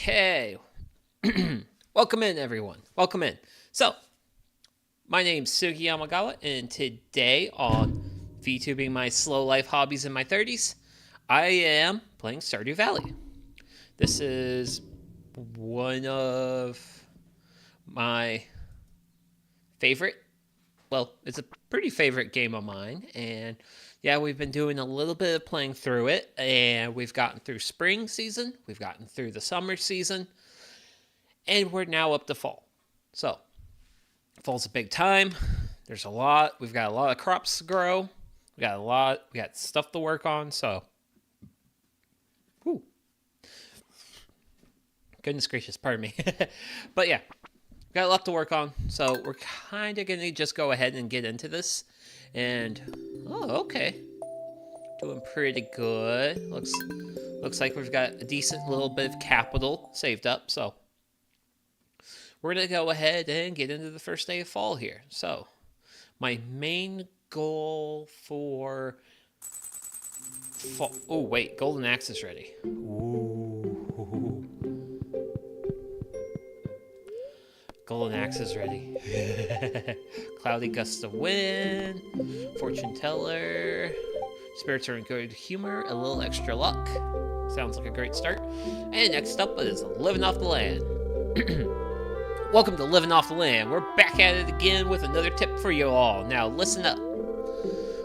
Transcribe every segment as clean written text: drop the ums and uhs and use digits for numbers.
Okay. Welcome in, everyone. Welcome in. So, my name's Sugi Yamagawa, and today on VTubing my slow life hobbies in my 30s, I am playing Stardew Valley. This is one of my favorite, well, it's a pretty favorite game of mine, and yeah, we've been doing a little bit of playing through it, and we've gotten through spring season, we've gotten through the summer season, and we're now up to fall. So, fall's a big time. We've got a lot of crops to grow. We got stuff to work on, so. Whew. Goodness gracious, pardon me. But yeah, we got a lot to work on, so we're kind of going to just go ahead and get into this. And, oh, okay. Doing pretty good. Looks like we've got a decent little bit of capital saved up, so we're going to go ahead and get into the first day of fall here. So, my main goal for fall... Oh, wait. Golden axe is ready. Ooh. Golden axe is ready. Cloudy gust of wind. Fortune teller. Spirits are in good humor. A little extra luck. Sounds like a great start. And next up is living off the land. Welcome to Living Off the Land. We're back at it again with another tip for you all. Now, listen up.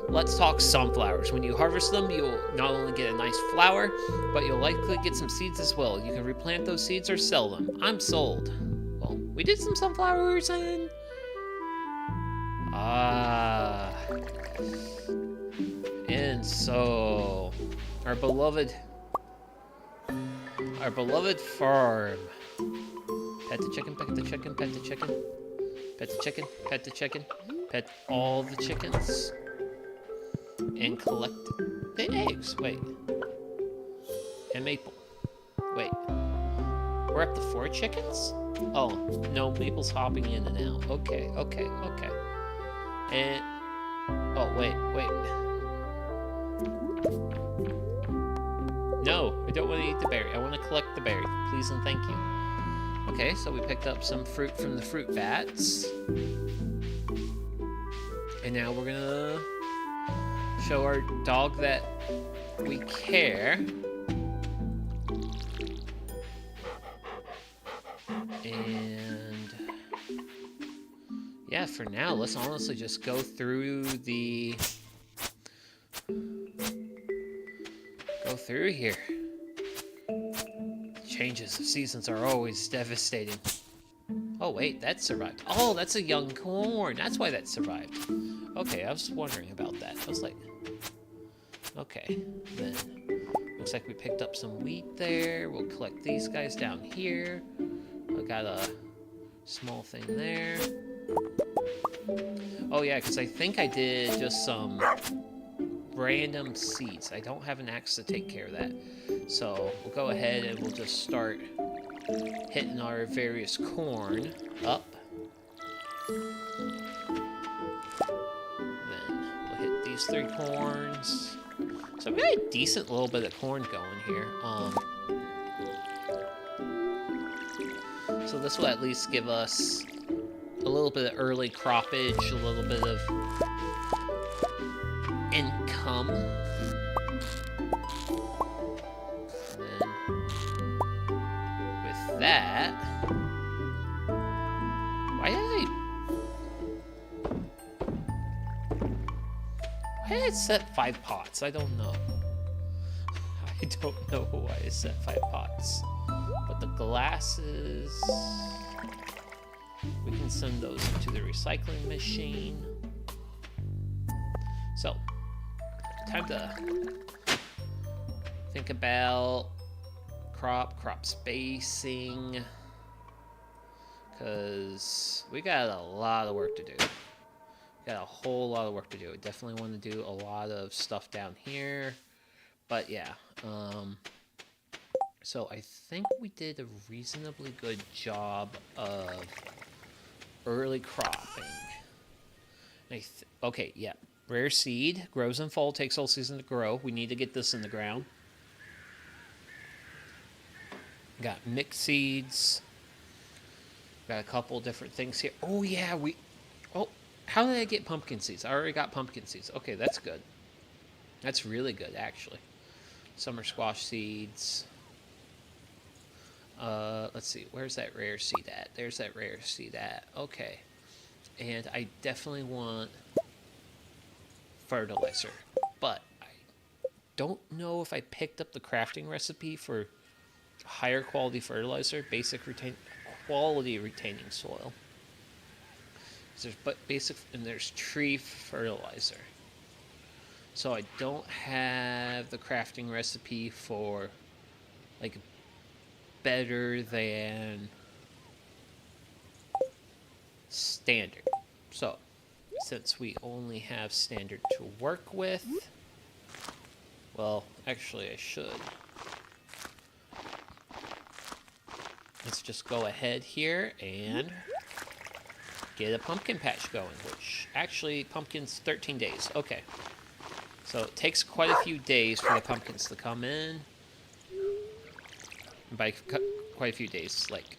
Let's talk sunflowers. When you harvest them, you'll not only get a nice flower, but you'll likely get some seeds as well. You can replant those seeds or sell them. I'm sold. Well, we did some sunflowers and... And so... Our beloved farm. Pet the chicken, pet the chicken, pet the chicken. Pet the chicken, pet the chicken. Pet all the chickens. And collect the eggs. Wait. And Maple. Wait. We're up to 4 chickens? Oh, no, Maple's hopping in and out. Okay. And... Oh, wait. No, I don't want to eat the berry. I want to collect the berry. Please and thank you. Okay, so we picked up some fruit from the fruit bats. And now we're gonna show our dog that we care. And yeah, for now, let's honestly just go through here. Changes of seasons are always devastating. Oh, wait, that survived. Oh, that's a young corn. That's why that survived. Okay, I was wondering about that. I was like, okay, then looks like we picked up some wheat there. We'll collect these guys down here. I got a small thing there. Oh, yeah, because I think I did just some random seeds. I don't have an axe to take care of that. So we'll go ahead and we'll just start hitting our various corn up. Then we'll hit these 3 corns. So we got a decent little bit of corn going here. So this will at least give us a little bit of early croppage, a little bit of income. That. Why did I set 5 pots? I don't know. I don't know why I set 5 pots. But the glasses, we can send those into the recycling machine. So, time to think about crop spacing, because we got a lot of work to do. Got a whole lot of work to do. I definitely want to do a lot of stuff down here, but yeah. So I think we did a reasonably good job of early cropping. Okay, yeah. Rare seed grows in fall, takes all season to grow. We need to get this in the ground. Got mixed seeds. Got a couple different things here. Oh, yeah, Oh, how did I get pumpkin seeds? I already got pumpkin seeds. Okay, that's good. That's really good, actually. Summer squash seeds. Let's see. Where's that rare seed at? There's that rare seed at. Okay. And I definitely want fertilizer. But I don't know if I picked up the crafting recipe for higher quality fertilizer, quality retaining soil. There's basic, and there's tree fertilizer. So I don't have the crafting recipe for like better than standard. So since we only have standard to work with, well, actually I should. Let's just go ahead here and get a pumpkin patch going, which actually pumpkins 13 days. Okay. So it takes quite a few days for the pumpkins to come in. And by quite a few days, like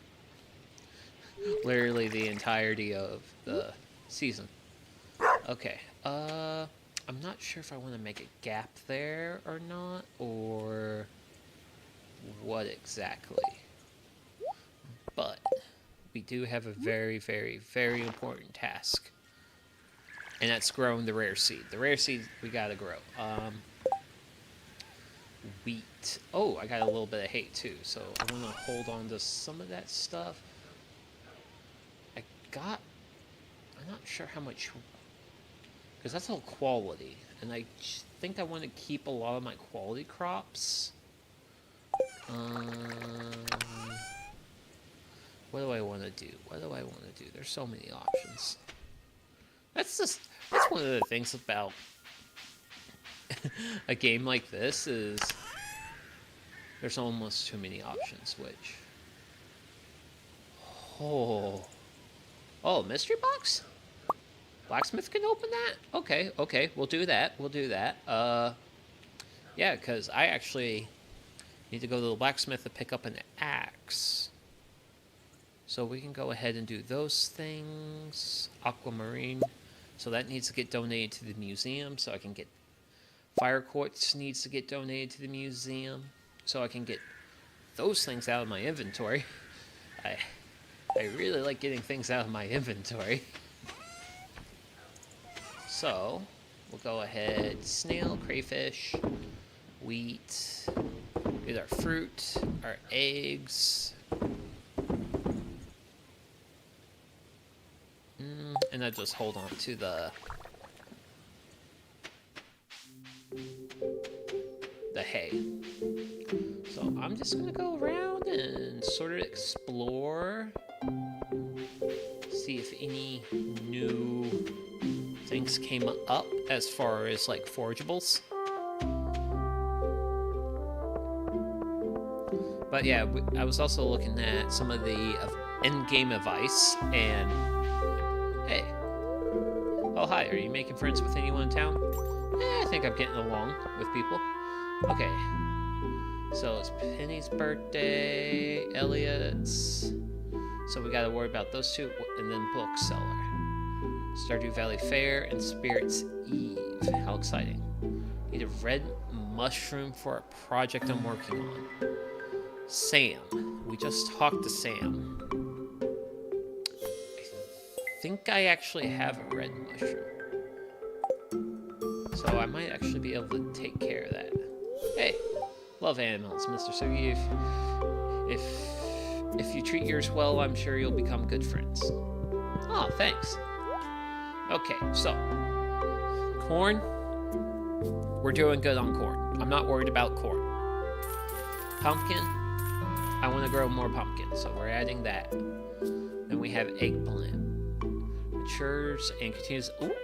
literally the entirety of the season. Okay. I'm not sure if I want to make a gap there or not, or what exactly. But we do have a very, very, very important task. And that's growing the rare seed. The rare seed we gotta grow. Wheat. Oh, I got a little bit of hay too, so I want to hold on to some of that stuff. I'm not sure how much, because that's all quality, and I think I want to keep a lot of my quality crops. What do I want to do? There's so many options. That's one of the things about a game like this is there's almost too many options, which... Oh, mystery box? Blacksmith can open that? Okay, we'll do that. Yeah, because I actually need to go to the blacksmith to pick up an axe. So we can go ahead and do those things. Aquamarine. So that needs to get donated to the museum, so I can get... Fire quartz needs to get donated to the museum, so I can get those things out of my inventory. I really like getting things out of my inventory. So, we'll go ahead, snail, crayfish, wheat, get our fruit, our eggs, and I just hold on to the hay. So I'm just gonna go around and sort of explore, see if any new things came up as far as like forageables. But yeah, I was also looking at some of the end-game advice, and hey. Oh, hi, are you making friends with anyone in town? I think I'm getting along with people. Okay. So it's Penny's birthday, Elliot's. So we gotta worry about those two, and then Bookseller. Stardew Valley Fair and Spirits Eve. How exciting. Need a red mushroom for a project I'm working on. Sam. We just talked to Sam. I think I actually have a red mushroom. So I might actually be able to take care of that. Hey, love animals, Mr. Sugi. If you treat yours well, I'm sure you'll become good friends. Oh, thanks. Okay, so corn. We're doing good on corn. I'm not worried about corn. Pumpkin. I want to grow more pumpkin, so we're adding that. Then we have eggplant. Matures and continues. Ooh,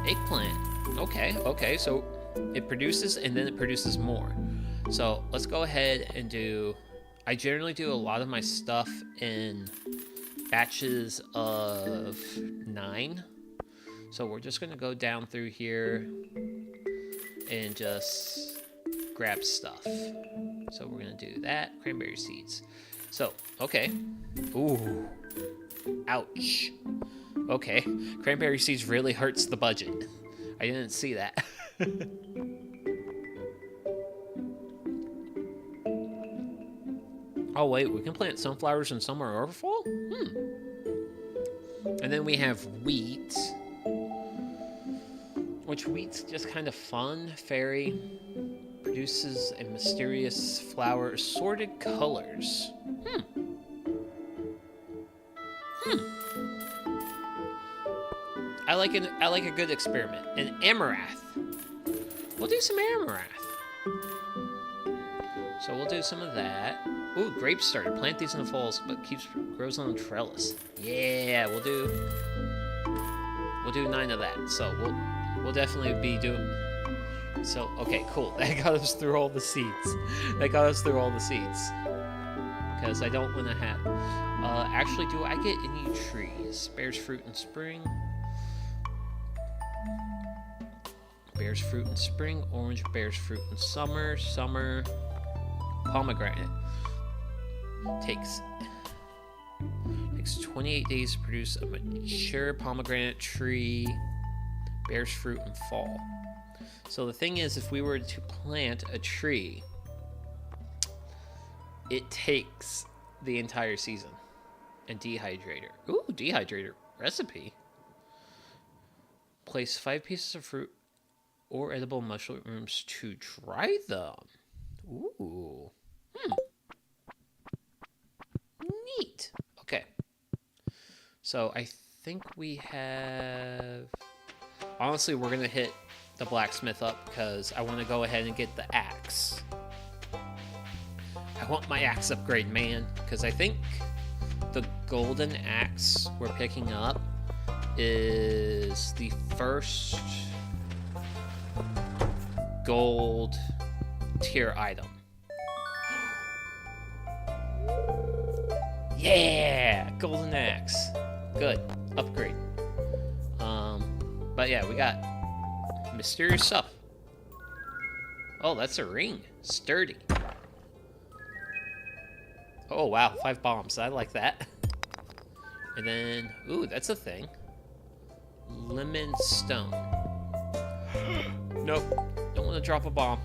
eggplant. Okay, so it produces and then it produces more. So let's go ahead and do... I generally do a lot of my stuff in batches of 9. So we're just going to go down through here and just grab stuff. So we're gonna do that. Cranberry seeds. So, okay. Ooh. Ouch. Okay. Cranberry seeds really hurts the budget. I didn't see that. Oh wait, we can plant sunflowers in summer or fall? And then we have wheat. Which wheat's just kind of fun. Fairy produces a mysterious flower, assorted colors. I like a good experiment. And amaranth. We'll do some amaranth. So we'll do some of that. Ooh, grapes started. Plant these in the falls, but grows on a trellis. Yeah, we'll do 9 of that. So we'll definitely be doing. So okay, cool. That got us through all the seeds. Because I don't want to have. Actually, do I get any trees? Bears fruit in spring. Bears fruit in spring. Orange bears fruit in summer. Summer. Pomegranate. Takes 28 days to produce a mature pomegranate tree. Bears fruit in fall. So the thing is, if we were to plant a tree, it takes the entire season. And dehydrator. Ooh, dehydrator recipe. Place 5 pieces of fruit or edible mushrooms to dry them. Ooh. Neat. Okay. So I think we have... Honestly, we're going to hit the blacksmith up because I want to go ahead and get the axe. I want my axe upgrade, man. Because I think the golden axe we're picking up is the first gold tier item. Yeah, golden axe. Good. Upgrade. But yeah, we got mysterious stuff. Oh, that's a ring. Sturdy. Oh, wow. 5 bombs. I like that. And then, ooh, that's a thing. Lemon stone. Nope. Don't want to drop a bomb.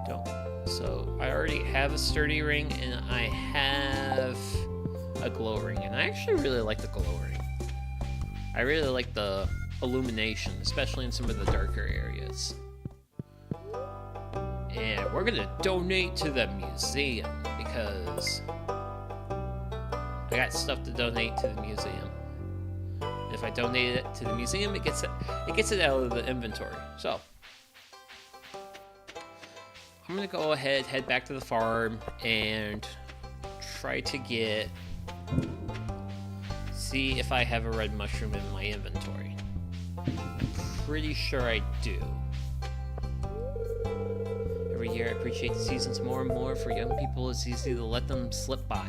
Don't. So, I already have a sturdy ring, and I have a glow ring. And I actually really like the glow ring. I really like the illumination, especially in some of the darker areas. And we're gonna donate to the museum because I got stuff to donate to the museum. And if I donate it to the museum, it gets it out of the inventory. So I'm gonna go ahead, head back to the farm, and try to see if I have a red mushroom in my inventory. Pretty sure I do. Every year I appreciate the seasons more and more. For young people, it's easy to let them slip by.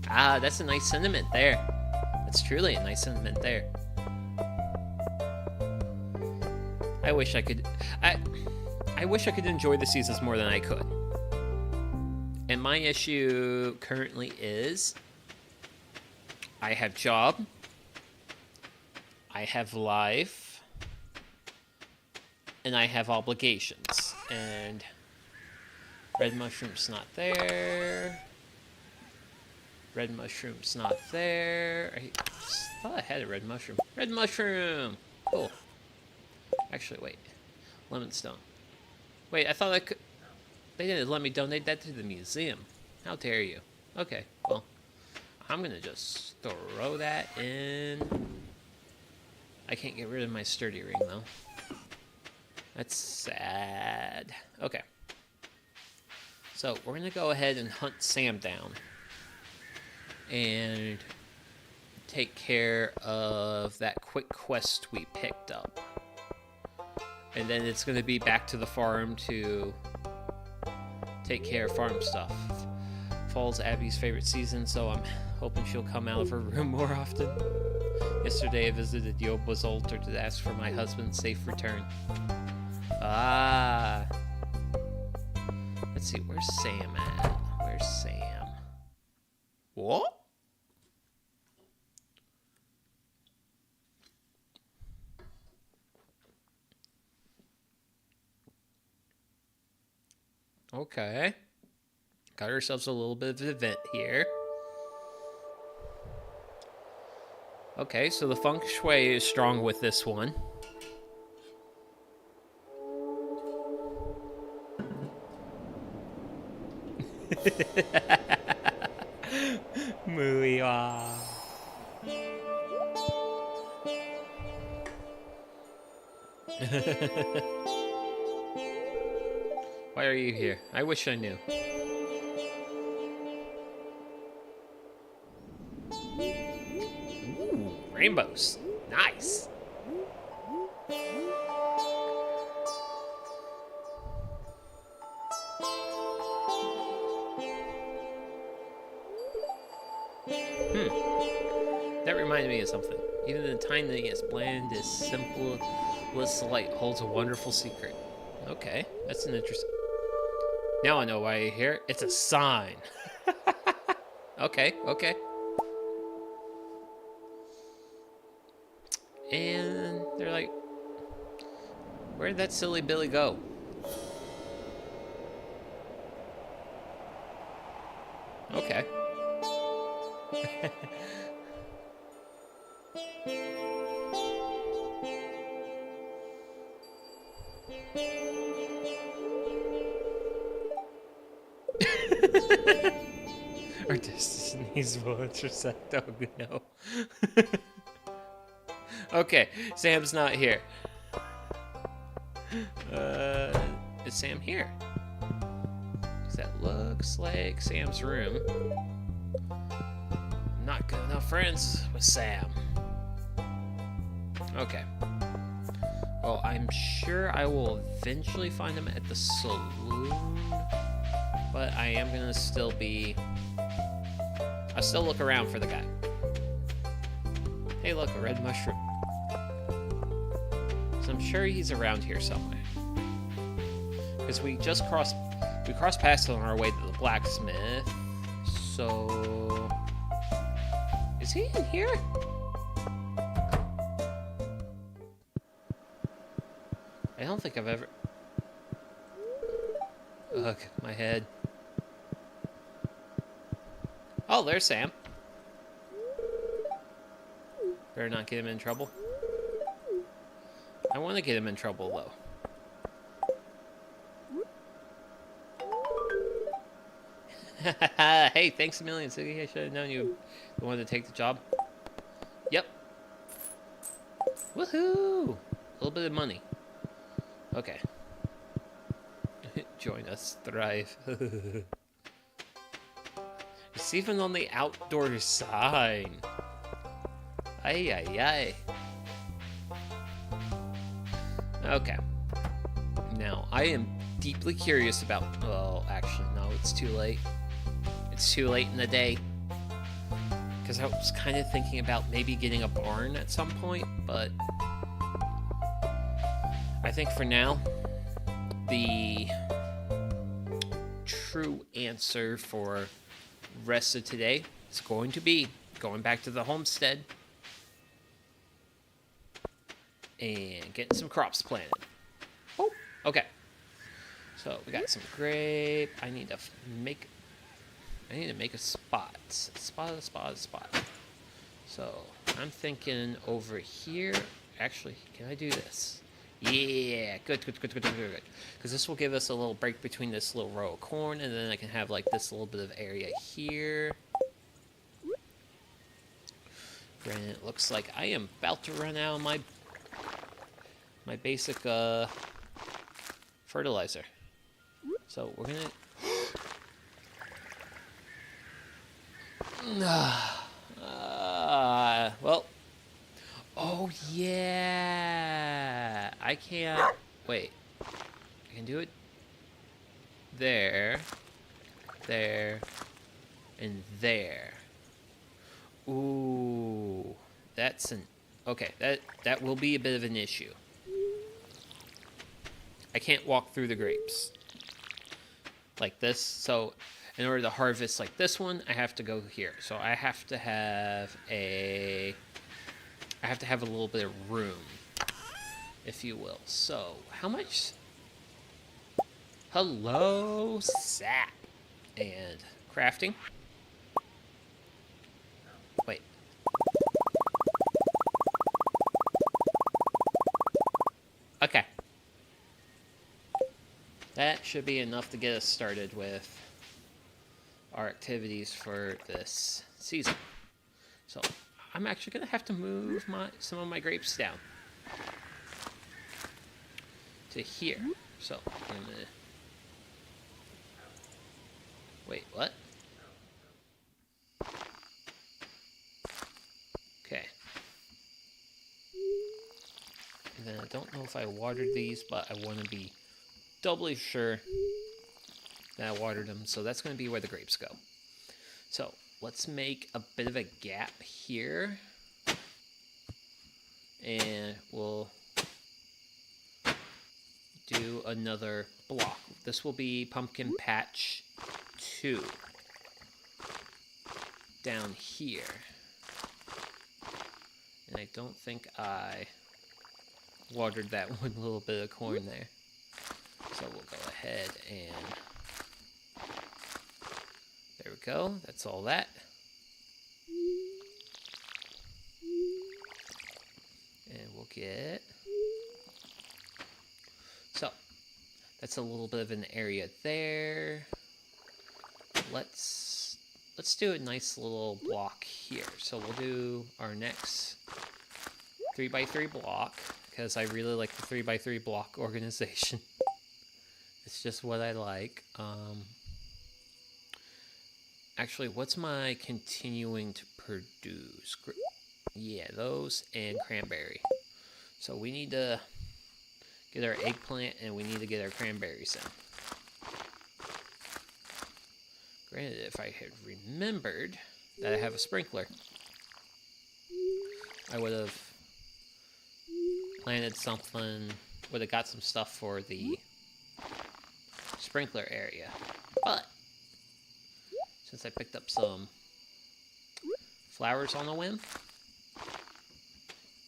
Ah, that's a nice sentiment there. That's truly a nice sentiment there. I wish I could enjoy the seasons more than I could. And my issue currently is I have job, I have life, and I have obligations. And red mushroom's not there. Red mushroom's not there. I thought I had a red mushroom. Red mushroom! Cool. Actually, wait. Lemon stone. Wait, I thought I could... They didn't let me donate that to the museum. How dare you. Okay, well. I'm gonna just throw that in. I can't get rid of my sturdy ring, though. That's sad. Okay. So, we're gonna go ahead and hunt Sam down. And take care of that quick quest we picked up. And then it's gonna be back to the farm to take care of farm stuff. Fall's Abby's favorite season, so I'm hoping she'll come out of her room more often. Yesterday I visited Yobo's altar to ask for my husband's safe return. Ah, Let's see, where's Sam at? Where's Sam? What? Okay. Got ourselves a little bit of an event here. Okay, so the feng shui is strong with this one. Muiwa. Why are you here? I wish I knew. Ooh, rainbows. Nice. That reminded me of something. Even the tiniest, blandest, simplest light holds a wonderful secret. Okay, that's an interesting... Now I know why you're here. It's a sign. Okay. And they're like, where did that silly Billy go? Okay. Our destiny's votes are set. Oh no. Okay, Sam's not here. Is Sam here? Because that looks like Sam's room. Not good enough friends with Sam. Okay. Well, I'm sure I will eventually find him at the saloon. But I am gonna still be... I'll still look around for the guy. Hey look, a red mushroom. So I'm sure he's around here somewhere. Because we crossed past on our way to the blacksmith. So... Is he in here? I don't think I've ever... Ugh, my head. Oh, there's Sam. Better not get him in trouble. I want to get him in trouble, though. Hey, thanks a million, Sugi. I should have known you wanted to take the job. Yep. Woohoo! A little bit of money. Okay. Join us, thrive. It's even on the outdoor sign. Ay. Okay. Now, I am deeply curious about... Well, actually, no, it's too late. It's too late in the day. Because I was kind of thinking about maybe getting a barn at some point, but... I think for now, the true answer for rest of today is going to be going back to the homestead and getting some crops planted. Oh, okay. So we got some grape. I need to make a spot. A spot. So I'm thinking over here. Actually, can I do this? Yeah, good. Because this will give us a little break between this little row of corn, and then I can have like this little bit of area here. And it looks like I am about to run out of my basic fertilizer. So we're gonna. Well. Oh yeah. I can't. Wait. I can do it. There, and there. Ooh, that's an... Okay, that will be a bit of an issue. I can't walk through the grapes. like this. So in order to harvest like this one, I have to go here. So I have to have a little bit of room, if you will. So how much? Hello, sap. And crafting. Wait. Okay. That should be enough to get us started with our activities for this season. So I'm actually going to have to move some of my grapes down to here. So I'm going to... Wait, what? Okay. And then I don't know if I watered these, but I want to be doubly sure that I watered them. So that's going to be where the grapes go. So let's make a bit of a gap here. And we'll do another block. This will be Pumpkin Patch 2 down here. And I don't think I watered that one little bit of corn there. So we'll go ahead and there we go. That's all that. And we'll get... So, that's a little bit of an area there. Let's do a nice little block here. So we'll do our next 3x3 block, because I really like the 3x3 block organization. It's just what I like. Actually, what's my continuing to produce? Yeah, those and cranberry. So we need to get our eggplant and we need to get our cranberries in. Granted, if I had remembered that I have a sprinkler, I would have planted something, would have got some stuff for the sprinkler area. But since I picked up some flowers on a whim,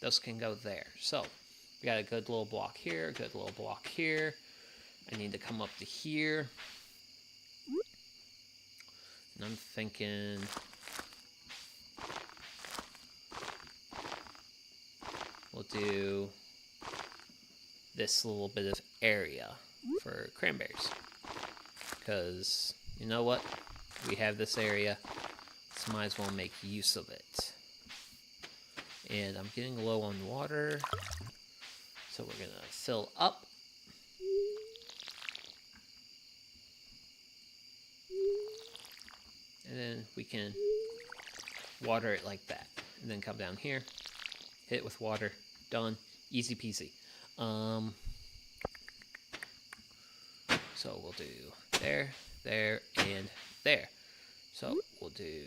those can go there. So we got a good little block here, a good little block here. I need to come up to here. And I'm thinking we'll do this little bit of area for cranberries. Because, you know what? We have this area, so might as well make use of it. And I'm getting low on water, so we're going to fill up. And then we can water it like that. And then come down here, hit it with water, done, easy peasy. So we'll do there, there, and there. So we'll do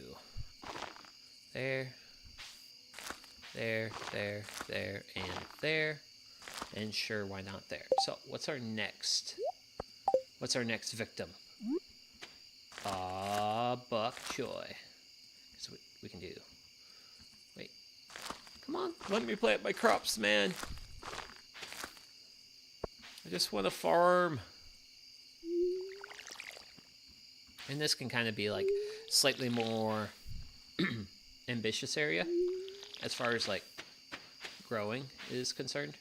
there, there, there, there, and there. And sure, why not there? So what's our next victim? Bok choy. So we can do. Wait. Come on, let me plant my crops, man. I just want to farm. And this can kind of be like slightly more ambitious area as far as like growing is concerned.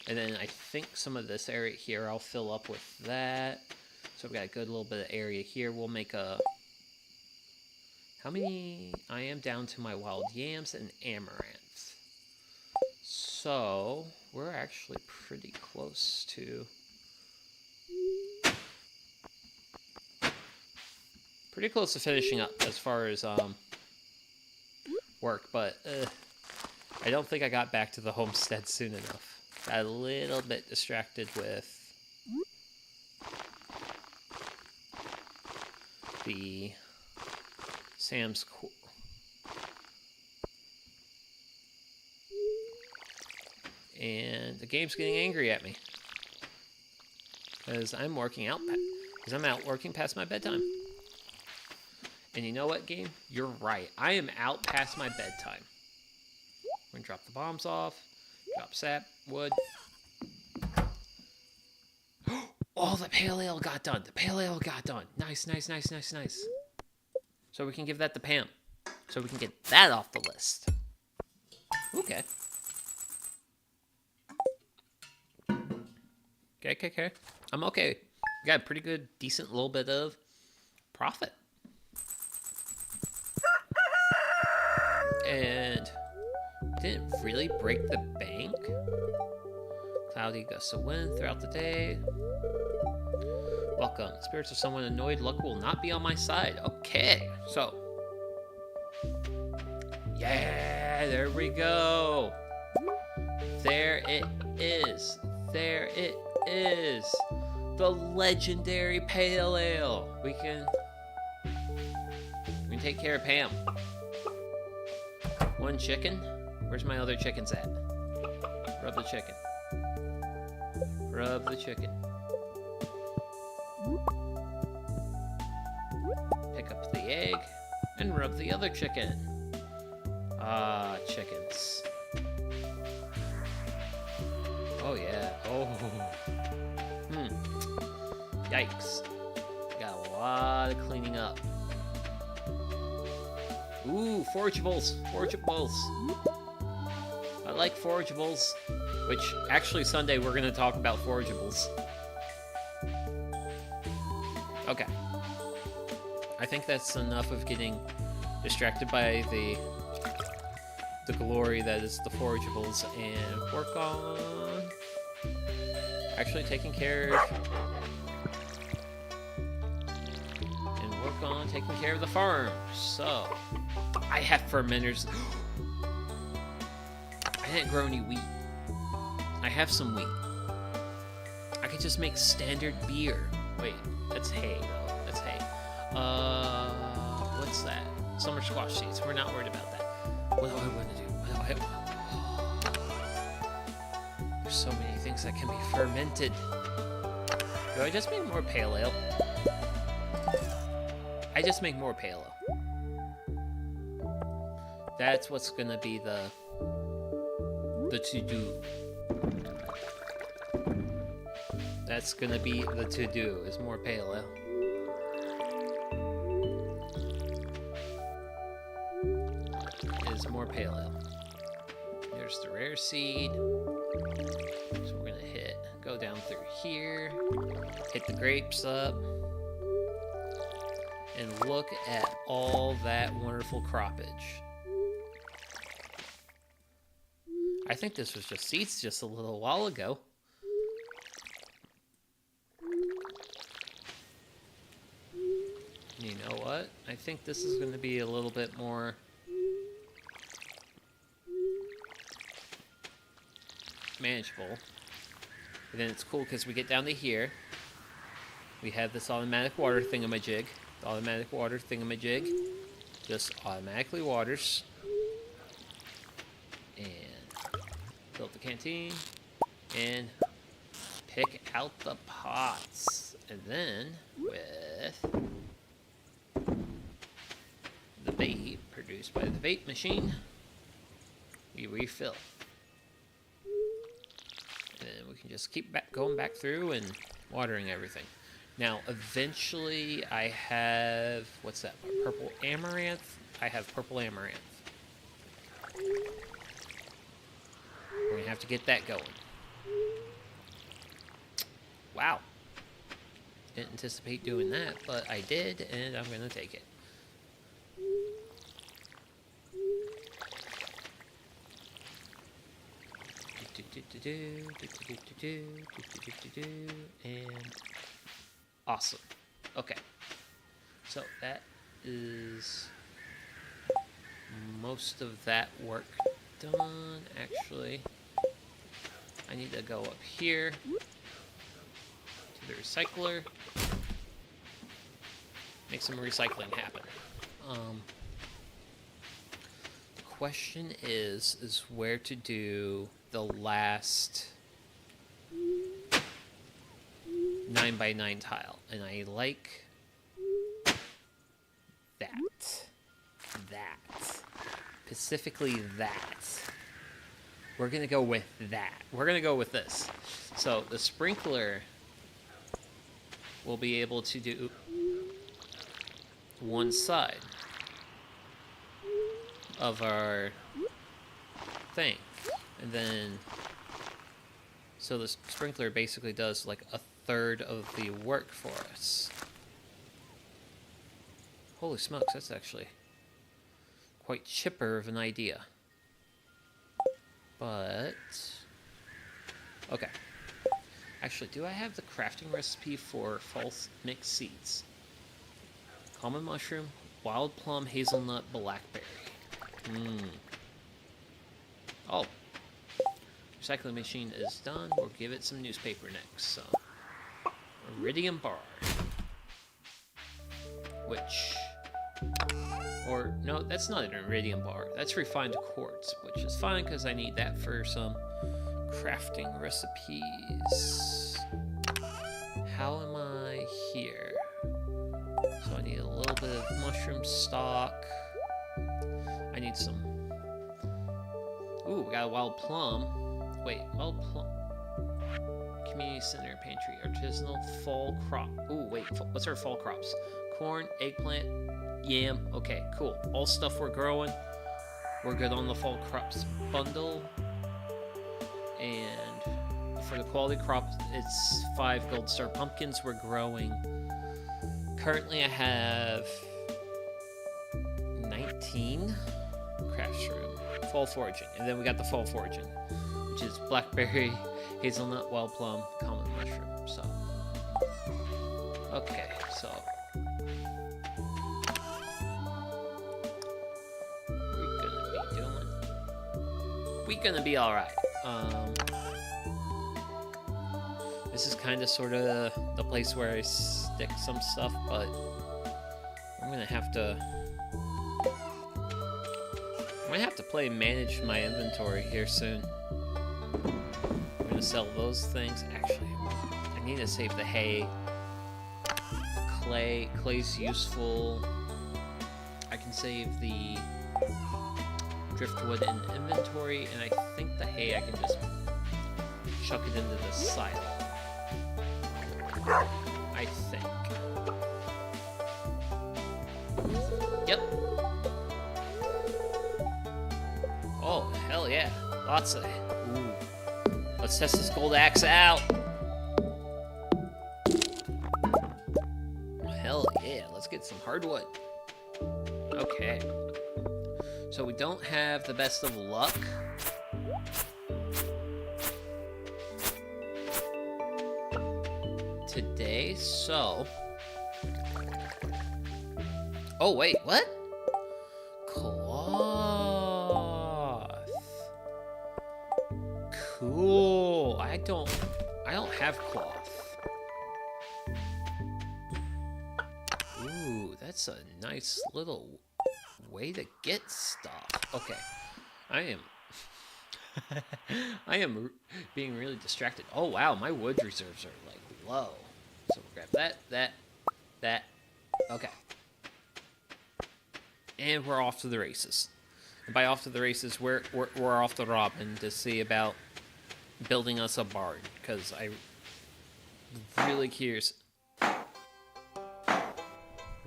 And then I think some of this area here I'll fill up with that. So I've got a good little bit of area here. We'll make a... How many... I am down to my wild yams and amaranth. So we're actually pretty close to... Pretty close to finishing up as far as work. But I don't think I got back to the homestead soon enough. Got a little bit distracted with the Sam's and the game's getting angry at me because I'm working out. Because I'm out working past my bedtime. And you know what, game? You're right. I am out past my bedtime. We're going to drop the bombs off. Drop sap, wood. Oh, the pale ale got done. The pale ale got done. Nice, nice, nice, nice, nice. So we can give that to Pam. So we can get that off the list. Okay. Okay. I'm okay. We got a pretty good, decent little bit of profit. And didn't really break the bank. Cloudy gusts of wind throughout the day. Welcome. Spirits of someone annoyed. Luck will not be on my side. Okay. So. Yeah, there we go. There it is. There it is. The legendary pale ale. We can take care of Pam. One chicken. Where's my other chickens at? Rub the chicken. Rub the chicken. Pick up the egg and rub the other chicken. Ah, chickens. Oh yeah. Oh. Yikes. Got a lot of cleaning up. Ooh, forageables. Forageables. I like forageables. Which, actually, Sunday we're going to talk about forageables. Okay. I think that's enough of getting distracted by the glory that is the forageables and work on actually taking care of the farm. So, I have fermenters. I didn't grow any wheat. I have some wheat. I could just make standard beer. Wait, that's hay though. That's hay. What's that? Summer squash seeds. We're not worried about that. What do I want to do? There's so many things that can be fermented. Do I just make more pale ale? I just make more pale ale. That's what's gonna be the to-do. That's gonna be the to-do, is more pale ale. Is more pale ale. There's the rare seed. So we're gonna go down through here, hit the grapes up, and look at all that wonderful croppage. I think this was just seeds just a little while ago. You know what? I think this is going to be a little bit more manageable. And then it's cool because we get down to here. We have this automatic water thingamajig. The automatic water thingamajig just automatically waters. And build the canteen. And pick out the pots. And then with the bait produced by the bait machine, we refill. And we can just keep going back through and watering everything. Now, eventually, I have, what's that, purple amaranth? I have purple amaranth. We're going to have to get that going. Wow. Didn't anticipate doing that, but I did, and I'm going to take it. And awesome. Okay. So that is most of that work done. Actually, I need to go up here to the recycler. Make some recycling happen. The question is where to do the last 9x9 tile, and I like that. Specifically that. We're gonna go with that. We're gonna go with this. So the sprinkler will be able to do one side of our thing, and then so the sprinkler basically does like a third of the work for us. Holy smokes, that's actually quite chipper of an idea. But okay, actually, do I have the crafting recipe for false mixed seeds? Common mushroom, wild plum, hazelnut, blackberry. Oh, recycling machine is done. We'll give it some newspaper next. So, iridium bar, which, or no, that's not an iridium bar. That's refined quartz, which is fine because I need that for some crafting recipes. How am I here? So I need a little bit of mushroom stock. I need some. Ooh, we got a wild plum. Wait, wild plum. Community center, pantry, artisanal fall crop. Ooh, wait, what's our fall crops? Corn, eggplant, yam. Okay, cool. All stuff we're growing. We're good on the fall crops bundle. And for the quality crop, it's 5 gold star pumpkins we're growing. Currently, I have 19 craft room, fall foraging, and then we got the fall foraging, which is blackberry, hazelnut, wild plum, common mushroom. So, okay, so we're gonna be all right. This is kind of sort of the place where I stick some stuff, but I'm gonna have to manage my inventory here soon. I'm gonna sell those things. Actually, I need to save the hay. Clay's useful. I can save the driftwood in inventory, and I think the hay I can just chuck it into the silo. I think. Yep. Oh, hell yeah. Lots of... Ooh. Let's test this gold axe out. Hell yeah. Let's get some hardwood. Okay. So we don't have the best of luck. Today, so... Oh, wait, what? Cloth. Cool. I don't have cloth. Ooh, that's a nice little way to get stuff. Okay. I am being really distracted. Oh, wow, my wood reserves are, like, low. So we'll grab that. Okay. And we're off to the races. And by off to the races, we're off to Robin to see about building us a barn, because I'm really curious.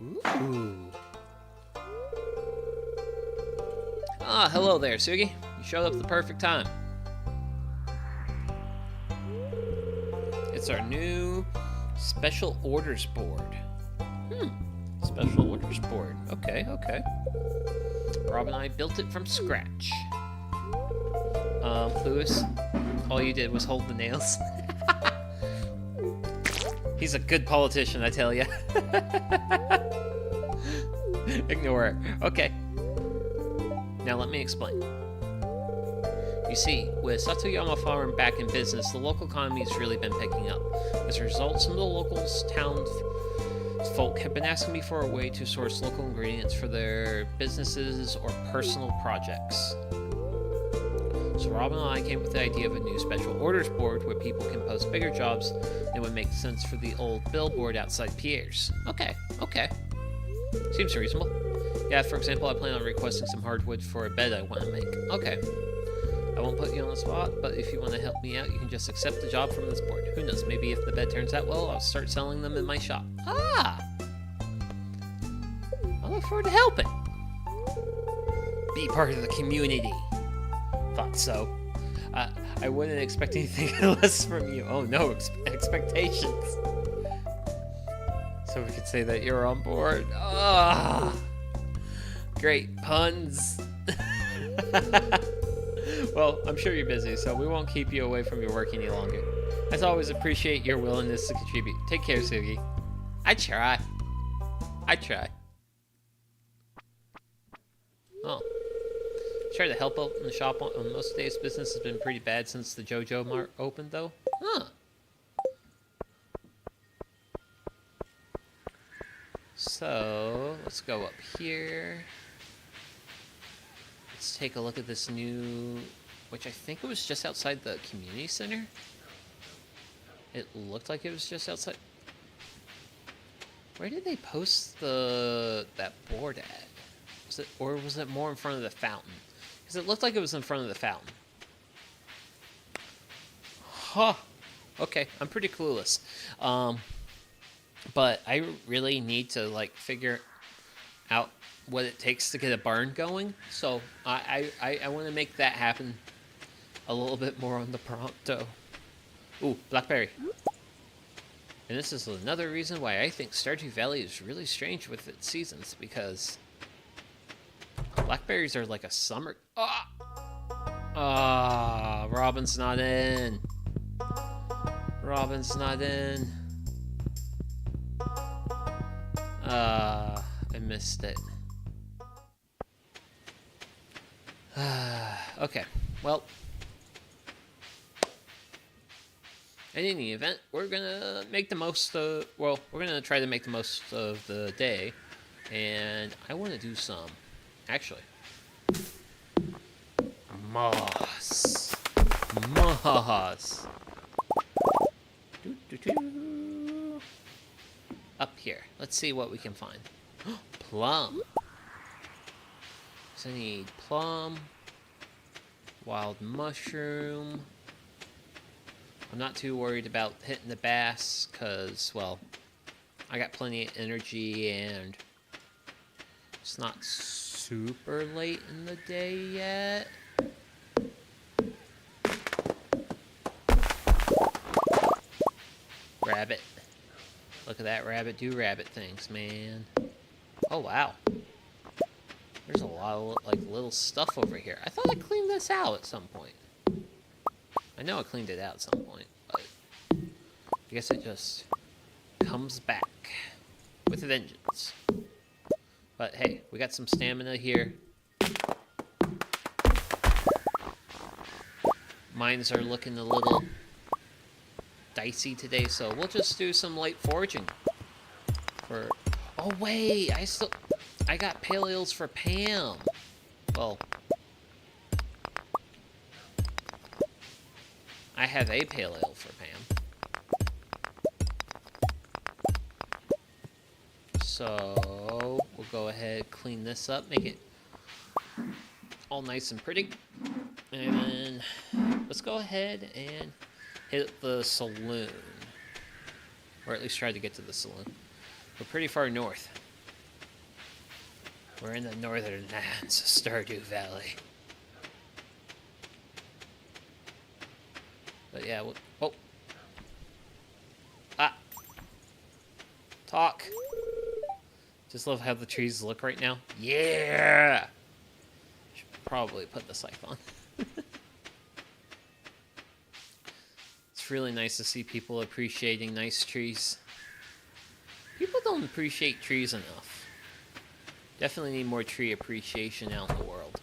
Ooh. Ah, hello there, Sugi. You showed up at the perfect time. It's our new special orders board. Special orders board. Okay. Rob and I built it from scratch. Lewis, all you did was hold the nails. He's a good politician, I tell ya. Ignore it. Okay. Now let me explain. You see, with Satuyama Farm back in business, the local economy's really been picking up. As a result, some of the locals' townsfolk have been asking me for a way to source local ingredients for their businesses or personal projects. jobs, Robin and I came up with the idea of a new special orders board where people can post bigger jobs than would make sense for the old billboard outside Pierre's. Okay. Seems reasonable. Yeah, for example, I plan on requesting some hardwood for a bed I want to make. Okay. I won't put you on the spot, but if you want to help me out, you can just accept the job from this board. Who knows, maybe if the bed turns out well, I'll start selling them in my shop. Ah! I look forward to helping. Be part of the community. Thought so. I wouldn't expect anything less from you. Oh no, expectations. So we could say that you're on board. Ah! Great puns. Well, I'm sure you're busy, so we won't keep you away from your work any longer. As always, appreciate your willingness to contribute. Take care, Sugi. I try. Oh. Try to help out in the shop on most days. Business has been pretty bad since the JoJo Mart opened, though. Huh. So, let's go up here. Let's take a look at this new, which I think it was just outside the community center. It looked like it was just outside. Where did they post that board at? Was it more in front of the fountain? Because it looked like it was in front of the fountain. Huh. Okay, I'm pretty clueless. But I really need to figure out what it takes to get a barn going. So I want to make that happen a little bit more on the pronto. Ooh, blackberry. And this is another reason why I think Stardew Valley is really strange with its seasons, because blackberries are like a summer. Robin's not in. I missed it. Okay, well, in any event, we're gonna make the most of, we're gonna try to make the most of the day, and I want to do some, actually, moss. Up here, let's see what we can find. Plum. So I need plum, wild mushroom. I'm not too worried about hitting the bass because, well, I got plenty of energy and it's not super late in the day yet. Rabbit. Look at that rabbit do rabbit things, man. Oh, wow. There's a lot of, little stuff over here. I thought I cleaned this out at some point. I know I cleaned it out at some point, but I guess it just comes back with a vengeance. But hey, we got some stamina here. Mines are looking a little dicey today, so we'll just do some light foraging. Oh wait, I got pale ales for Pam. Well, I have a pale ale for Pam. So we'll go ahead, clean this up, make it all nice and pretty. And then let's go ahead and hit the saloon. Or at least try to get to the saloon. We're pretty far north. We're in the northern lands of Stardew Valley. But yeah, oh. Talk. Just love how the trees look right now. Yeah! Should probably put the scythe on. It's really nice to see people appreciating nice trees. People don't appreciate trees enough. Definitely need more tree appreciation out in the world.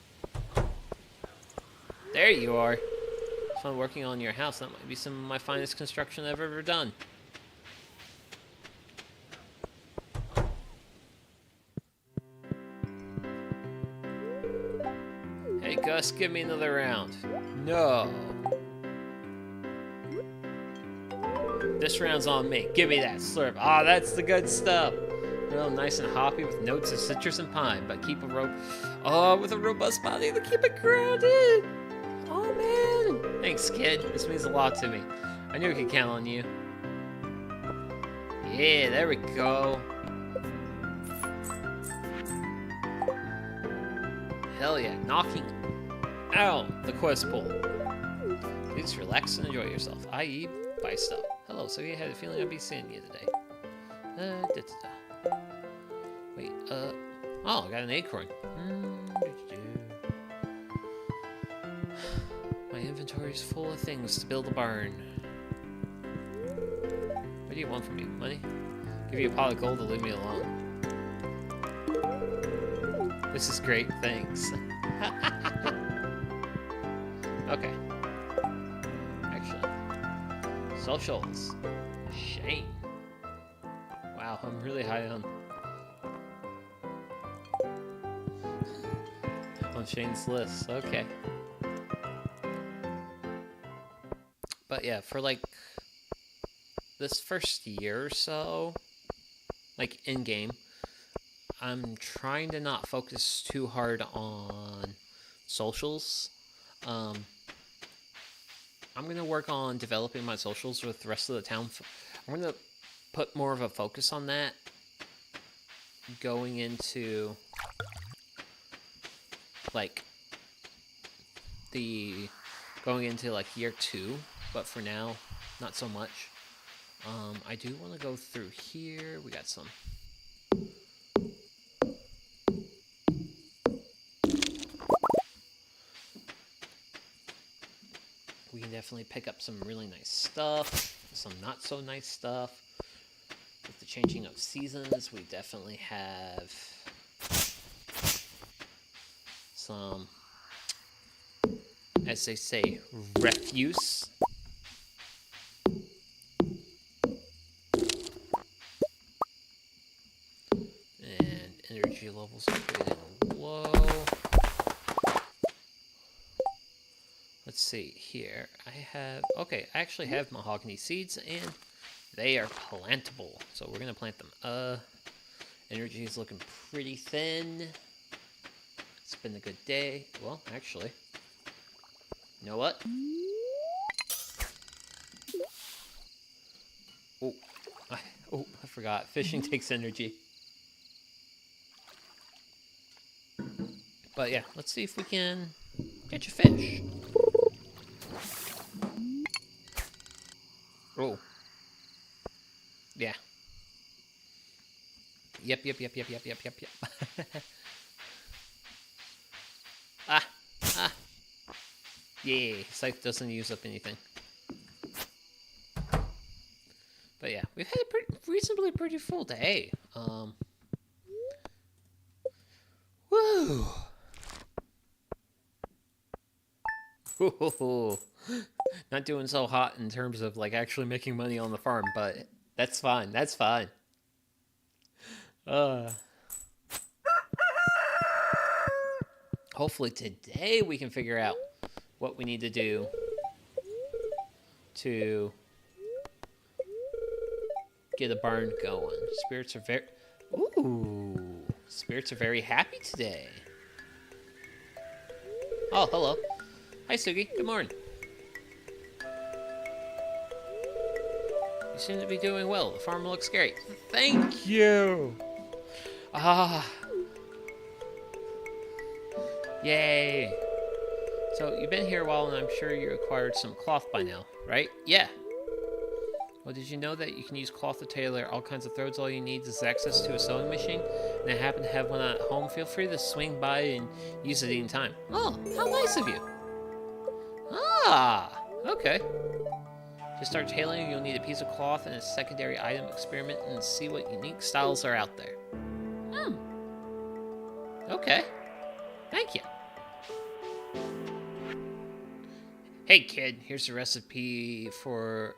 There you are. It's fun working on your house. That might be some of my finest construction I've ever done. Hey Gus, give me another round. No. This round's on me. Give me that slurp. Ah, that's the good stuff. Real nice and hoppy with notes of citrus and pine, but keep with a robust body to keep it grounded. Oh man. Thanks, kid. This means a lot to me. I knew I could count on you. Yeah, there we go. Hell yeah, knocking out the quest pool. Please relax and enjoy yourself, i.e. buy stuff. Hello, so you had a feeling I'd be seeing you today. Wait, oh, I got an acorn. My inventory's full of things to build a barn. What do you want from me? Money? Give you a pot of gold to leave me alone. This is great, thanks. Okay. Actually. Socials. Shane. Wow, I'm really high on Shane's list. Okay. But yeah, for like this first year or so, like in-game, I'm trying to not focus too hard on socials. I'm going to work on developing my socials with the rest of the town. I'm going to put more of a focus on that going into like year 2, but for now, not so much. I do want to go through here. We got some. We can definitely pick up some really nice stuff, some not so nice stuff. With the changing of seasons, we definitely have some, as they say, refuse. And energy levels are getting low. Let's see here. I actually have mahogany seeds, and they are plantable. So we're going to plant them. Energy is looking pretty thin. It's been a good day. Well, actually, you know what? I forgot. Fishing takes energy. But yeah, let's see if we can catch a fish. Oh. Yeah. Yep. Ah. Yeah, scythe doesn't use up anything. But yeah, we've had a reasonably pretty full day. Woo! Not doing so hot in terms of like actually making money on the farm, but that's fine. That's fine. Hopefully today we can figure out what we need to do to get a barn going. Spirits are very happy today. Oh, hello. Hi, Sugi. Good morning. You seem to be doing well. The farm looks great. Thank you. Yay. So, you've been here a while, and I'm sure you acquired some cloth by now, right? Yeah. Well, did you know that you can use cloth to tailor all kinds of throws? All you need is access to a sewing machine, and I happen to have one at home. Feel free to swing by and use it any time. Oh, how nice of you. Okay. To start tailoring, you'll need a piece of cloth and a secondary item. Experiment and see what unique styles are out there. Okay. Thank you. Hey, kid, here's a recipe for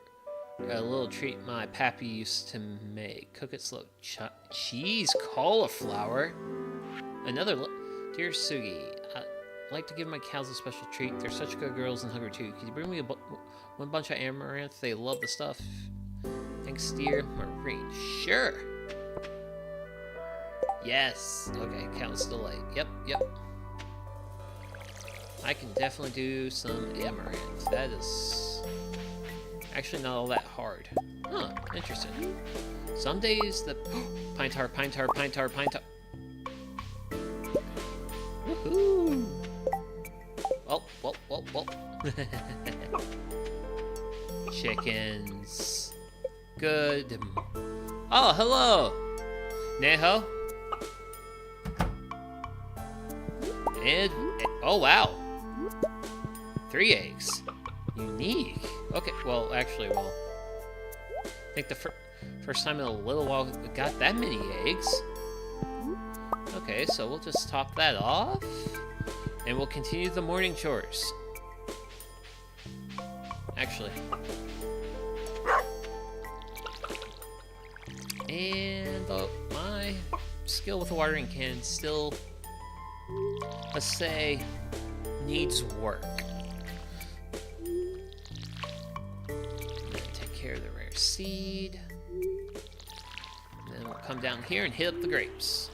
a little treat my pappy used to make. Cook it slow. Cheese cauliflower. Dear Sugi, like to give my cows a special treat. They're such good girls and hungry too. Could you bring me one bunch of amaranth? They love the stuff. Thanks, dear Marine. Sure. Yes. Okay, counts delight. Yep. I can definitely do some amaranth. That is actually not all that hard. Huh, interesting. Some days the pine tar. Woohoo! Well. Chickens. Good. Oh, hello! Neho. And, oh wow. 3 eggs. Unique. Okay, well, actually, I think the first time in a little while we got that many eggs. Okay, so we'll just top that off. And we'll continue the morning chores. Actually. And my skill with the watering can still, let's say, needs work. Take care of the rare seed. And then we'll come down here and hit up the grapes.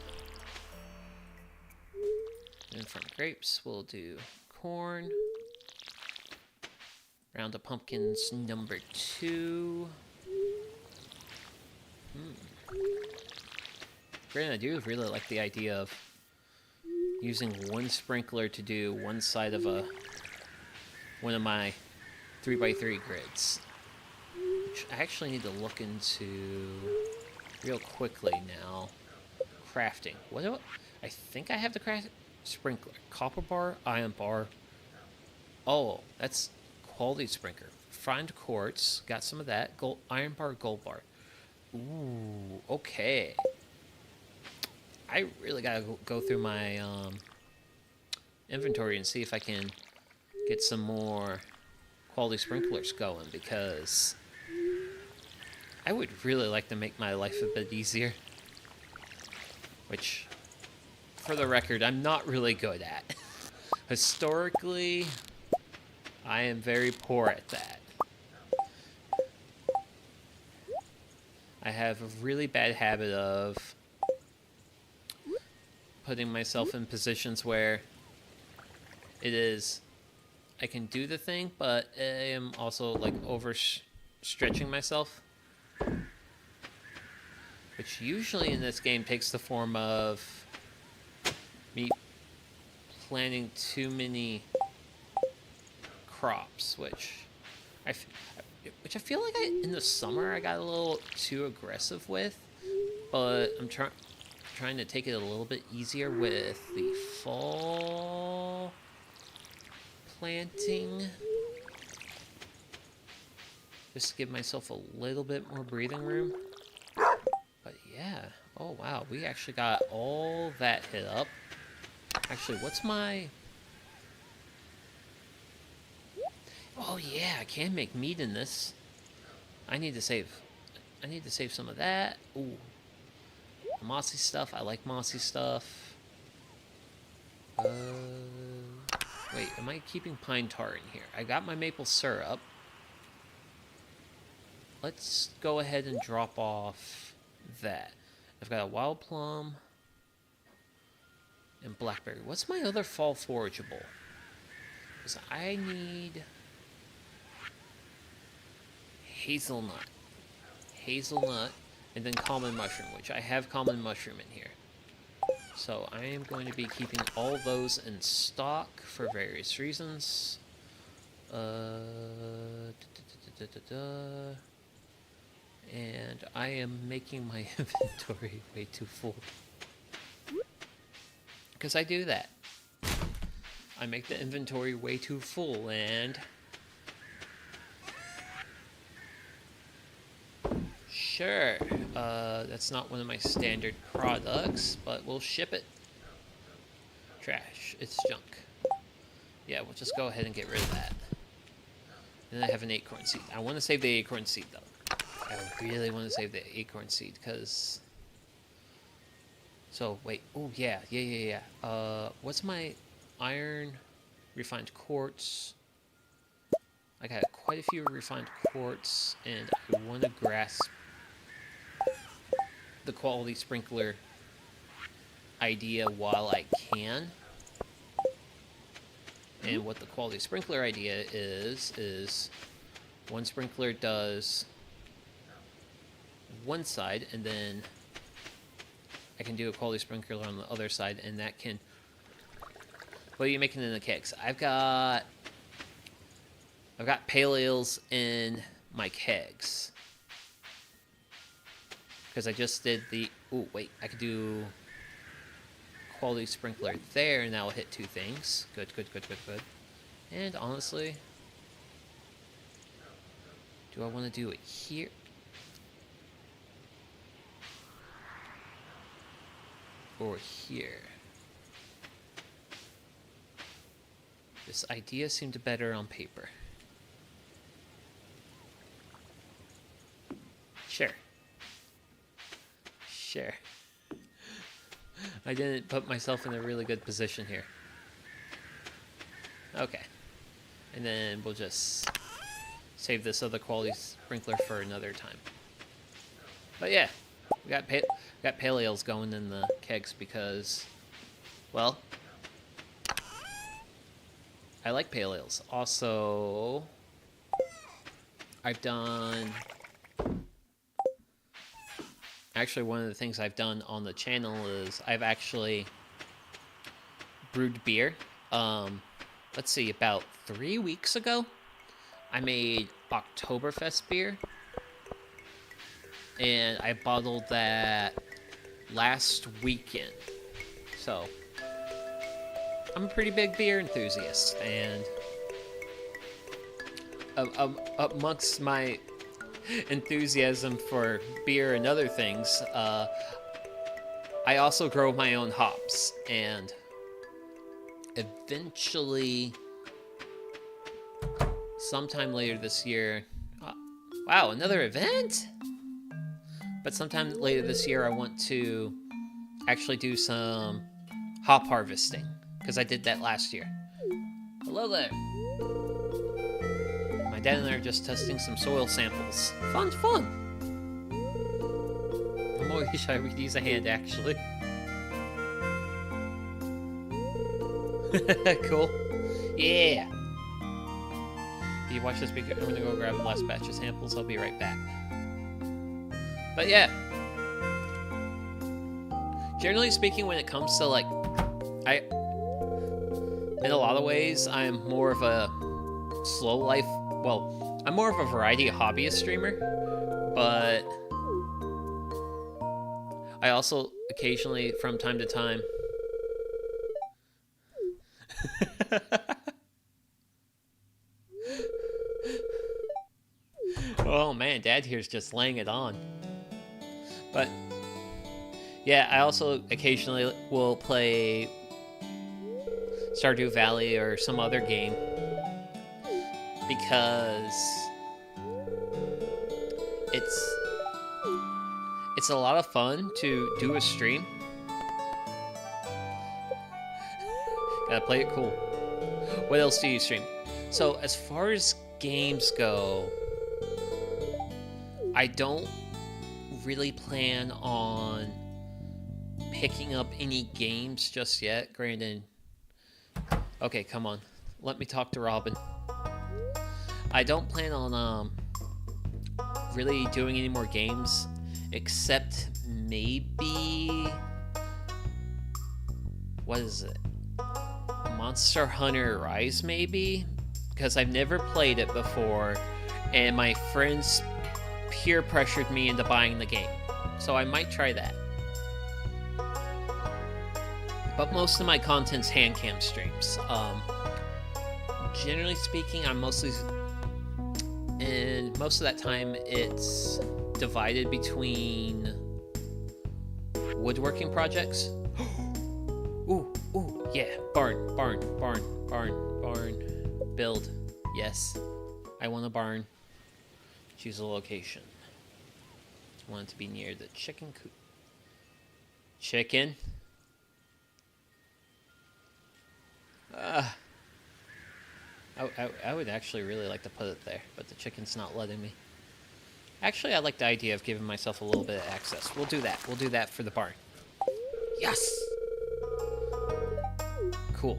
And from grapes, we'll do corn. Round of pumpkins number 2. Granted, I do really like the idea of using one sprinkler to do one side of one of my 3x3 grids. Which I actually need to look into real quickly now. Crafting. I think I have the craft sprinkler. Copper bar, iron bar. Oh, that's quality sprinkler. Refined quartz. Got some of that. Gold, iron bar, gold bar. Ooh, okay. I really gotta go through my inventory and see if I can get some more quality sprinklers going, because I would really like to make my life a bit easier. Which, for the record, I'm not really good at. Historically, I am very poor at that. I have a really bad habit of putting myself in positions where I can do the thing, but I am also like overstretching myself. Which usually in this game takes the form of me planting too many crops, which I feel like in the summer I got a little too aggressive with, but I'm trying to take it a little bit easier with the fall planting. Just to give myself a little bit more breathing room. But yeah, oh wow, we actually got all that hit up. Actually, what's my... Oh yeah, I can make meat in this. I need to save some of that. Ooh. Mossy stuff, I like mossy stuff. Wait, am I keeping pine tar in here? I got my maple syrup. Let's go ahead and drop off that. I've got a wild plum and blackberry. What's my other fall forageable? Because I need hazelnut, and then common mushroom, which I have common mushroom in here. So I am going to be keeping all those in stock for various reasons. And I am making my inventory way too full. Because I do that. I make the inventory way too full, and... Sure, that's not one of my standard products, but we'll ship it. Trash, it's junk. Yeah, we'll just go ahead and get rid of that. Then I have an acorn seed. I want to save the acorn seed, though. I really want to save the acorn seed, because... So, wait. Oh, yeah. What's my iron refined quartz. I got quite a few refined quartz, and I want to grasp the quality sprinkler idea while I can. And what the quality sprinkler idea is one sprinkler does one side, and then I can do a quality sprinkler on the other side, and that can... What are you making in the kegs? I've got pale ales in my kegs. Because I just did the... Oh, wait. I could do quality sprinkler there, and that will hit two things. Good. And honestly... Do I want to do it here? Or here? This idea seemed better on paper. Sure. I didn't put myself in a really good position here. Okay. And then we'll just save this other quality sprinkler for another time. But yeah, we got pale ales going in the kegs because, well, I like pale ales. Also, actually, one of the things I've done on the channel is I've actually brewed beer. Let's see, about 3 weeks ago, I made Oktoberfest beer. And I bottled that last weekend. So, I'm a pretty big beer enthusiast. And amongst my enthusiasm for beer and other things, I also grow my own hops, and eventually sometime later this year, wow, another event? But sometime later this year I want to actually do some hop harvesting, because I did that last year. Hello there. My dad and I are just testing some soil samples. Fun! I'm always I would use a hand, actually. Cool. Yeah! You watch this because I'm gonna go grab the last batch of samples. I'll be right back. But yeah. Generally speaking, when it comes to, like, in a lot of ways, I'm more of a slow life. Well, I'm more of a variety of hobbyist streamer, but I also occasionally, from time to time... Oh man, Dad here's just laying it on. But, yeah, I also occasionally will play Stardew Valley or some other game, because it's a lot of fun to do a stream. Gotta play it cool. What else do you stream? So as far as games go, I don't really plan on picking up any games just yet. Granted, okay, come on, let me talk to Robin. I don't plan on really doing any more games, except maybe, what is it, Monster Hunter Rise, maybe, because I've never played it before, and my friends peer pressured me into buying the game, so I might try that. But most of my content's hand cam streams. Generally speaking, I'm mostly, and most of that time it's divided between woodworking projects. Ooh, yeah, barn, build. Yes, I want a barn. Choose a location. I want it to be near the chicken coop. Chicken? I would actually really like to put it there, but the chicken's not letting me. Actually, I like the idea of giving myself a little bit of access. We'll do that. We'll do that for the barn. Yes! Cool.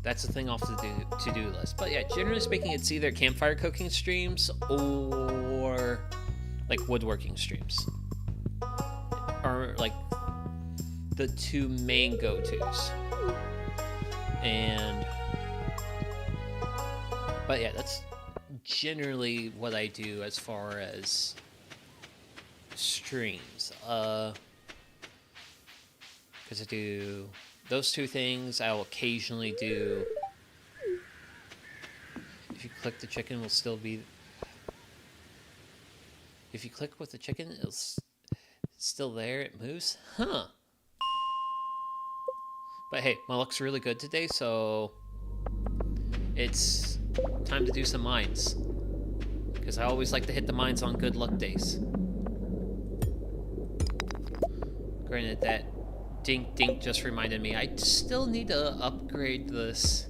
That's the thing off the to-do list. But yeah, generally speaking, it's either campfire cooking streams or like woodworking streams. Or like the two main go-tos. But yeah, that's generally what I do as far as streams. Because I do those two things. I'll occasionally do... If you click the chicken, will still be... If you click with the chicken, it's still there. It moves. Huh. But hey, my luck's really good today, so it's time to do some mines. Because I always like to hit the mines on good luck days. Granted, that dink dink just reminded me, I still need to upgrade this.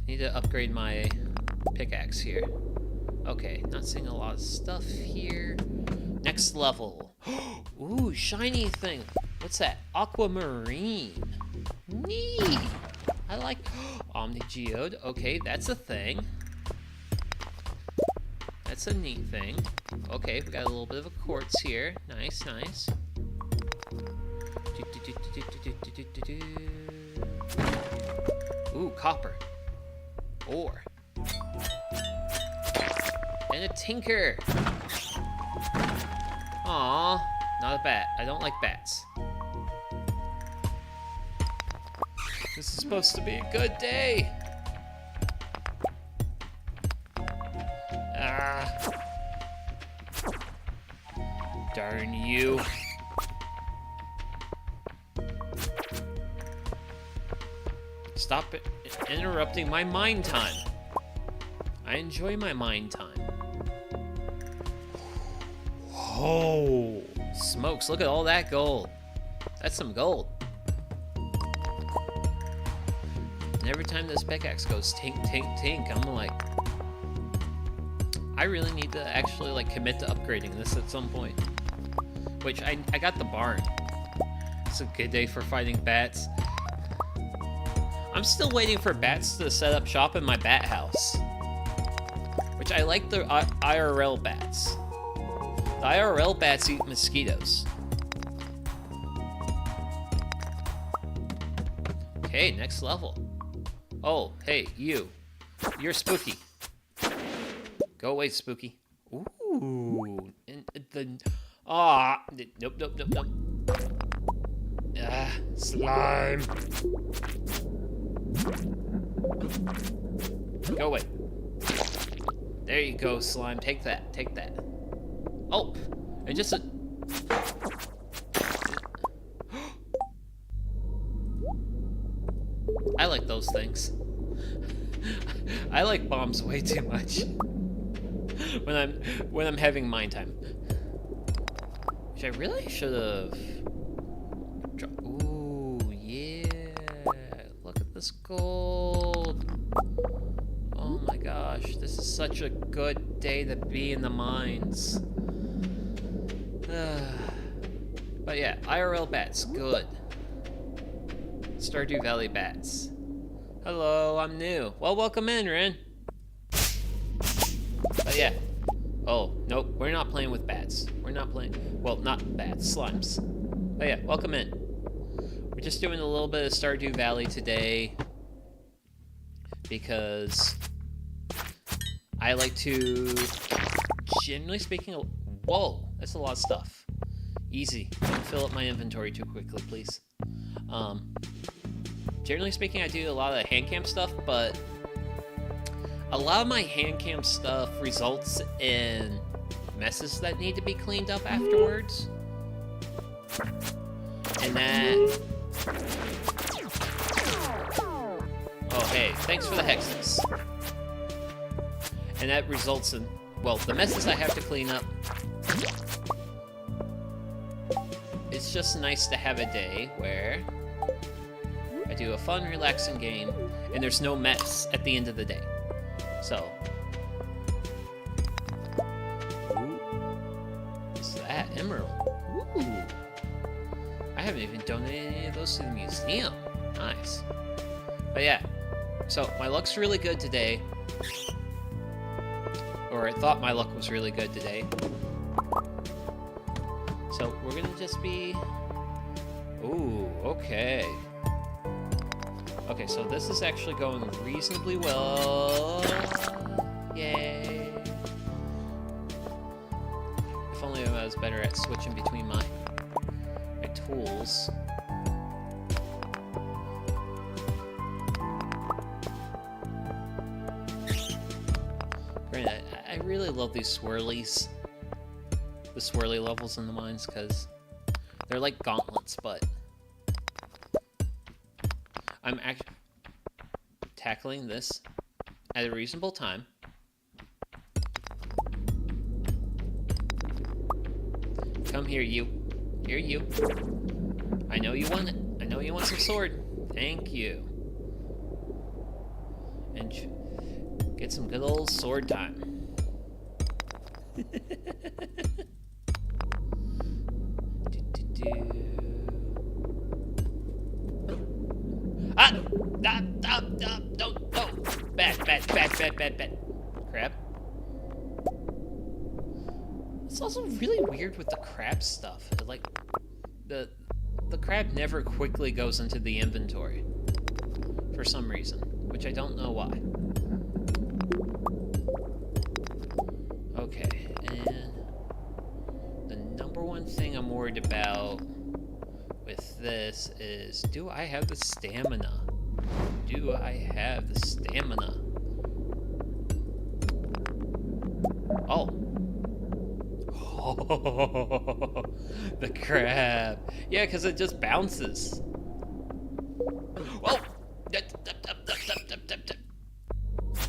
Need to upgrade my pickaxe here. Okay, not seeing a lot of stuff here. Next level. Ooh, shiny thing. What's that? Aquamarine. Neat. I like Omni-Geode. Okay, that's a thing. That's a neat thing. Okay, we got a little bit of a quartz here. Nice, nice. Ooh, copper. Ore. And a tinker. Aww, not a bat. I don't like bats. This is supposed to be a good day. Ah. Darn you. Stop it interrupting my mine time. I enjoy my mine time. Oh, smokes, look at all that gold. That's some gold. And every time this pickaxe goes tink, tink, tink, I'm like, I really need to actually like commit to upgrading this at some point. Which I got the barn. It's a good day for fighting bats. I'm still waiting for bats to set up shop in my bat house. Which I like the IRL bats. The IRL bats eat mosquitoes. Okay, next level. Oh, hey, you. You're spooky. Go away, spooky. Ooh. And the... Ah. Nope, nope, nope, nope. Ah, slime. Go away. There you go, slime. Take that. Take that. Oh, and just a... I like those things. I like bombs way too much when I'm having mine time. Which I really should have. Ooh, yeah! Look at this gold. Oh my gosh, this is such a good day to be in the mines. But yeah, IRL bats, good. Stardew Valley bats. Hello, I'm new. Well, welcome in, Ren. But yeah. Oh, nope, we're not playing with bats. We're not playing, well, not bats, slimes. But yeah, welcome in. We're just doing a little bit of Stardew Valley today because I like to, generally speaking, whoa, that's a lot of stuff. Easy. Don't fill up my inventory too quickly, please. Generally speaking, I do a lot of hand cam stuff, but a lot of my hand cam stuff results in messes that need to be cleaned up afterwards. And that... Oh, hey, thanks for the hexes. And that results in, well, the messes I have to clean up. It's just nice to have a day where I do do a fun, relaxing game, and there's no mess at the end of the day. So, ooh, what's that? Emerald. Ooh, I haven't even donated any of those to the museum. Nice. But yeah, so my luck's really good today. Or I thought my luck was really good today. So we're gonna just be... Ooh, okay. Okay, so this is actually going reasonably well. Yay. If only I was better at switching between my tools. Granted, I really love these swirlies. The swirly levels in the mines, because they're like gauntlets, but I'm actually tackling this at a reasonable time. Come here, you. Here, you. I know you want it. I know you want some sword. Thank you. And get some good old sword time. Don't. Bad. Crab. It's also really weird with the crab stuff. Like, the crab never quickly goes into the inventory. For some reason. Which I don't know why. Okay, and the number one thing I'm worried about with this is, do I have the stamina? Do I have the stamina? Oh. Oh, the crab. Yeah, because it just bounces. Whoa!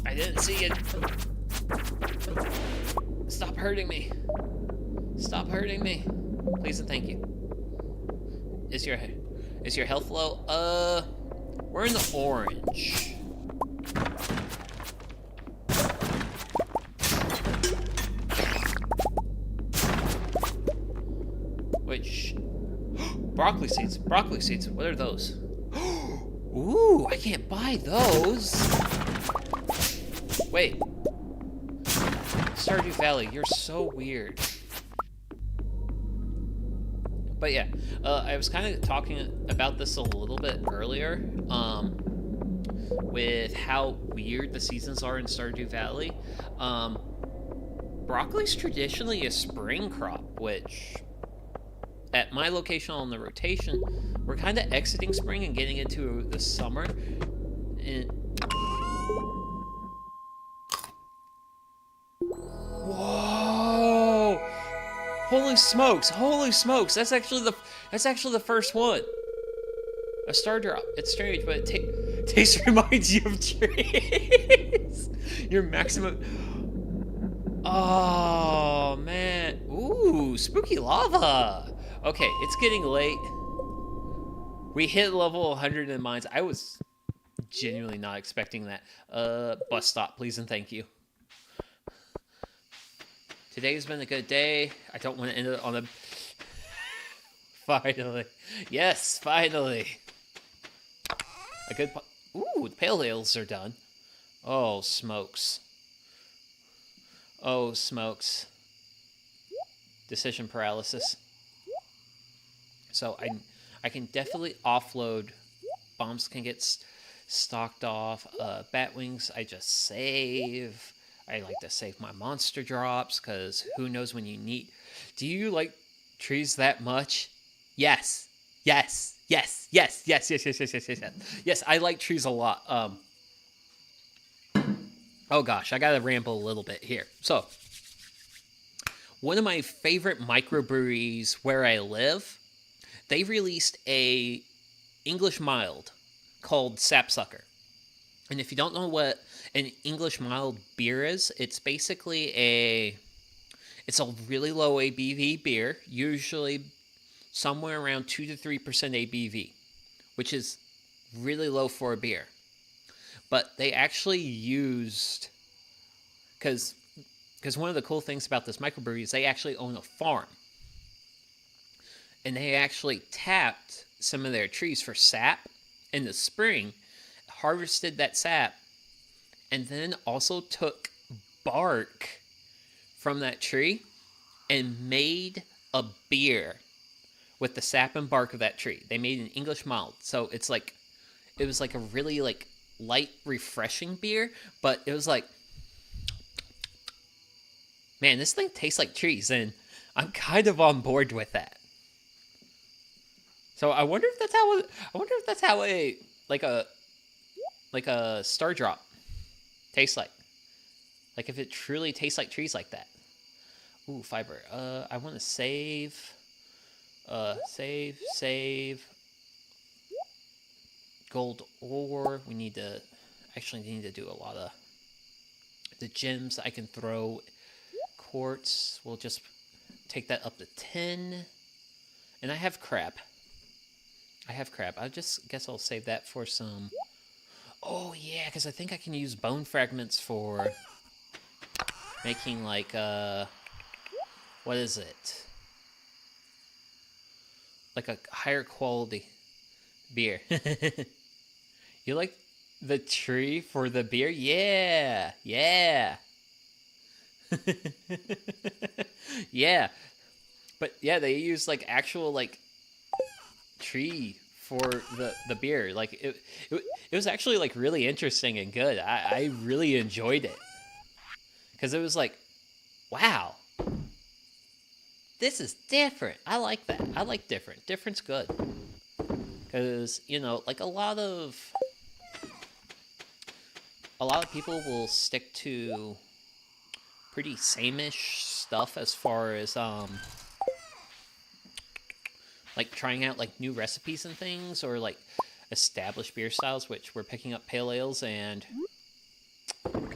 I didn't see it. Stop hurting me. Stop hurting me. Please and thank you. Is your health low? We're in the orange. Which... Broccoli seeds. Broccoli seeds. What are those? Ooh, I can't buy those. Wait. Stardew Valley, you're so weird. But yeah, I was kind of talking about this a little bit earlier, with how weird the seasons are in Stardew Valley. Broccoli's traditionally a spring crop, which, at my location on the rotation, we're kind of exiting spring and getting into the summer. And whoa! Holy smokes! Holy smokes! That's actually the first one. A star drop. It's strange, but taste reminds you of trees. Your maximum. Oh man! Ooh, spooky lava. Okay, it's getting late. We hit level 100 in mines. I was genuinely not expecting that. Bus stop, please and thank you. Today's been a good day. I don't want to end it on a... Finally. Yes, finally. A good... Ooh, the pale ales are done. Oh, smokes. Oh, smokes. Decision paralysis. So I can definitely offload. Bombs can get stocked off. Bat wings, I just save. I like to save my monster drops, because who knows when you need... Do you like trees that much? Yes. Yes. Yes. Yes. Yes. Yes. Yes. Yes. Yes. Yes. Yes. Yes. I like trees a lot. Oh gosh, I gotta ramble a little bit here. So, one of my favorite microbreweries where I live, they released a English mild called Sapsucker. And if you don't know what an English mild beer is, it's basically it's a really low ABV beer, usually somewhere around 2 to 3% ABV, which is really low for a beer. But they actually used, because one of the cool things about this microbrewery is they actually own a farm. And they actually tapped some of their trees for sap in the spring, harvested that sap, and then also took bark from that tree and made a beer with the sap and bark of that tree. They made an English malt. So it was like a really like light, refreshing beer, but it was like, man, this thing tastes like trees, and I'm kind of on board with that. So I wonder if that's how a star drop tastes like. Like if it truly tastes like trees like that. Ooh, fiber. I want to save. Save. Gold ore. We need to do a lot of the gems. I can throw quartz. We'll just take that up to 10. And I have crab. I just guess I'll save that for some. Oh yeah, because I think I can use bone fragments for making like what is it? Like a higher quality beer. You like the tree for the beer? Yeah. Yeah. But yeah, they use like actual like tree for the beer. Like it was actually like really interesting and good. I really enjoyed it. Because it was like, wow, this is different. I like that. I like different. Different's good. Because, you know, like a lot of people will stick to pretty same-ish stuff as far as like trying out like new recipes and things, or like established beer styles, which we're picking up pale ales, and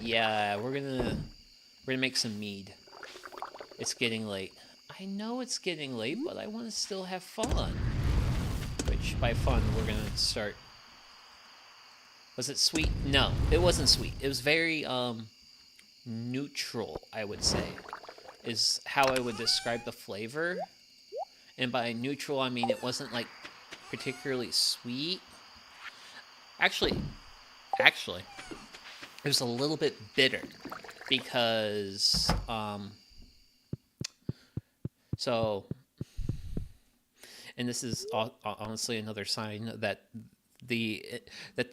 yeah, we're gonna make some mead. It's getting late. I know it's getting late, but I want to still have fun. Which, by fun, we're gonna start. Was it sweet? No, it wasn't sweet. It was very neutral, I would say, is how I would describe the flavor. And by neutral, I mean it wasn't like particularly sweet. Actually, it was a little bit bitter because so, and this is honestly another sign that that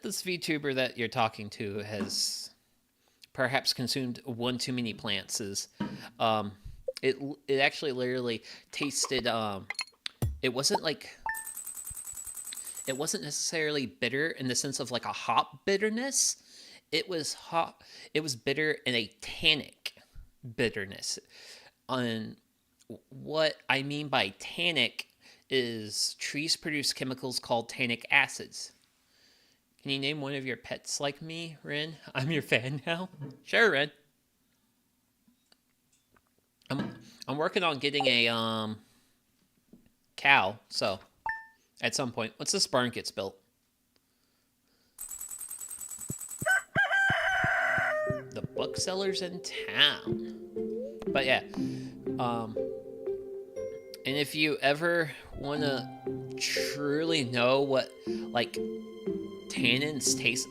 this VTuber that you're talking to has perhaps consumed one too many plants. Is it actually literally tasted it wasn't necessarily bitter in the sense of like a hop bitterness. It was bitter in a tannic bitterness. And what I mean by tannic is trees produce chemicals called tannic acids. Can you name one of your pets like me, Ren? I'm your fan now. Sure, Ren. I'm working on getting a cow, so at some point, once this barn gets built. The booksellers in town. But yeah, and if you ever want to truly know what like tannins taste,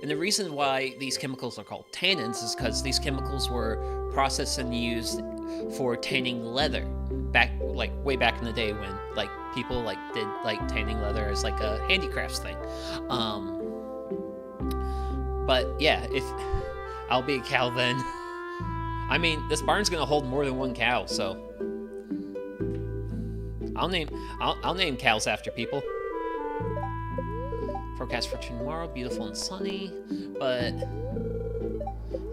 and the reason why these chemicals are called tannins is because these chemicals were processed and used for tanning leather way back in the day when like people like did like tanning leather as like a handicrafts thing. But yeah, if I'll be a cow then. I mean, this barn's gonna hold more than one cow, so I'll name cows after people. Forecast for tomorrow, beautiful and sunny, but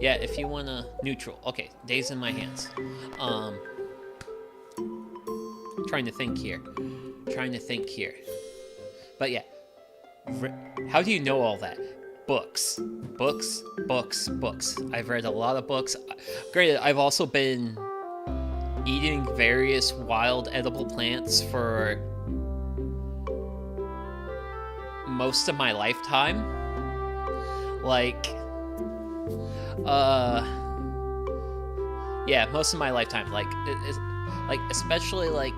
yeah, if you wanna neutral. Okay, days in my hands. Trying to think here. But yeah, how do you know all that? Books. I've read a lot of books. Granted, I've also been eating various wild edible plants for most of my lifetime. Like, yeah, most of my lifetime. Like, like especially like,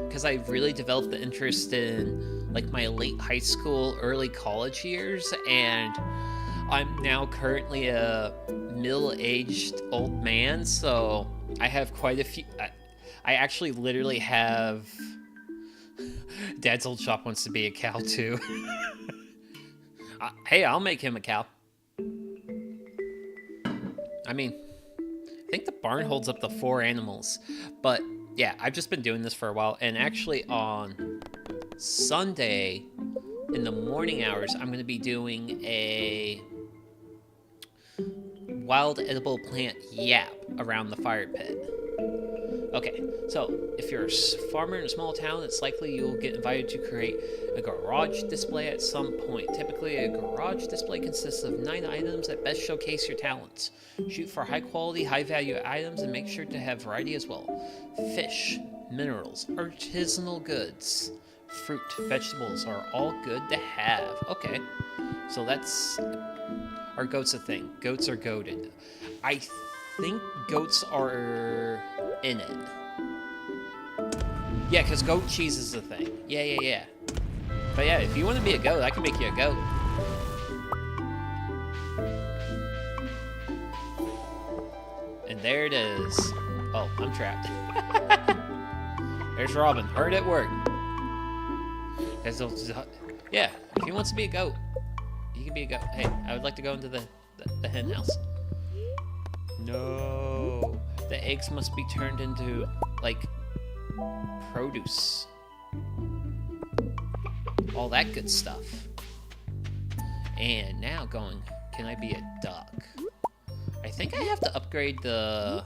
because I really developed the interest in like my late high school, early college years, and I'm now currently a middle-aged old man, so I have quite a few. I actually literally have. Dad's old shop wants to be a cow too. Hey, I'll make him a cow. I mean, I think the barn holds up to 4 animals, but yeah, I've just been doing this for a while, and actually on Sunday in the morning hours, I'm going to be doing a wild edible plant yap around the fire pit. Okay, so if you're a farmer in a small town, it's likely you'll get invited to create a garage display at some point. Typically, a garage display consists of 9 items that best showcase your talents. Shoot for high quality, high value items and make sure to have variety as well. Fish, minerals, artisanal goods, fruit, vegetables are all good to have. Okay, so that's... Are goats a thing? Goats are goated. I think goats are in it. Yeah, because goat cheese is a thing. Yeah. But yeah, if you want to be a goat, I can make you a goat. And there it is. Oh, I'm trapped. There's Robin, hard at work. Yeah, if he wants to be a goat, he can be a goat. Hey, I would like to go into the hen house. No. The eggs must be turned into, like, produce. All that good stuff. And now going, can I be a duck? I think I have to upgrade the...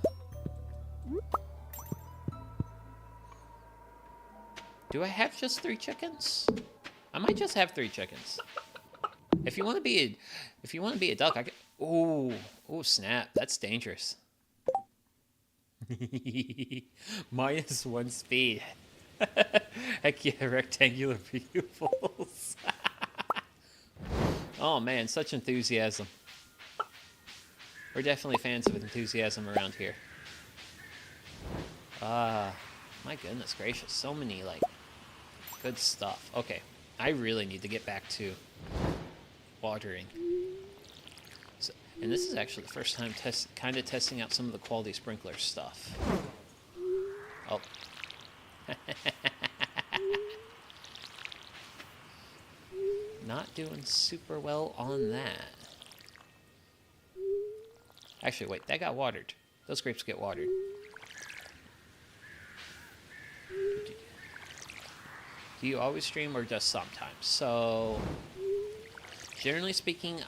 Do I have just 3 chickens? I might just have 3 chickens. If you want to be a duck, I could... Oh, snap. That's dangerous. -1 speed. Heck yeah, rectangular pupils. Oh man, such enthusiasm. We're definitely fans of enthusiasm around here. My goodness gracious, so many, like, good stuff. Okay, I really need to get back to watering. So, and this is actually the first time kind of testing out some of the quality sprinkler stuff. Oh. Not doing super well on that. Actually, wait, that got watered. Those grapes get watered. Do you always stream or just sometimes? So, generally speaking,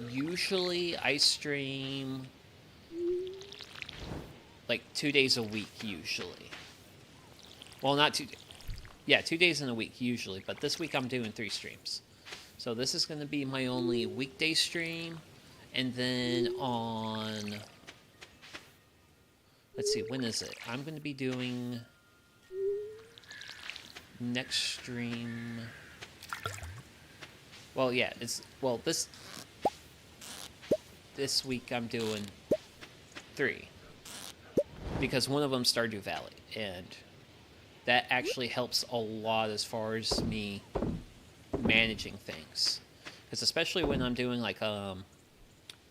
usually I stream like 2 days a week, usually. Well, not 2 days. Yeah, 2 days in a week, usually. But this week I'm doing 3 streams. So this is going to be my only weekday stream. And then on... Let's see, when is it? I'm going to be doing... Next stream... Well, yeah, it's... Well, this week I'm doing 3. Because one of them's Stardew Valley. And... that actually helps a lot as far as me managing things. Because especially when I'm doing, like,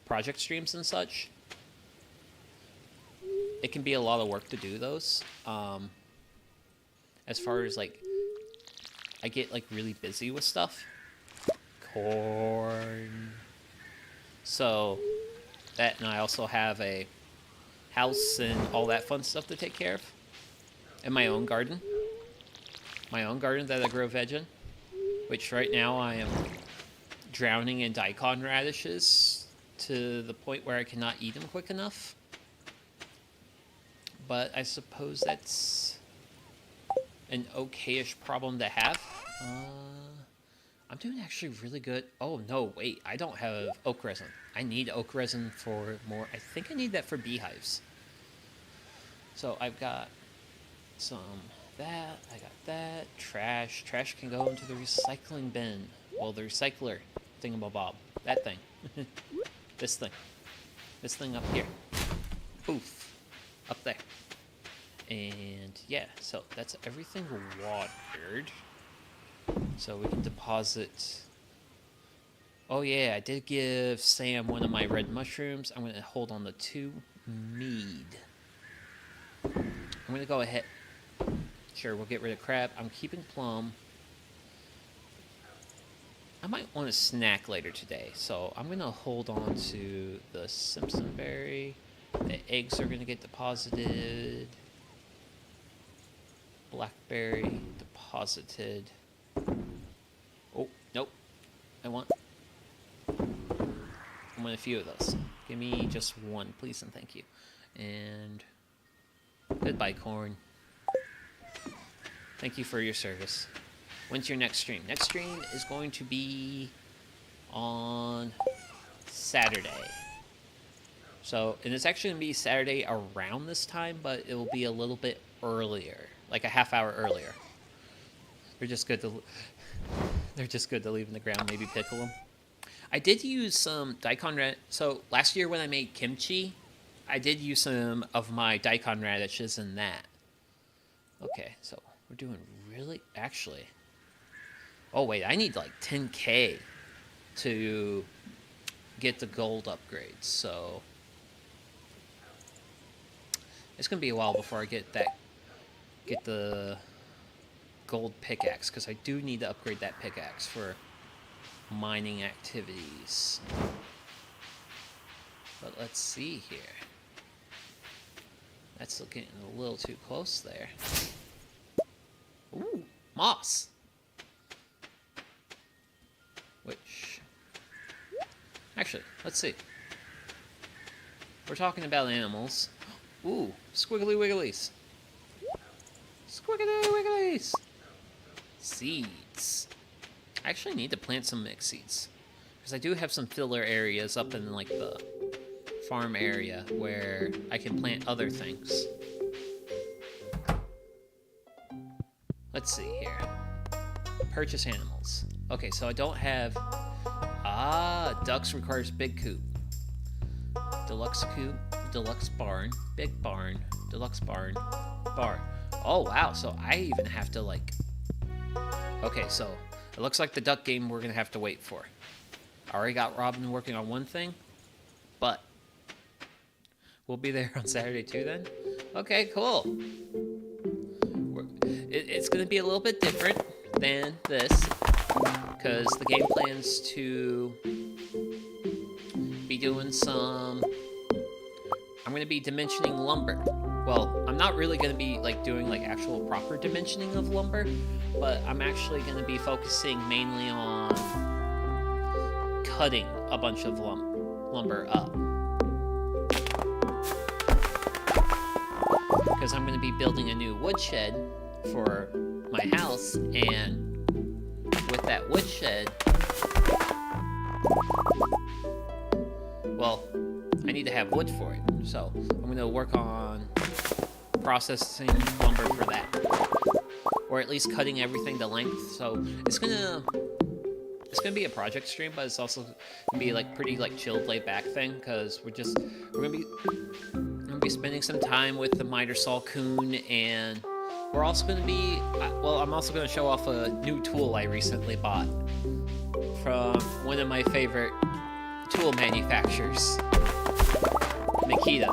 project streams and such, it can be a lot of work to do those. As far as, like, I get, like, really busy with stuff. Corn. So, that, and I also have a house and all that fun stuff to take care of. And my own garden. My own garden that I grow veg in. Which right now I am drowning in daikon radishes to the point where I cannot eat them quick enough. But I suppose that's an okay-ish problem to have. I'm doing actually really good. Oh, no, wait. I don't have oak resin. I need oak resin for more. I think I need that for beehives. So I've got some that. I got that. Trash. Trash can go into the recycling bin. Well, the recycler thingamabob. That thing. This thing. This thing up here. Poof. Up there. And yeah, so that's everything watered. So we can deposit. Oh yeah, I did give Sam one of my red mushrooms. I'm going to hold on to 2 mead. I'm going to go ahead. Sure, we'll get rid of crab. I'm keeping plum. I might want a snack later today, so I'm going to hold on to the Simpson berry. The eggs are going to get deposited. Blackberry deposited. Oh, nope. I want a few of those. Give me just 1, please and thank you. And goodbye, corn. Thank you for your service. When's your next stream? Next stream is going to be on Saturday. So, and it's actually going to be Saturday around this time, but it will be a little bit earlier, like a half hour earlier. They're just good to leave in the ground, maybe pickle them. I did use some daikon radish. So last year when I made kimchi, I did use some of my daikon radishes in that. Okay, so we're doing really, actually. Oh wait, I need like 10K to get the gold upgrades, so it's gonna be a while before I get the gold pickaxe, because I do need to upgrade that pickaxe for mining activities. But let's see here. That's looking a little too close there. Ooh, moss. Which, actually, let's see. We're talking about animals. Ooh, squiggly wigglies. Squiggly wigglies. Seeds. I actually need to plant some mixed seeds, because I do have some filler areas up in like the farm area where I can plant other things. Let's see here. Purchase animals. Okay, so I don't have... ducks requires big coop. Deluxe coop, deluxe barn, big barn, deluxe barn, barn. Oh, wow, so I even have to, like... Okay, so it looks like the duck game we're going to have to wait for. I already got Robin working on one thing, but we'll be there on Saturday too then? Okay, cool. It's going to be a little bit different than this, because the game plans to be doing some... I'm going to be dimensioning lumber. Well, I'm not really going to be like doing like actual proper dimensioning of lumber, but I'm actually going to be focusing mainly on cutting a bunch of lumber up. Because I'm going to be building a new woodshed for my house, and with that woodshed, well, I need to have wood for it. So I'm going to work on processing lumber for that, or at least cutting everything to length. So it's gonna be a project stream, but it's also gonna be like pretty like chilled, laid back thing, because we're gonna be spending some time with the miter saw coon, and we're also gonna be I'm also gonna show off a new tool I recently bought from one of my favorite tool manufacturers, Makita.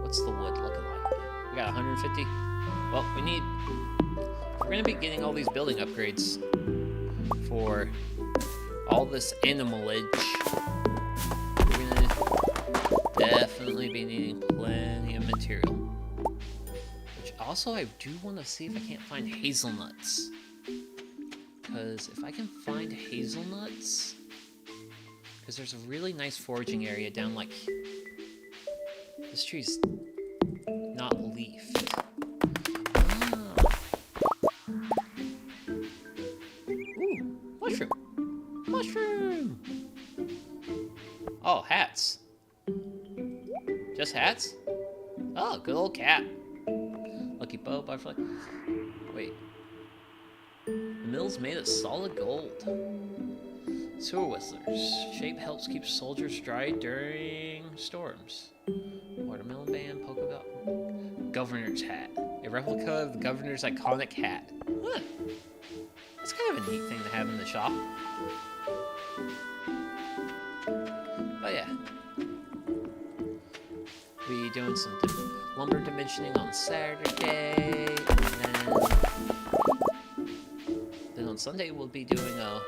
What's the wood looking like? We got 150. Well, we're going to be getting all these building upgrades for all this animalage. We're going to definitely be needing plenty of material. Which also, I do want to see if I can't find hazelnuts. Because if I can find hazelnuts... Because there's a really nice foraging area down like... This tree's not leafed. Ooh, mushroom! Mushroom! Oh, hats. Just hats? Oh, good old cat. Lucky bow, butterfly. Wait. The mill's made of solid gold. Sewer whistlers. Shape helps keep soldiers dry during storms. Watermelon band, polka dot. Governor's hat. A replica of the governor's iconic hat. Huh. That's kind of a neat thing to have in the shop. But yeah. Be doing some lumber dimensioning on Saturday. And then on Sunday we'll be doing a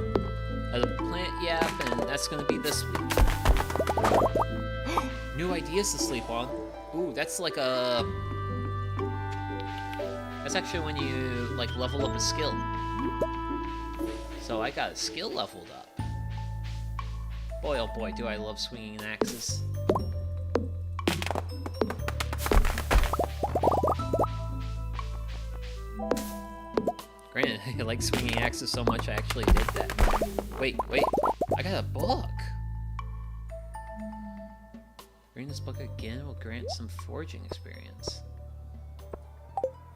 plant yap, and that's going to be this week. New ideas to sleep on. Ooh, that's like a... That's actually when you, like, level up a skill. So I got a skill leveled up. Boy, oh boy, do I love swinging axes. Granted, I like swinging axes so much I actually did that. Wait, I got a book! Reading this book again will grant some foraging experience.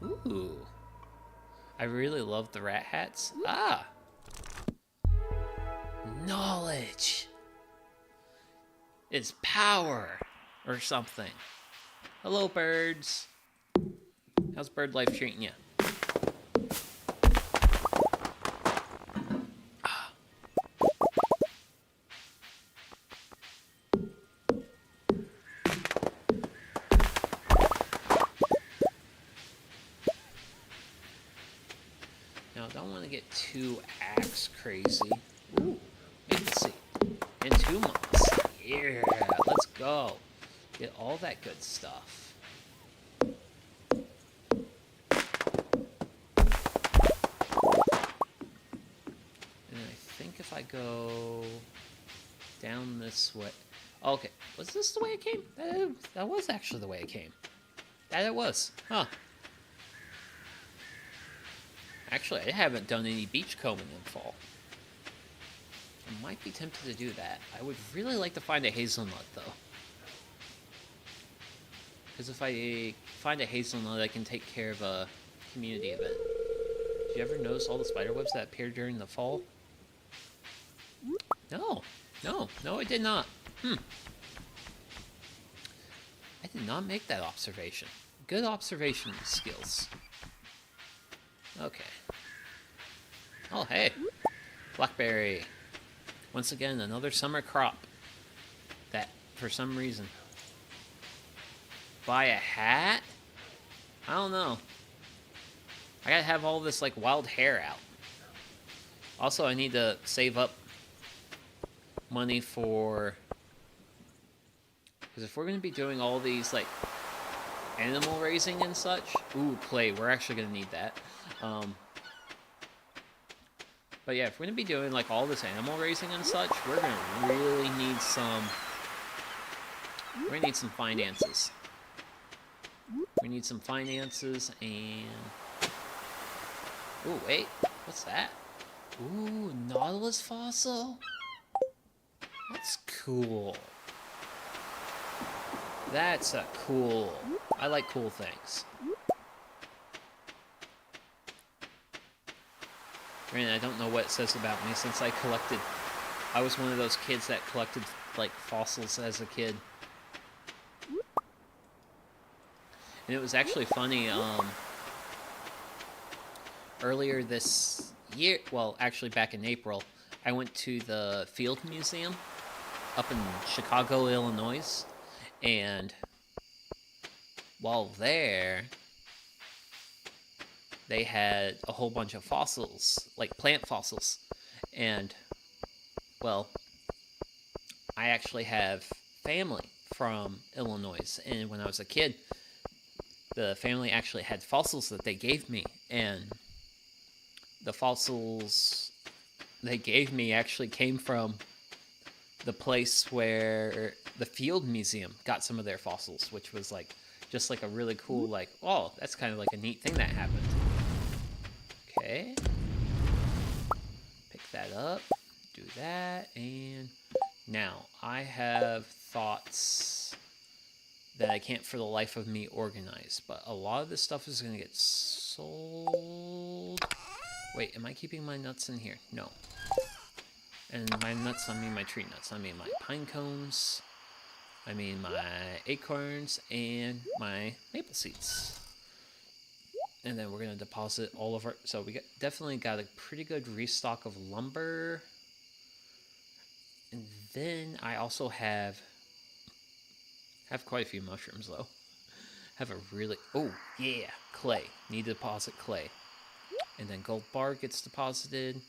Ooh. I really love the rat hats. Ah! Knowledge! It's power! Or something. Hello, birds. How's bird life treating you? Now, I don't want to get too axe crazy. Ooh, maple seed. In 2 months. Yeah, let's go. Get all that good stuff. And I think if I go down this way... Okay, was this the way it came? That was actually the way it came. That it was. Huh. Actually, I haven't done any beach combing in fall. I might be tempted to do that. I would really like to find a hazelnut, though. Because if I find a hazelnut, I can take care of a community event. Did you ever notice all the spider webs that appeared during the fall? No, I did not. I did not make that observation. Good observation skills. Okay. Oh, hey. Blackberry. Once again, another summer crop. That, for some reason. Buy a hat? I don't know. I gotta have all this, like, wild hair out. Also, I need to save up money for... Because if we're gonna be doing all these, like, animal raising and such... Ooh, clay. We're actually gonna need that. But yeah, if we're gonna be doing like all this animal raising and such, we're gonna really need some. We're gonna need some finances. We need some finances and. Ooh, wait, what's that? Ooh, Nautilus fossil. That's cool. That's a cool. I like cool things. Granted, I don't know what it says about me since I was one of those kids that collected, like, fossils as a kid. And it was actually funny, earlier this year, well, actually back in April, I went to the Field Museum up in Chicago, Illinois, and while there... they had a whole bunch of fossils, like plant fossils. And, well, I actually have family from Illinois. And when I was a kid, the family actually had fossils that they gave me. And the fossils they gave me actually came from the place where the Field Museum got some of their fossils, which was like, just like a really cool, like, oh, that's kind of like a neat thing that happened. Okay. Pick that up. Do that. And now I have thoughts that I can't for the life of me organize. But a lot of this stuff is going to get sold. Wait, am I keeping my nuts in here? No. And by nuts, I mean my tree nuts. I mean my pine cones. I mean my acorns and my maple seeds. And then we're going to deposit all of our... So we definitely got a pretty good restock of lumber. And then I also have quite a few mushrooms, though. Have a really... Oh, yeah, clay. Need to deposit clay. And then gold bar gets deposited.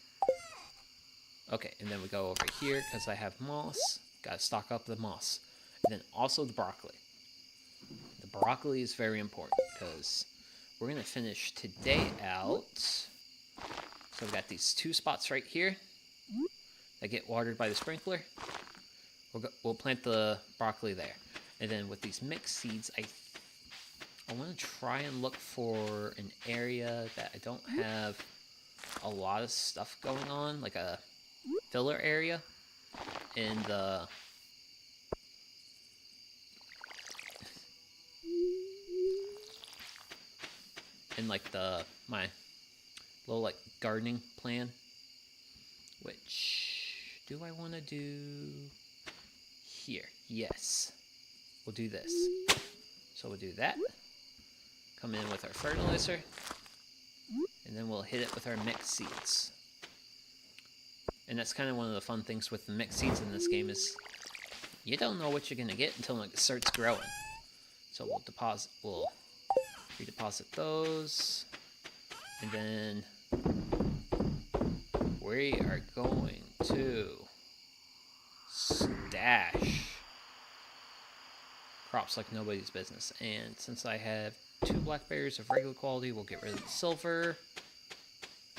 Okay, and then we go over here because I have moss. Got to stock up the moss. And then also the broccoli. The broccoli is very important because we're going to finish today out. So we got these 2 spots right here that get watered by the sprinkler. We'll plant the broccoli there. And then with these mixed seeds, I want to try and look for an area that I don't have a lot of stuff going on, like a filler area in the my little like gardening plan. Which do I want to do here? Yes, we'll do this. So we'll do that. Come in with our fertilizer, and then we'll hit it with our mixed seeds. And that's kind of one of the fun things with the mixed seeds in this game is you don't know what you're gonna get until it starts growing. So we'll redeposit those, and then we are going to stash crops like nobody's business. And since I have 2 blackberries of regular quality, we'll get rid of the silver.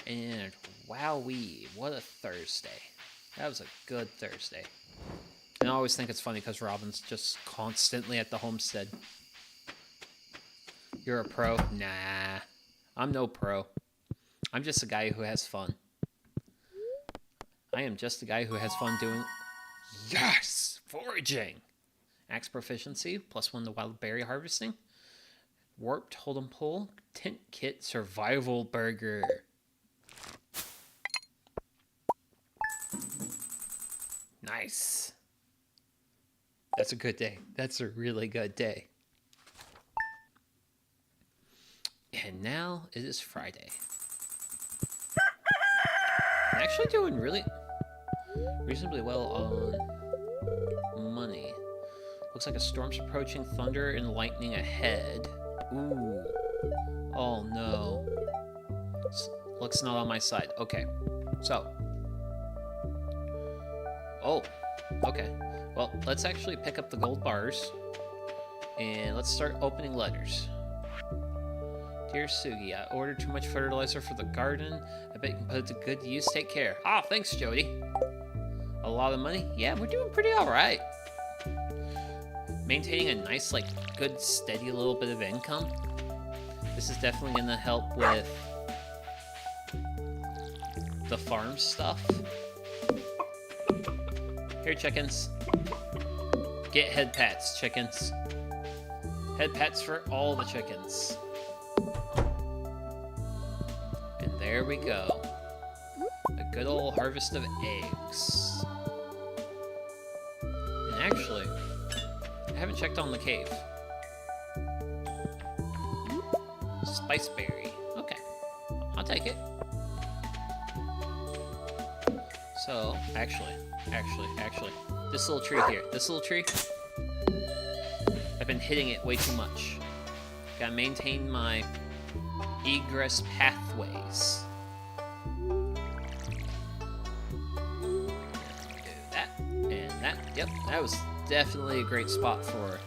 And wowee, what a Thursday. That was a good Thursday. And I always think it's funny because Robin's just constantly at the homestead. You're a pro? Nah, I'm no pro. I'm just a guy who has fun. I am just a guy who has fun doing... Yes! Foraging! Axe proficiency, +1 to wild berry harvesting. Warped Hold'em Pole, Tent Kit, Survival Burger. Nice. That's a good day. That's a really good day. And now it is Friday. I'm actually doing reasonably well on money. Looks like a storm's approaching, thunder and lightning ahead. Ooh. Oh no. Luck's not on my side. Okay. So. Oh. Okay. Well, let's actually pick up the gold bars. And let's start opening letters. Dear Sugi, I ordered too much fertilizer for the garden. I bet you can put it to good use. Take care. Ah, thanks, Jody. A lot of money? Yeah, we're doing pretty alright. Maintaining a nice, like, good, steady little bit of income. This is definitely going to help with the farm stuff. Here, chickens. Get head pats, chickens. Head pats for all the chickens. And there we go. A good old harvest of eggs. And actually, I haven't checked on the cave. Spiceberry. Okay. I'll take it. So, actually. This little tree here. This little tree. I've been hitting it way too much. Gotta maintain my egress pathways. Do that and that. Yep, that was definitely a great spot for...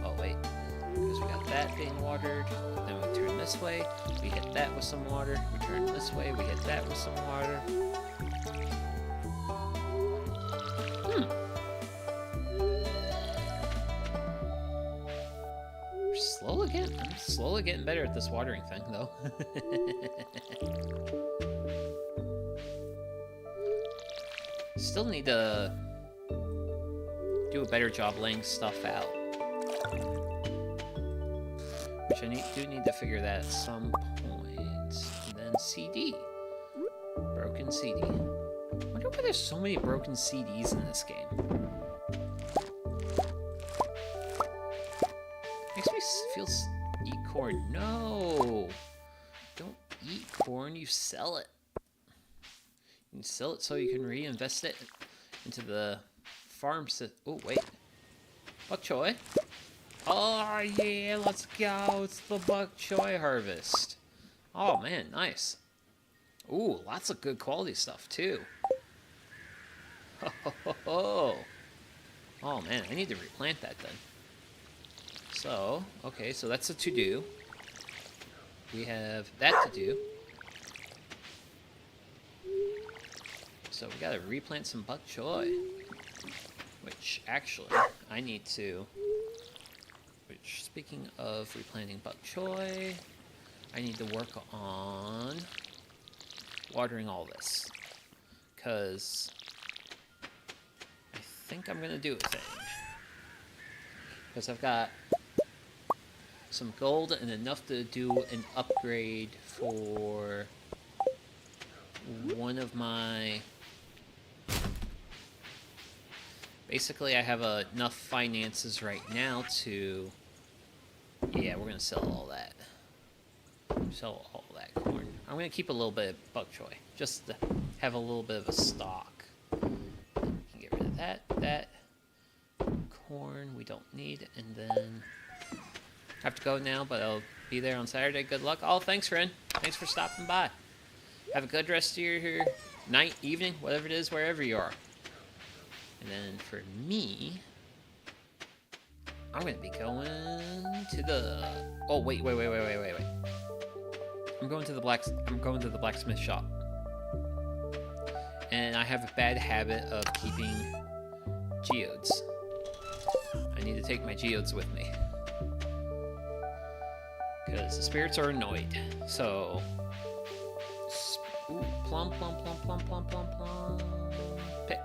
Oh, wait. Because we got that being watered. Then we turn this way. We hit that with some water. We turn this way. We hit that with some water. I'm slowly getting better at this watering thing, though. Still need to do a better job laying stuff out. Which I do need to figure that at some point. And then CD. Broken CD. I wonder why there's so many broken CDs in this game. Makes me feel... Eat corn. No! Don't eat corn, you sell it. You can sell it so you can reinvest it into the farm. Oh, wait. Bok choy. Oh, yeah, let's go. It's the bok choy harvest. Oh, man, nice. Ooh, lots of good quality stuff, too. Oh, man, I need to replant that then. So, okay, so that's a to-do. We have that to do. So we gotta replant some bok choy. Which, actually, I need to... Which, speaking of replanting bok choy, I need to work on watering all this. Because I think I'm gonna do a thing. Because I've got some gold and enough to do an upgrade for one of my... Basically, I have enough finances right now to... Yeah, we're going to sell all that. Sell all that corn. I'm going to keep a little bit of bok choy, just to have a little bit of a stock. Get rid of that. Corn we don't need, and then... I have to go now, but I'll be there on Saturday. Good luck. Oh, thanks, Ren. Thanks for stopping by. Have a good rest of your night, evening, whatever it is, wherever you are. And then for me, I'm going to be going to the... Oh, wait. I'm going to the blacksmith shop. And I have a bad habit of keeping geodes. I need to take my geodes with me. Because the spirits are annoyed. So... Ooh, plum. Pick.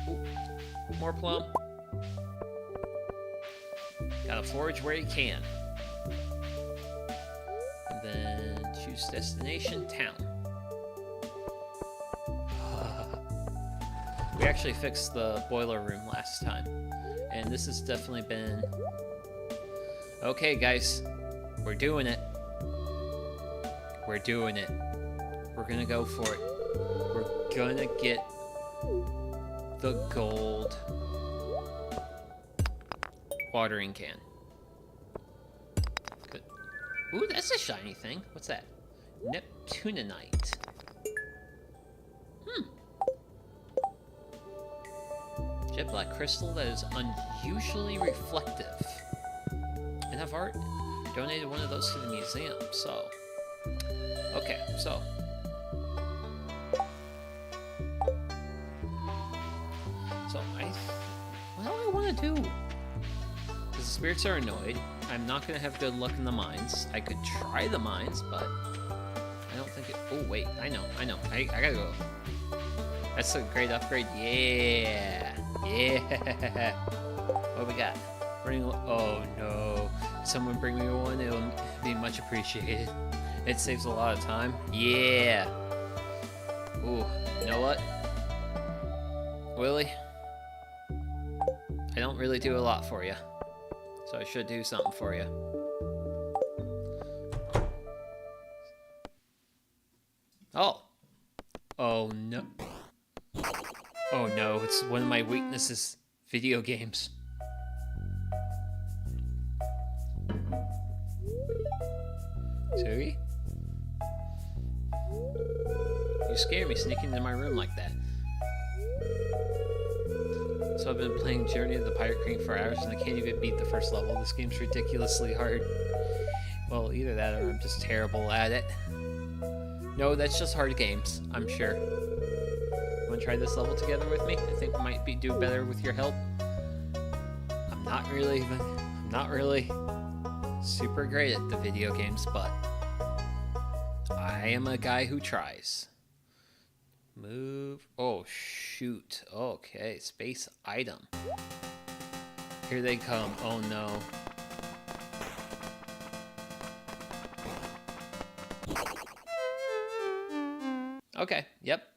Ooh, more plum. Gotta forage where you can. And then choose destination, town. We actually fixed the boiler room last time. And this has definitely been... Okay, guys. We're doing it. We're doing it. We're gonna go for it. We're gonna get the gold watering can. Good. Ooh, that's a shiny thing. What's that? Neptunanite. Jet black crystal that is unusually reflective. And I've already donated one of those to the museum, so... Okay, so... What do I want to do? Because the spirits are annoyed. I'm not going to have good luck in the mines. I could try the mines, but... I don't think it... Oh, wait. I know. I gotta go. That's a great upgrade. Yeah! What we got? Oh, no. Someone bring me one. It'll be much appreciated. It saves a lot of time. Yeah! Ooh, you know what? Willie? I don't really do a lot for you. So I should do something for you. Oh! Oh, no. Oh, no. It's one of my weaknesses. Video games. Sugi? You scare me sneaking into my room like that. So I've been playing Journey of the Pirate Queen for hours and I can't even beat the first level. This game's ridiculously hard. Well, either that or I'm just terrible at it. No, that's just hard games, I'm sure. You wanna try this level together with me? I think we might do better with your help. I'm not really super great at the video games, but I am a guy who tries. Move. Oh, shoot. Okay, space item. Here they come. Oh, no. Okay, yep.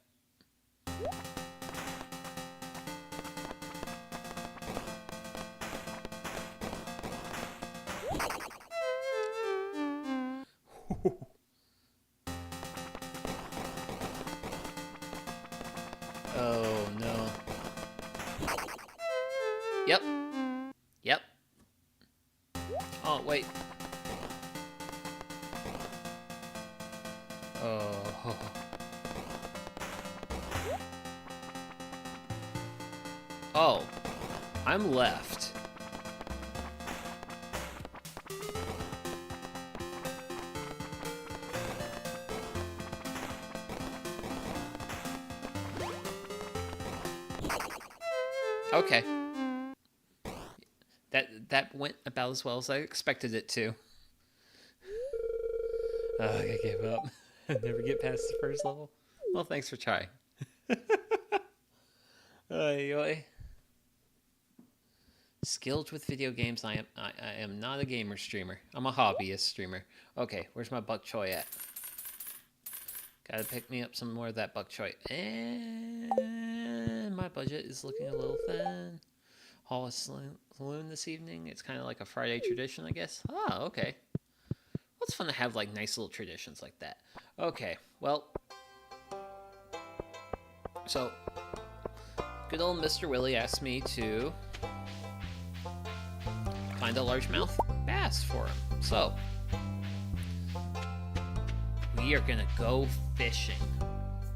Oh, no. Yep. Yep. Oh, wait. Oh. Oh. I'm left. Okay. That went about as well as I expected it to. Oh, I gave up. Never get past the first level. Well, thanks for trying. Oy, oy. Skilled with video games. I am not a gamer streamer. I'm a hobbyist streamer. Okay, where's my bok choy at? Gotta pick me up some more of that bok choy. And my budget is looking a little thin. Haul a saloon this evening. It's kind of like a Friday tradition, I guess. Oh, okay. Well, it's fun to have like nice little traditions like that. Okay, well, so good old Mr. Willie asked me to find a largemouth bass for him. So we are gonna go fishing.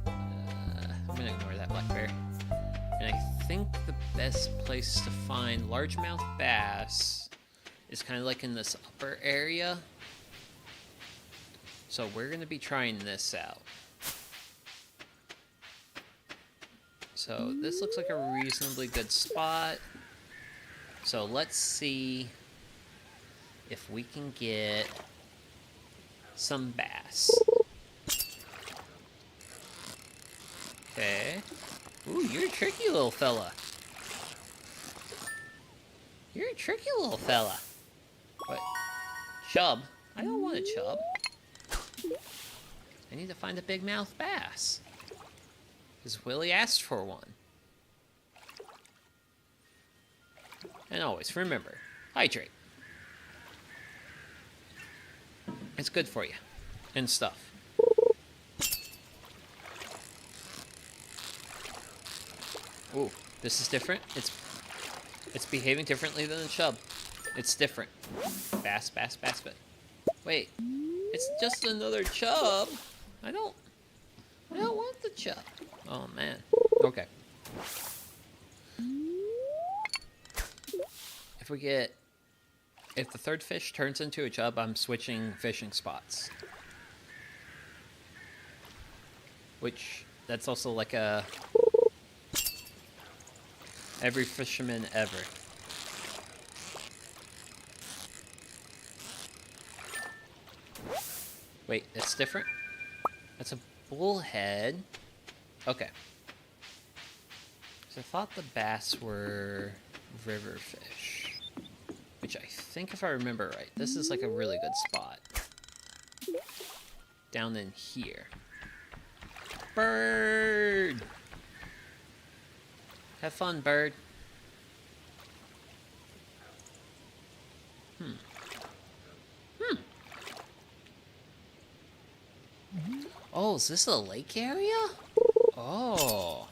I'm gonna ignore that black bear. And I think the best place to find largemouth bass is kind of like in this upper area. So we're going to be trying this out. So this looks like a reasonably good spot. So let's see if we can get some bass. Okay. Ooh, you're a tricky little fella. You're a tricky little fella. What? Chub? I don't want a chub. I need to find a big mouth bass. Because Willie asked for one. And always, remember, hydrate. It's good for you. And stuff. Ooh, this is different. It's behaving differently than a chub. It's different. Bass, bass, bass, bass. Wait, it's just another chub. I don't want the chub. Oh man. Okay. If the third fish turns into a chub, I'm switching fishing spots. Which, that's also like a every fisherman ever. Wait, that's different? That's a bullhead. Okay. So I thought the bass were river fish. Which I think, if I remember right, this is like a really good spot. Down in here. Bird! Have fun, bird. Oh, is this a lake area? Oh.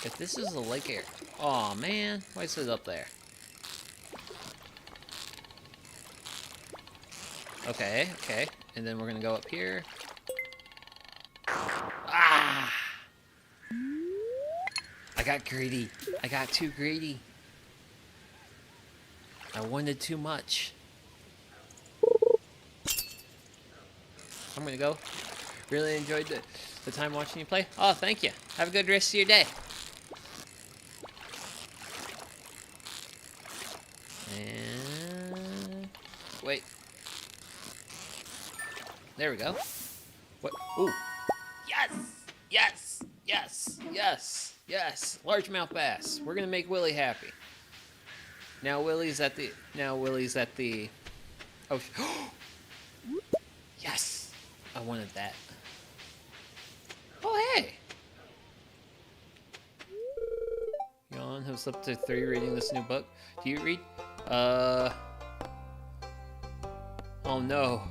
If this is a lake area... Oh, man. Why is it up there? Okay, okay. And then we're gonna go up here. Ah! I got greedy. I got too greedy. I wanted too much. I'm gonna go. Really enjoyed the time watching you play. Oh, thank you. Have a good rest of your day. And... wait. There we go. What? Ooh. Yes! Yes! Yes, yes, yes. Largemouth bass. We're gonna make Willie happy. Now Willie's at the. Oh, yes. I wanted that. Oh, hey. Yawn, who's up to 3 reading this new book? Do you read? Oh no.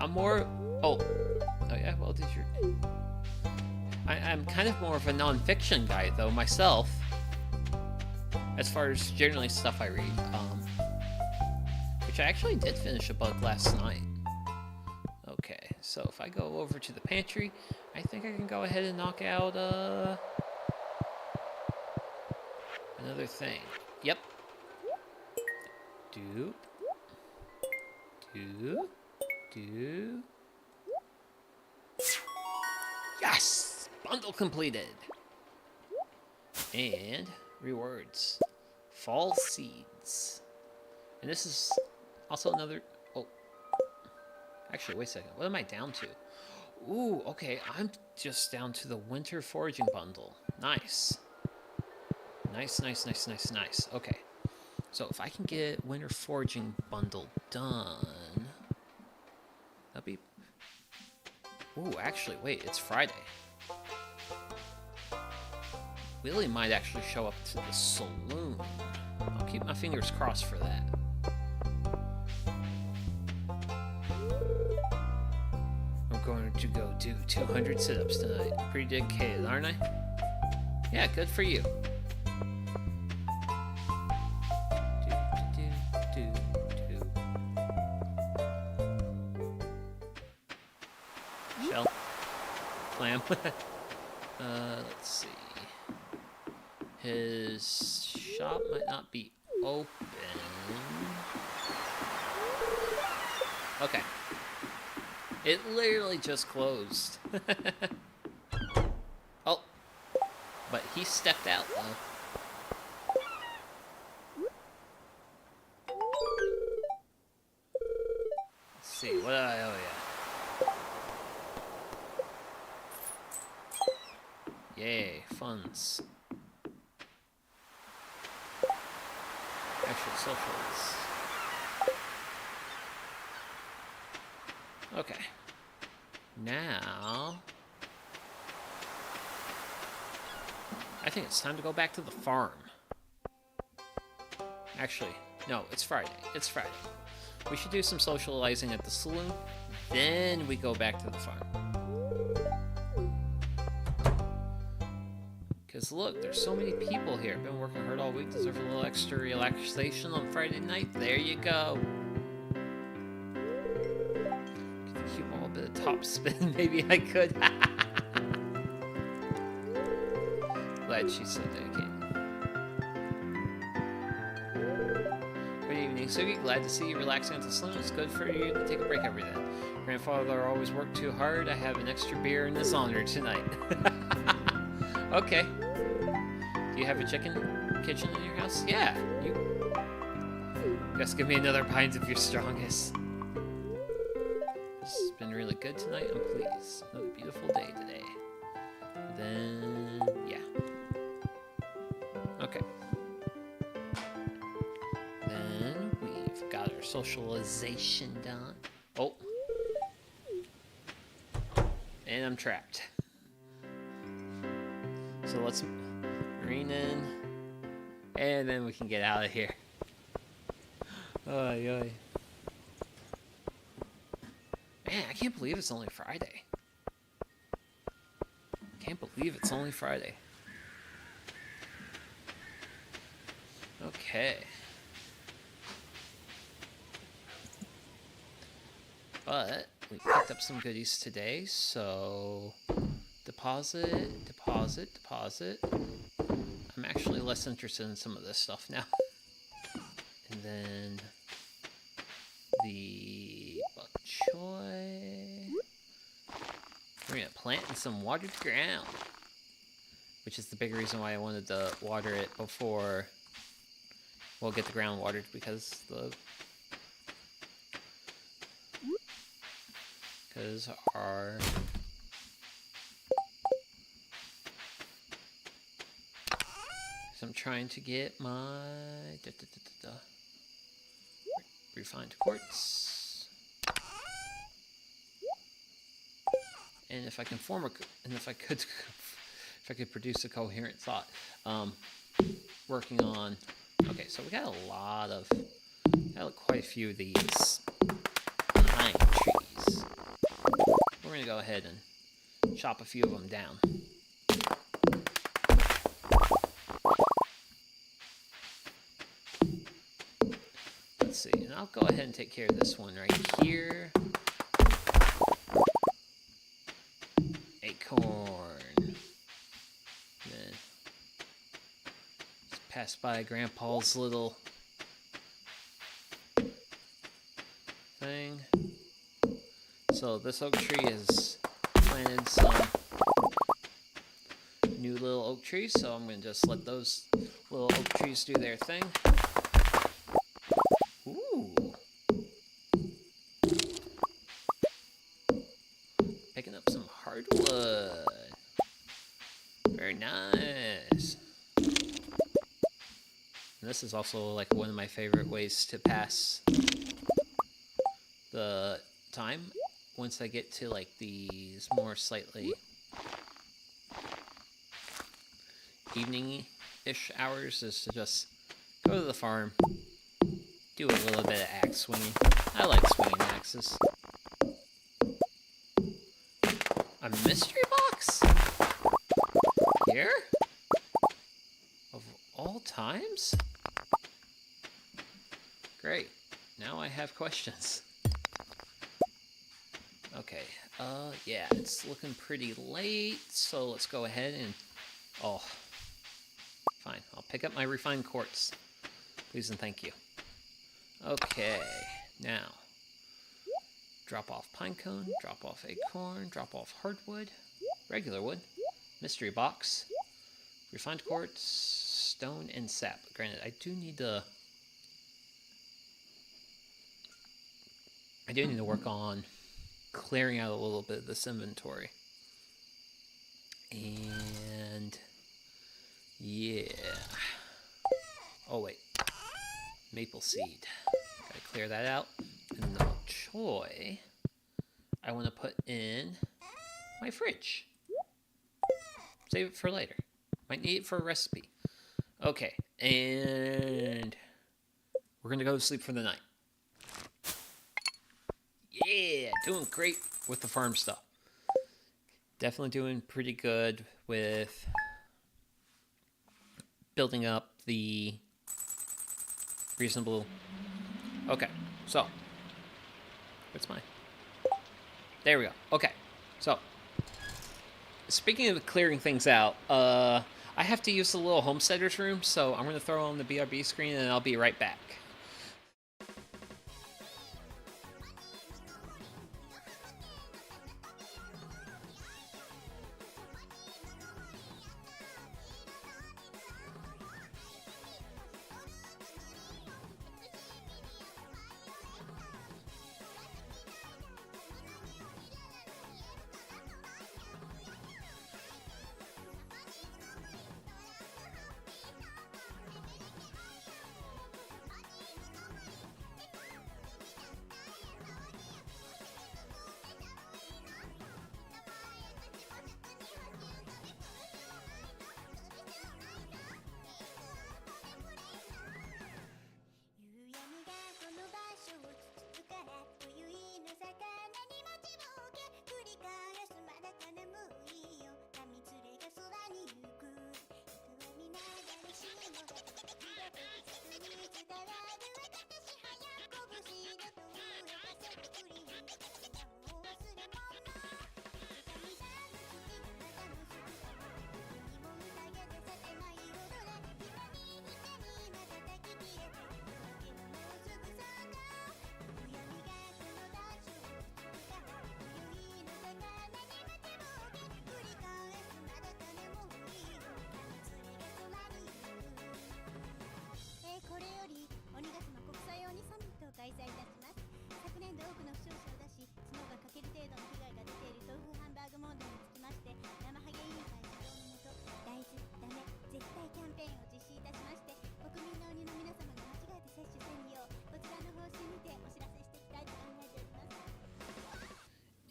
I'm more. Oh. Oh yeah. Well, did you? I'm kind of more of a non-fiction guy though myself. As far as generally stuff I read, which I actually did finish a book last night. Okay, so if I go over to the pantry, I think I can go ahead and knock out another thing. Yep. Doop. Doop. Doop. Yes! Bundle completed! And rewards. Fall seeds. And this is also another... Oh. Actually, wait a second. What am I down to? Ooh, okay. I'm just down to the winter foraging bundle. Nice. Nice, nice, nice, nice, nice. Okay. So if I can get winter foraging bundle done... That'd be... Ooh, actually, wait. It's Friday. Willie might actually show up to the saloon. I'll keep my fingers crossed for that. I'm going to go do 200 sit-ups tonight. Pretty dedicated, aren't I? Yeah, good for you. Shell. Clam. Let's see. His shop might not be open. Okay. It literally just closed. Oh. But he stepped out, though. Let's see. What do I owe ya? Yay. Funds. Actual socials. Okay. Now... I think it's time to go back to the farm. Actually, no, it's Friday. It's Friday. We should do some socializing at the saloon, then we go back to the farm. Because look, there's so many people here. Been working hard all week, deserve a little extra relaxation on Friday night. There you go. Get the cue ball a bit of top spin. Maybe I could. Glad she's so dedicated. Good evening, Sugi. Glad to see you relaxing at the saloon. It's good for you to take a break every day. Grandfather always worked too hard. I have an extra beer in his honor tonight. Okay. Do you have a kitchen in your house? Yeah. You just give me another pint of your strongest. This has been really good tonight. I'm pleased. Another beautiful day today. Then, yeah. Okay. Then we've got our socialization done. Oh. And I'm trapped. So let's marine in, and then we can get out of here. Oy, oy. Man, I can't believe it's only Friday. Can't believe it's only Friday. Okay. But we picked up some goodies today, so... Deposit, deposit, deposit. I'm actually less interested in some of this stuff now. And then the bok choy. We're gonna plant in some watered ground, which is the big reason why I wanted to water it before we'll get the ground watered, because our So I'm trying to get my refined quartz. And if I can if I could produce a coherent thought, working on. Okay, so we got quite a few of these pine trees. We're gonna go ahead and chop a few of them down. Let's see, and I'll go ahead and take care of this one right here. Acorn. Then just pass by Grandpa's little thing. So this oak tree has planted some new little oak trees, so I'm going to just let those little oak trees do their thing. Ooh. Picking up some hardwood. Very nice. And this is also like one of my favorite ways to pass the time once I get to like these more slightly evening-ish hours, is to just go to the farm, do a little bit of axe swinging. I like swinging axes. A mystery box? Here? Of all times? Great. Now I have questions. Okay, yeah, it's looking pretty late, so let's go ahead and... Oh, fine. I'll pick up my refined quartz. Please and thank you. Okay, now... Drop off pine cone, drop off acorn, drop off hardwood, regular wood, mystery box, refined quartz, stone, and sap. Granted, I do need to work on clearing out a little bit of this inventory. And yeah. Oh wait. Maple seed. Gotta clear that out. And the choy I want to put in my fridge. Save it for later. Might need it for a recipe. Okay, and we're gonna go to sleep for the night. Yeah, doing great with the farm stuff. Definitely doing pretty good with building up the reasonable... Okay, so... What's mine? There we go. Okay, so... Speaking of clearing things out, I have to use the little homesteader's room, so I'm going to throw on the BRB screen and I'll be right back.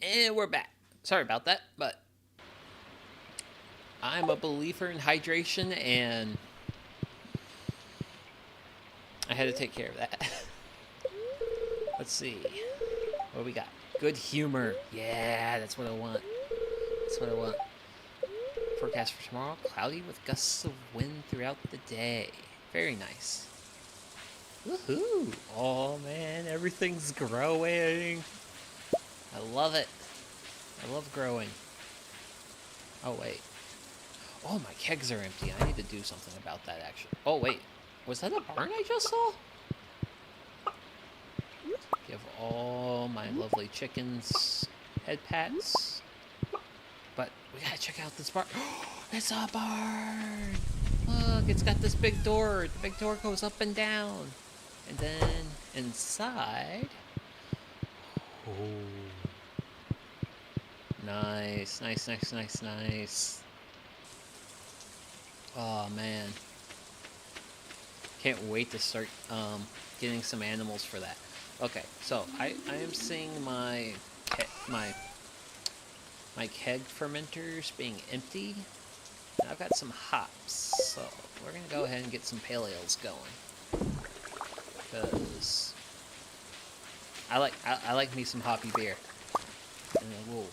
And we're back. Sorry about that, but I'm a believer in hydration, and I had to take care of that. Let's see. What do we got? Good humor. Yeah, that's what I want. That's what I want. Forecast for tomorrow, cloudy with gusts of wind throughout the day. Very nice. Woohoo! Oh man, everything's growing. I love it. I love growing. Oh wait. Oh, my kegs are empty. I need to do something about that, actually. Oh wait. Was that a barn I just saw? Give all my lovely chickens head pats. But we gotta check out this barn. It's a barn! Look, it's got this big door. The big door goes up and down. And then inside... Oh. Nice, nice, nice, nice, nice. Oh, man. Can't wait to start getting some animals for that. Okay, so I am seeing my keg fermenters being empty. And I've got some hops, so we're gonna go ahead and get some pale ales going. Because I like me some hoppy beer. And then we'll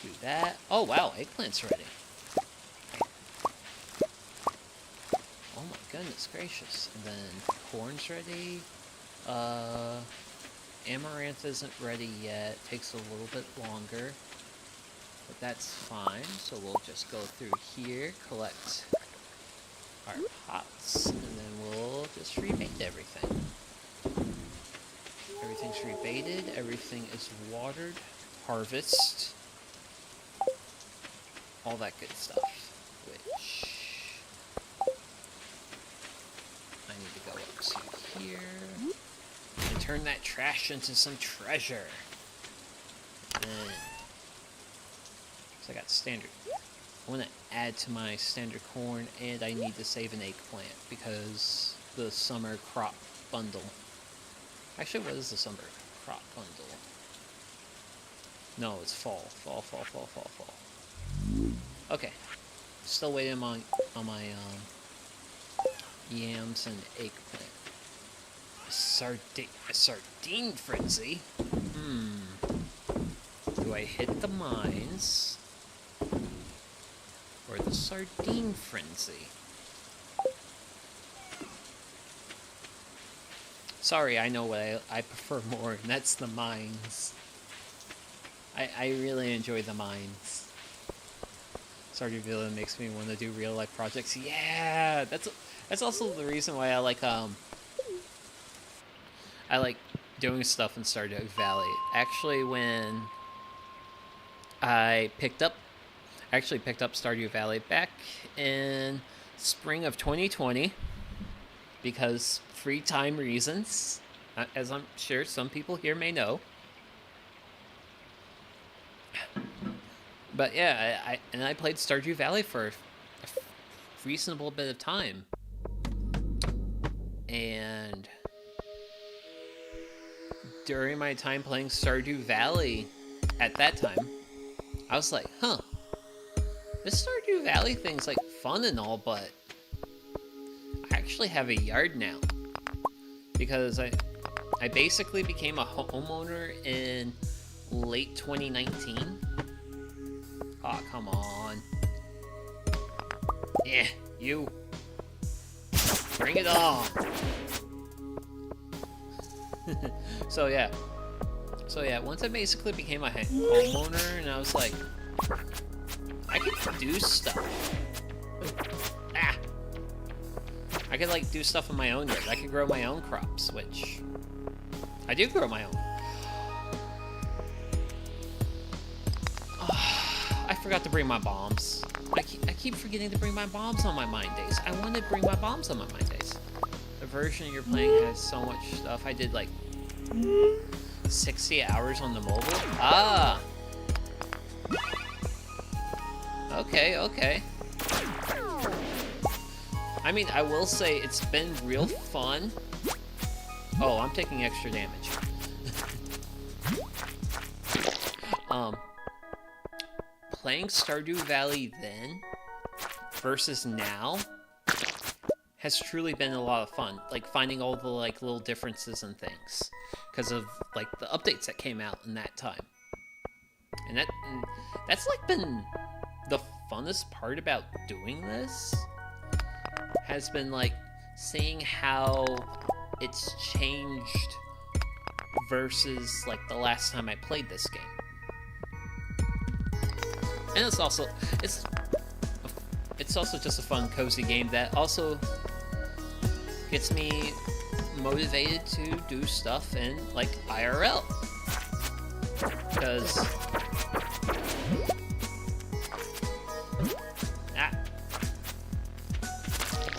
do that. Oh wow, eggplant's ready. Oh my goodness gracious. And then corn's ready. Amaranth isn't ready yet. Takes a little bit longer. But that's fine. So we'll just go through here, collect our pots, and then we'll just rebait everything. Everything's rebaited, everything is watered, harvest, all that good stuff, which I need to go up to here and turn that trash into some treasure. And so I got standard. I want to add to my standard corn, and I need to save an eggplant because the summer crop bundle. Actually, what is the summer crop bundle? No, it's fall. Fall. Okay. Still waiting on my yams and eggplant. A sardine frenzy? Do I hit the mines? Or the sardine frenzy? Sorry, I know what I prefer more, and that's the mines. I really enjoy the mines. Stardew Villa makes me want to do real life projects. Yeah, that's also the reason why I like doing stuff in Stardew Valley. Actually, when I picked up Stardew Valley back in spring of 2020 because free time reasons, as I'm sure some people here may know. But yeah, I played Stardew Valley for a reasonable bit of time. And during my time playing Stardew Valley at that time, I was like, huh, this Stardew Valley thing's like fun and all, but I actually have a yard now. Because I basically became a homeowner in late 2019. Aw, oh, come on. Yeah, you. Bring it on. So yeah, once I basically became a homeowner, and I was like, I could do stuff. I could like do stuff in my own yard. I could grow my own crops, which I do grow my own. I forgot to bring my bombs. I keep forgetting to bring my bombs on my mine days. I want to bring my bombs on my mine days. The version you're playing has so much stuff. I did like 60 hours on the mobile. Ah. Okay. I mean, I will say it's been real fun. Oh, I'm taking extra damage. playing Stardew Valley then versus now has truly been a lot of fun. Like, finding all the, like, little differences and things. Because of, like, the updates that came out in that time. And that's, like, been the funnest part about doing this. Has been, like, seeing how it's changed versus, like, the last time I played this game. And it's also just a fun, cozy game that also gets me motivated to do stuff in, like, IRL. Because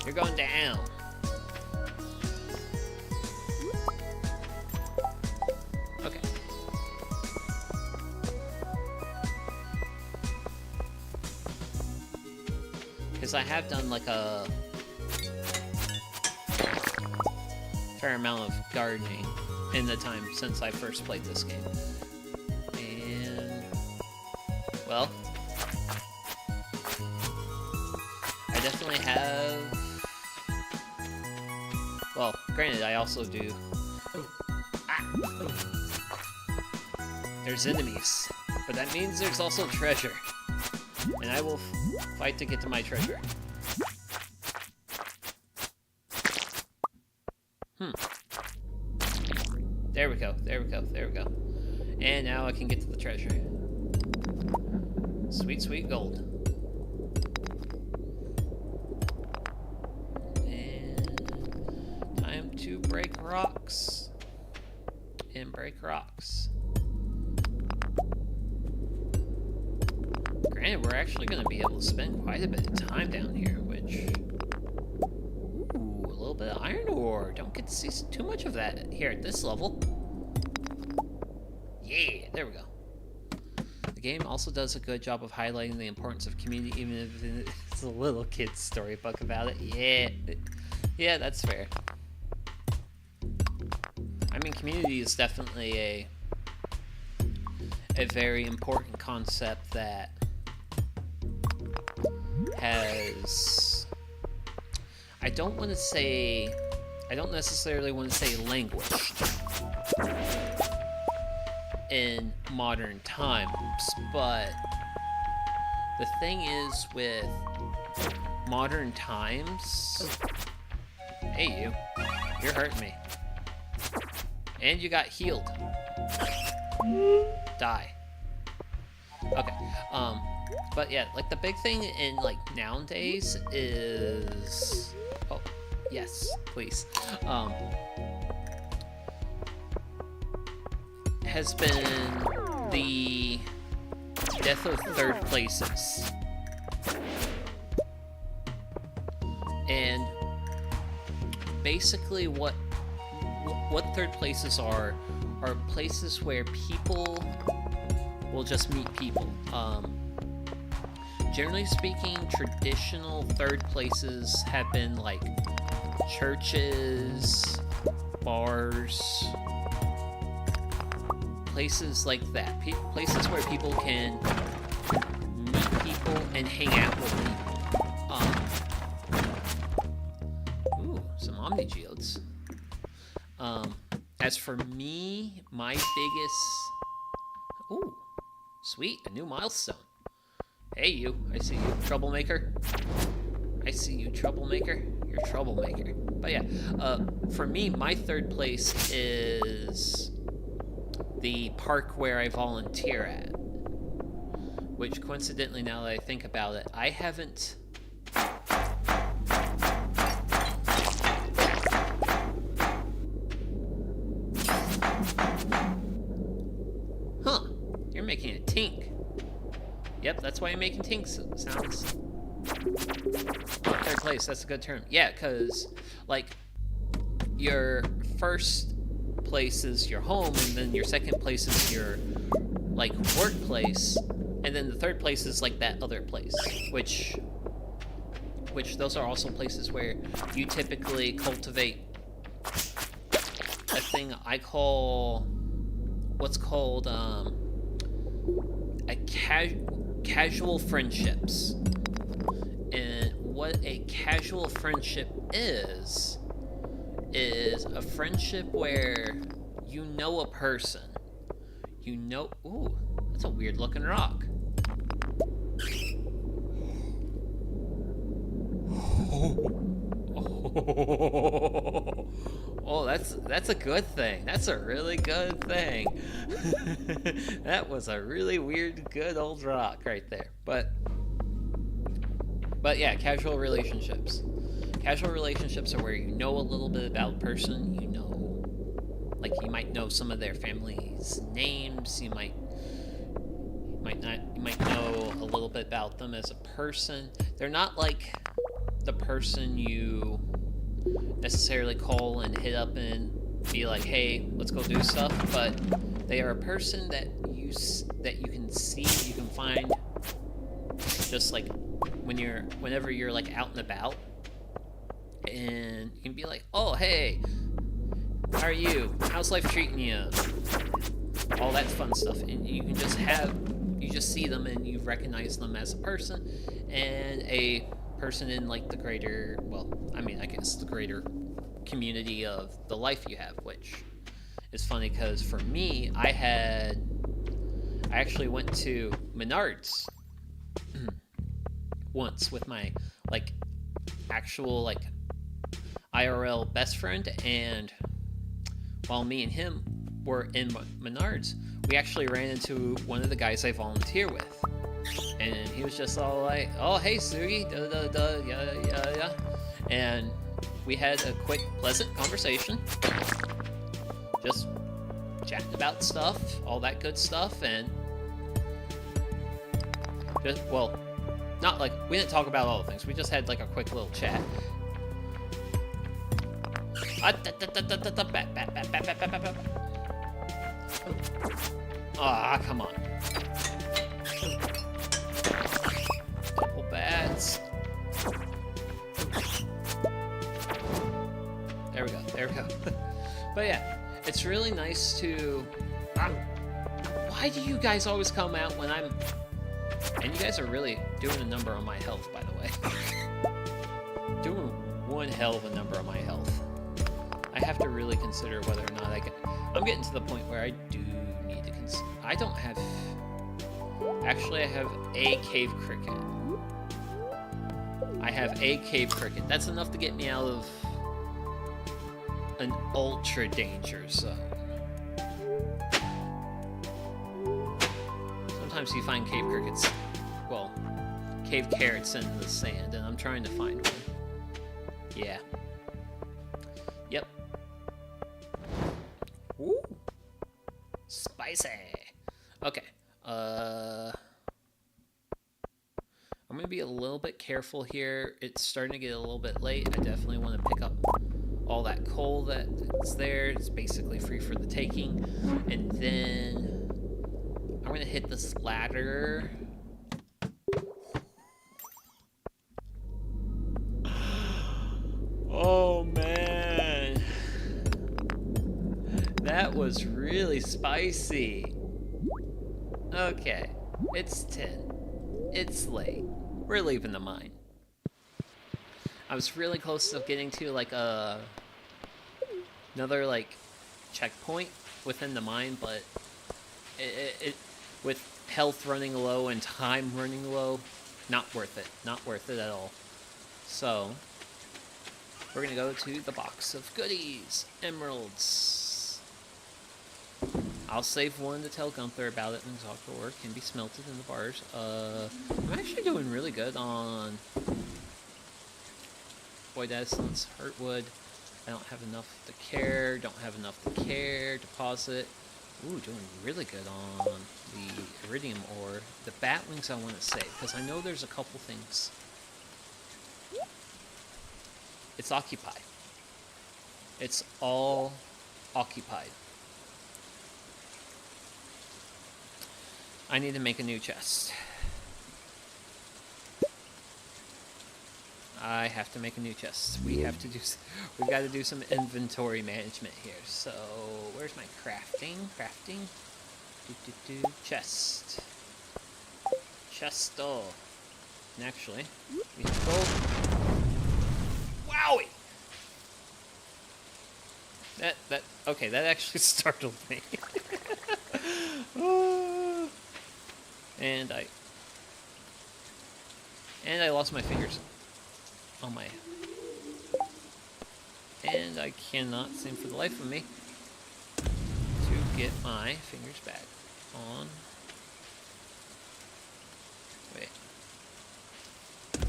you're going down. Okay. Because I have done, like, a fair amount of gardening in the time since I first played this game. And, well, I definitely have... Well, granted, I also do... There's enemies, but that means there's also treasure. And I will fight to get to my treasure. There we go, there we go, there we go. And now I can get to the treasure. Sweet, sweet gold. And time to break rocks. And break rocks. Granted, we're actually going to be able to spend quite a bit of time down here, which... Ooh, a little bit of iron ore. Don't get to see too much of that here at this level. Yeah, there we go. The game also does a good job of highlighting the importance of community, even if it's a little kid's storybook about it. Yeah, that's fair. I mean, community is definitely a very important concept that has... I don't necessarily want to say languished in modern times, but the thing is with modern times... Hey, you're hurting me. And you got healed. Die. Okay, but yeah, like, the big thing in, like, nowadays is... Oh, yes, please. Has been the death of third places. And basically what third places are places where people will just meet people. Generally speaking, traditional third places have been like churches, bars, places like that. Places where people can meet people and hang out with people. Ooh, some Omni Geodes. As for me, my biggest... Ooh, sweet, a new milestone. Hey, you. I see you, troublemaker. I see you, troublemaker. You're a troublemaker. But yeah, for me, my third place is the park where I volunteer at. Which, coincidentally, now that I think about it, I haven't... Huh. You're making a tink. Yep, that's why you're making tink sounds. Third place, that's a good term. Yeah, because, like, your first place is your home, and then your second place is your, like, workplace, and then the third place is, like, that other place, which those are also places where you typically cultivate a thing I call, what's called, casual friendships. And what a casual friendship is a friendship where you know a person. You know... Ooh, that's a weird looking rock. Oh, that's a good thing. That's a really good thing. That was a really weird, good old rock right there. But yeah, casual relationships. Casual relationships are where you know a little bit about a person. You know, like you might know some of their family's names. You might know a little bit about them as a person. They're not like the person you necessarily call and hit up and be like, hey, let's go do stuff, but they are a person that you can see, you can find just like whenever you're like out and about, and you can be like, oh, hey, how are you? How's life treating you? All that fun stuff. And you can just see them and you recognize them as a person and a person in like the greater, well, I mean, I guess the greater community of the life you have, which is funny because for me, I actually went to Menards once with my like actual like IRL best friend, and while me and him were in Menards, we actually ran into one of the guys I volunteer with, and he was just all like, oh, hey, Sugi, yeah, and we had a quick, pleasant conversation, just chatting about stuff, all that good stuff, and just, well, not like, we didn't talk about all the things, we just had like a quick little chat. Ah, come on. Double bats. There we go. But yeah, it's really nice to... why do you guys always come out when I'm... And you guys are really doing a number on my health, by the way. Doing one hell of a number on my health. I have to really consider whether or not I can... I'm getting to the point where I do need to consider... I don't have... Actually, I have a cave cricket. I have a cave cricket. That's enough to get me out of an ultra danger zone. Sometimes you find cave crickets... Well, cave carrots in the sand, and I'm trying to find one. Yeah. Yep. Ooh. Spicy. Okay. I'm gonna be a little bit careful here. It's starting to get a little bit late. I definitely want to pick up all that coal that's there. It's basically free for the taking. And then I'm gonna hit this ladder. Oh man, that was really spicy. Okay, it's 10. It's late. We're leaving the mine. I was really close to getting to like another like checkpoint within the mine, but it with health running low and time running low, not worth it. Not worth it at all. So we're gonna go to the box of goodies, emeralds. I'll save one to tell Gunther about it, and Exalted Ore can be smelted in the bars. I'm actually doing really good on Void Essence, Heartwood. I don't have enough to care, don't have enough to care, deposit. Ooh, doing really good on the Iridium Ore. The Batwings I want to save, because I know there's a couple things. It's occupied. It's all occupied. I need to make a new chest. I have to make a new chest. We've got to do some inventory management here. So, where's my crafting? Chest. chest. Oh. And actually, we can go. Wowie! Okay, that actually startled me. And I lost my fingers. Oh my. And I cannot seem for the life of me to get my fingers back on. Wait.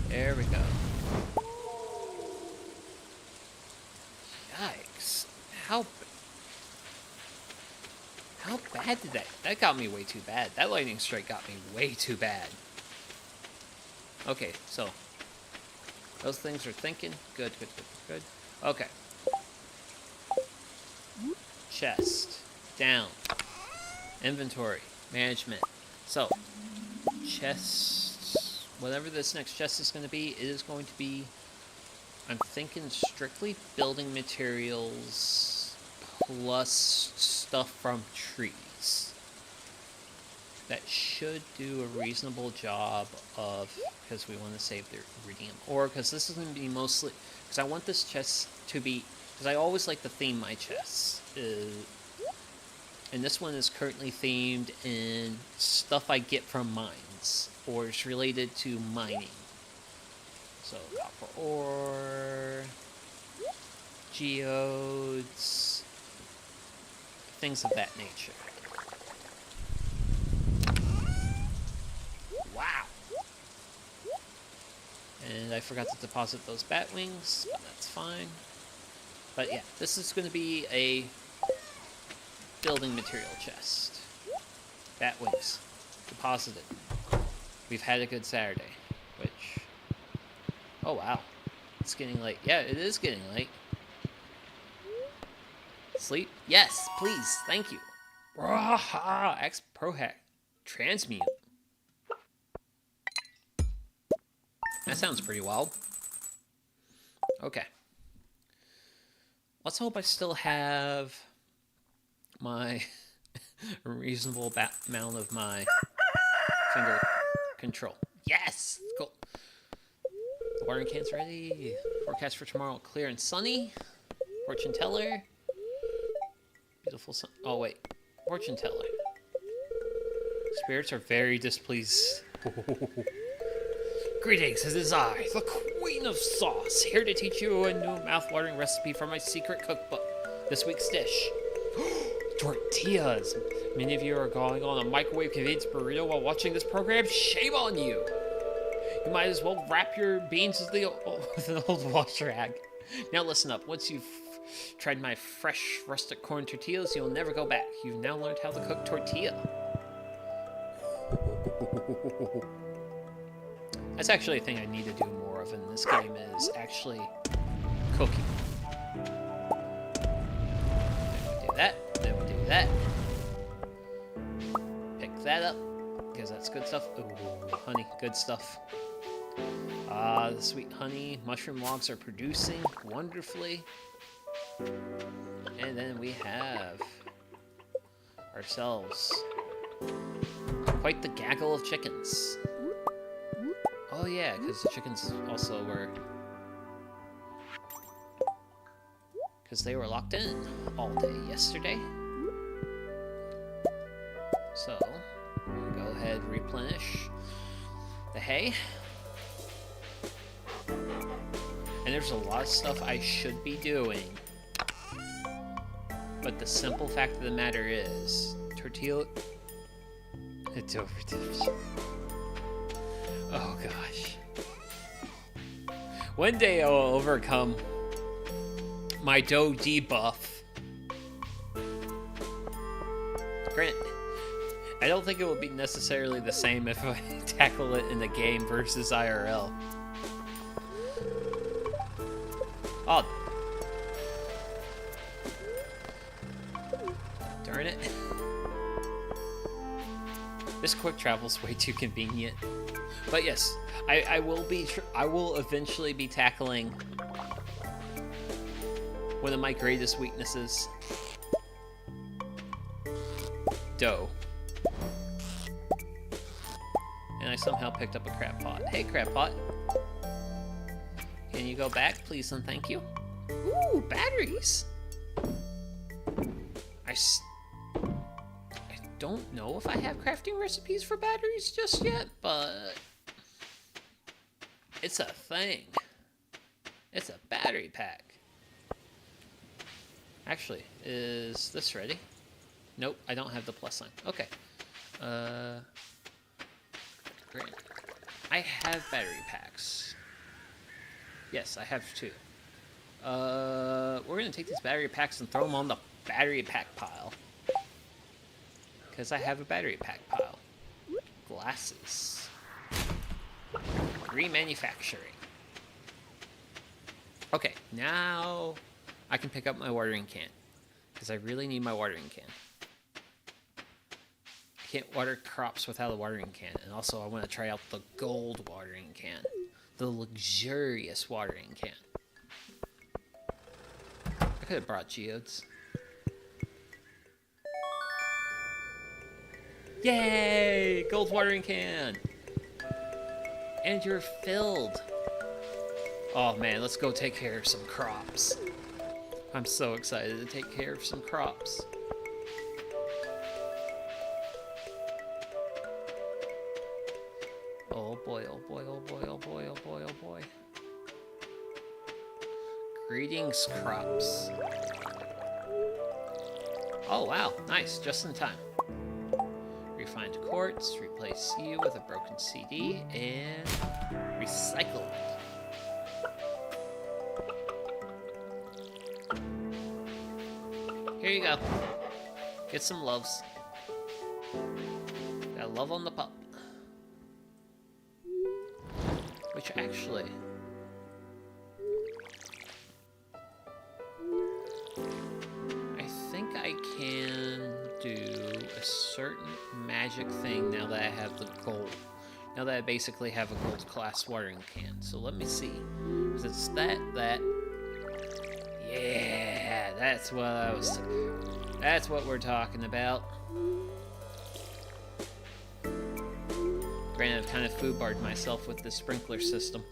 There we go. Yikes. How bad did that got me way too bad. That lightning strike got me way too bad. Okay, so those things are thinking. Good. Okay. Chest. Down. Inventory. Management. So, chest. Whatever this next chest is going to be, it is going to be, I'm thinking strictly building materials plus stuff from trees. That should do a reasonable job of, because we want to save the iridium, or because this is going to be mostly, because I want this chest to be, because I always like to theme my chests, and this one is currently themed in stuff I get from mines, or is related to mining. So, copper ore, geodes, things of that nature. Wow! And I forgot to deposit those bat wings, but that's fine. But yeah, this is going to be a building material chest. Bat wings. Deposited. We've had a good Saturday, which... Oh wow. It's getting late. Yeah, it is getting late. Sleep? Yes, please. Thank you. X Pro Hack. Transmute. That sounds pretty wild. Okay. Let's hope I still have my reasonable amount of my finger control. Yes! Cool. The watering can's ready. Forecast for tomorrow, clear and sunny. Fortune teller. Beautiful sun. Oh, wait. Fortune teller. Spirits are very displeased. Greetings, it is I, the Queen of Sauce, here to teach you a new mouth-watering recipe for my secret cookbook. This week's dish. Tortillas. Many of you are going on a microwave-convenience burrito while watching this program. Shame on you! You might as well wrap your beans with an old wash rag. Now listen up. Once you've tried my fresh rustic corn tortillas, you'll never go back. You've now learned how to cook tortilla. That's actually a thing I need to do more of in this game, is actually cooking. Then we do that, then we do that. Pick that up, because that's good stuff. Ooh, honey, good stuff. The sweet honey mushroom logs are producing wonderfully. And then we have ourselves quite the gaggle of chickens. Oh yeah, because the chickens also were... because they were locked in all day yesterday. So, we'll go ahead and replenish the hay. And there's a lot of stuff I should be doing. But the simple fact of the matter is, tortilla... it's overdosed. Oh gosh. One day I will overcome my dough debuff. Grant, I don't think it will be necessarily the same if I tackle it in the game versus IRL. Oh. Darn it. This quick travel's way too convenient. But yes, I will eventually be tackling one of my greatest weaknesses. Dough. And And I somehow picked up a crab pot. Hey, crab pot. Can you go back, please and thank you? Ooh, batteries! I don't know if I have crafting recipes for batteries just yet, but it's a thing. It's a battery pack. Actually, is this ready? Nope, I don't have the plus sign. Okay. Great. I have battery packs. Yes, I have 2. We're gonna take these battery packs and throw them on the battery pack pile. Because I have a battery pack pile. Glasses. Remanufacturing. Okay, now I can pick up my watering can. Because I really need my watering can. I can't water crops without a watering can. And also I want to try out the gold watering can. The luxurious watering can. I could have brought geodes. Yay! Gold watering can! And you're filled. Oh man, let's go take care of some crops. I'm so excited to take care of some crops. Oh boy, oh boy, oh boy, oh boy, oh boy, oh boy. Greetings, crops. Oh wow, nice, just in time. Refined quartz, replace you with a broken CD, and recycle it. Here you go. Get some loves. Got love on the pup. Which actually... I think I can do a certain magic thing now that I have the gold. Now that I basically have a gold class watering can. So let me see. Because it's that... Yeah, that's what I was... That's what we're talking about. Granted, I've kind of foobarred myself with this sprinkler system.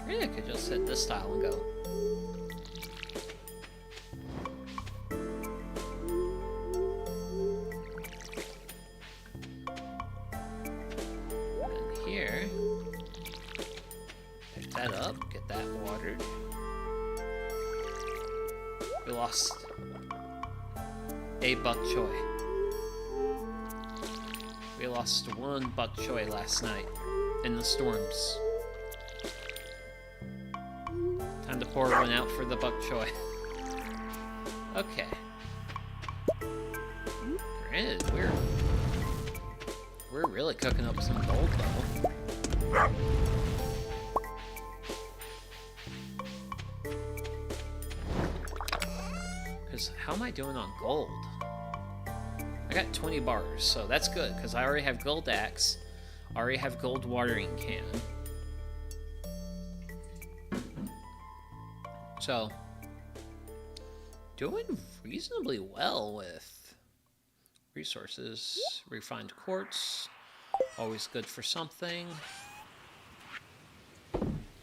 Really, I could just hit this tile and go. And here, pick that up, get that watered. We lost a bok choy. We lost 1 bok choy last night in the storms. Time to pour one out for the bok choy. Okay. Granted, we're really cooking up some gold though. Because how am I doing on gold? I got 20 bars, so that's good, because I already have gold axe, I already have gold watering can. So, doing reasonably well with resources. Refined quartz, always good for something.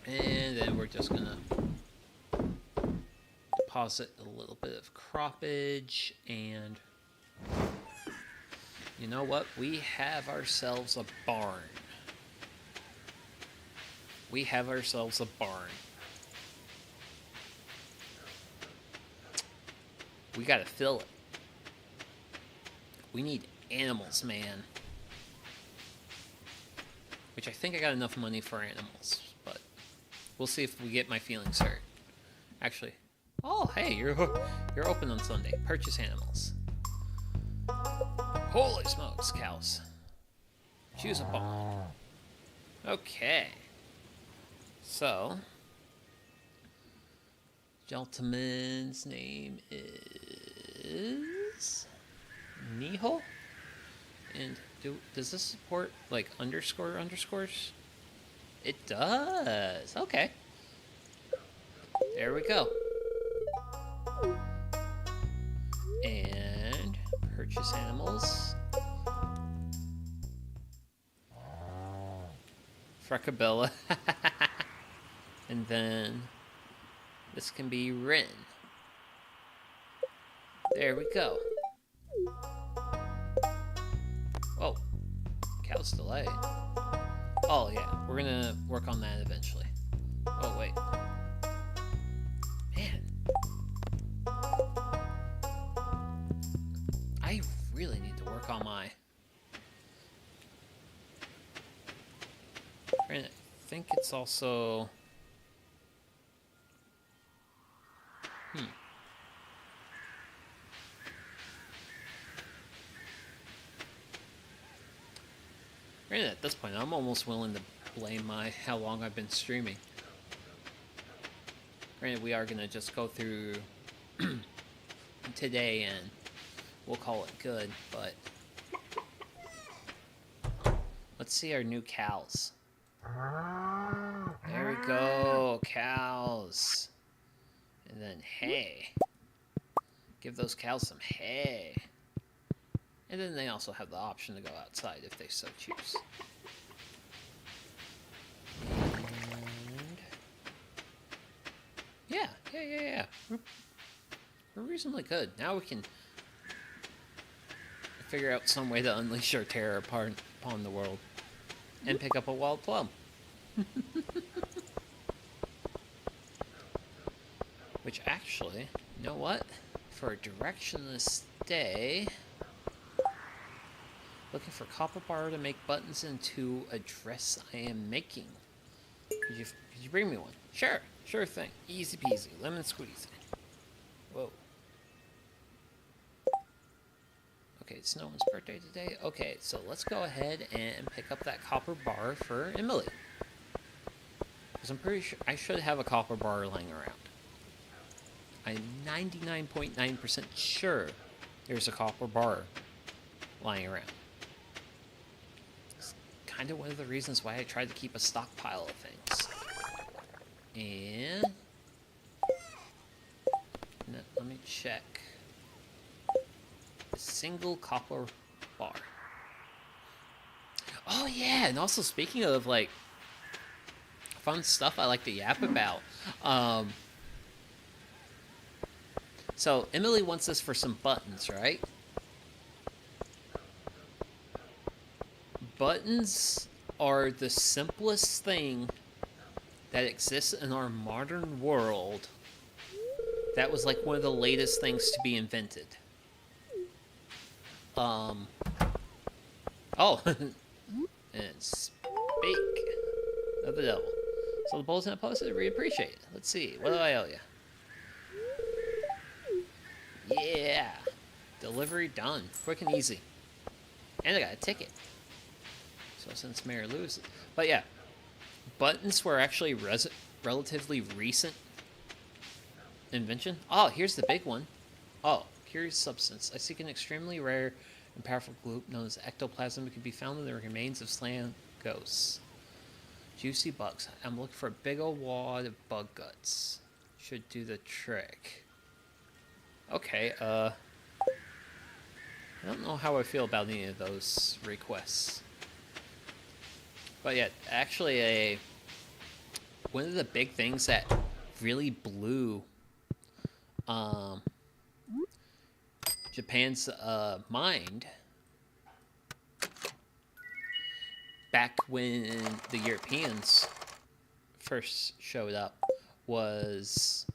And then we're just gonna deposit a little bit of croppage and... You know what? We have ourselves a barn. We have ourselves a barn. We gotta fill it. We need animals, man. Which I think I got enough money for animals, but we'll see if we get my feelings hurt. Actually, oh hey, you're open on Sunday. Purchase animals. Holy smokes, cows. Choose a bond. Okay. So, gentleman's name is Nihal. And does this support like underscores? It does. Okay. There we go. And purchase animals. Frecabella. And then this can be Rin. There we go. Oh, cow's delayed. Oh yeah, we're gonna work on that eventually. Oh wait. Man. I really need to work on my... I think it's also... Granted, at this point, I'm almost willing to blame how long I've been streaming. Granted, we are going to just go through today and we'll call it good, but... Let's see our new cows. There we go, cows. And then hay. Give those cows some hay. And then they also have the option to go outside if they so choose. And... Yeah. We're reasonably good. Now we can figure out some way to unleash our terror upon the world. And pick up a wild plum. Which actually, you know what? For a directionless day... Looking for copper bar to make buttons into a dress I am making. Could you bring me one? Sure thing. Easy peasy, lemon squeezy. Whoa. Okay, it's no one's birthday today. Okay, so let's go ahead and pick up that copper bar for Emily. Because I'm pretty sure I should have a copper bar laying around. I'm 99.9% sure there's a copper bar lying around. Kind of one of the reasons why I tried to keep a stockpile of things. And let me check. A single copper bar. Oh yeah, and also speaking of like fun stuff I like to yap about. So Emily wants this for some buttons, right? Buttons are the simplest thing that exists in our modern world. That was like one of the latest things to be invented. Oh, and speak of the devil. So the bulletin I posted, we appreciate it. Let's see, what do I owe you? Yeah, delivery done, quick and easy. And I got a ticket. So since Mayor loses, but yeah, buttons were actually relatively recent invention. Oh, here's the big one. Oh, curious substance. I seek an extremely rare and powerful gloop known as ectoplasm. It can be found in the remains of slain ghosts. Juicy bugs. I'm looking for a big old wad of bug guts. Should do the trick. Okay, I don't know how I feel about any of those requests. But yeah, actually one of the big things that really blew Japan's mind back when the Europeans first showed up was...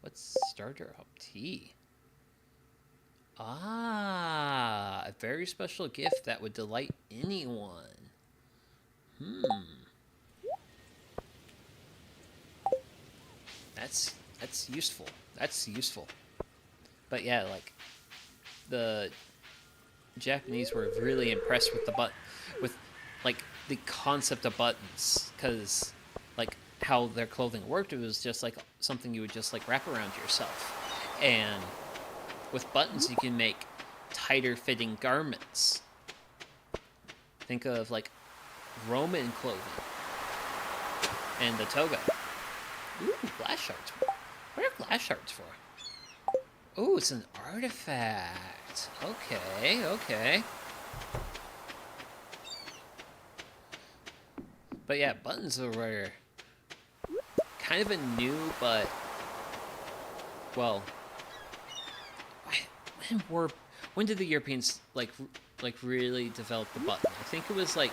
What's Stardew tea? Ah, a very special gift that would delight anyone. That's useful. That's useful. But yeah, like the Japanese were really impressed with like the concept of buttons, because like how their clothing worked, it was just like something you would just like wrap around yourself, and with buttons you can make tighter fitting garments. Think of like Roman clothing and the toga. Ooh, glass shards. What are glass shards for? Ooh, it's an artifact. Okay. But yeah, buttons were kind of a new, but well, when were when did the Europeans like really develop the button? I think it was like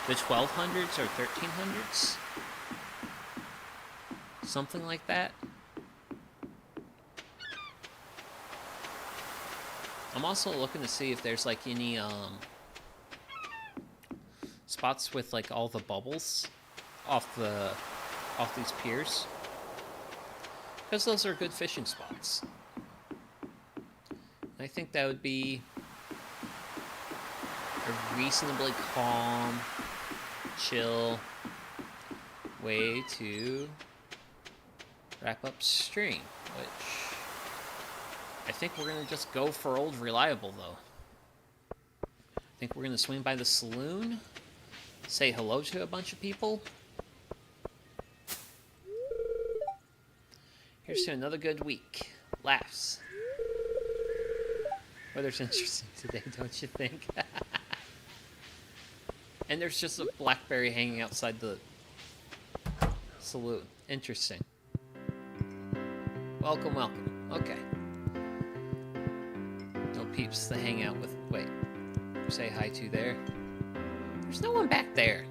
the 1200s or 1300s, something like that. I'm also looking to see if there's like any spots with like all the bubbles off these piers, because those are good fishing spots. I think that would be a reasonably calm, chill way to wrap up stream, which I think we're going to just go for old reliable, though. I think we're going to swing by the saloon, say hello to a bunch of people. Here's to another good week. Laughs. Weather's interesting today, don't you think? And there's just a blackberry hanging outside the saloon. Interesting. Welcome, welcome. Okay. No peeps to hang out with. Wait. Say hi to there. There's no one back there.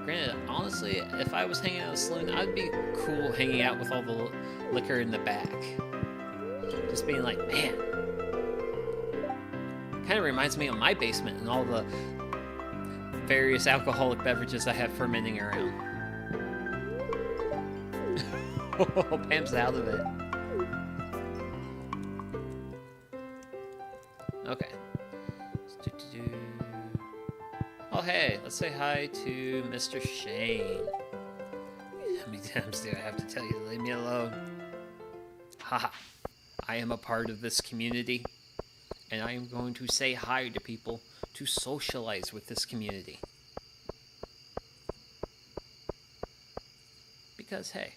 Granted, honestly, if I was hanging out at a saloon, I'd be cool hanging out with all the liquor in the back. Just being like, man. Kind of reminds me of my basement and all the various alcoholic beverages I have fermenting around. Oh, Pam's out of it. Okay. Oh, hey, let's say hi to Mr. Shane. How many times do I have to tell you to leave me alone? Haha. I am a part of this community, and I am going to say hi to people to socialize with this community. Because, hey,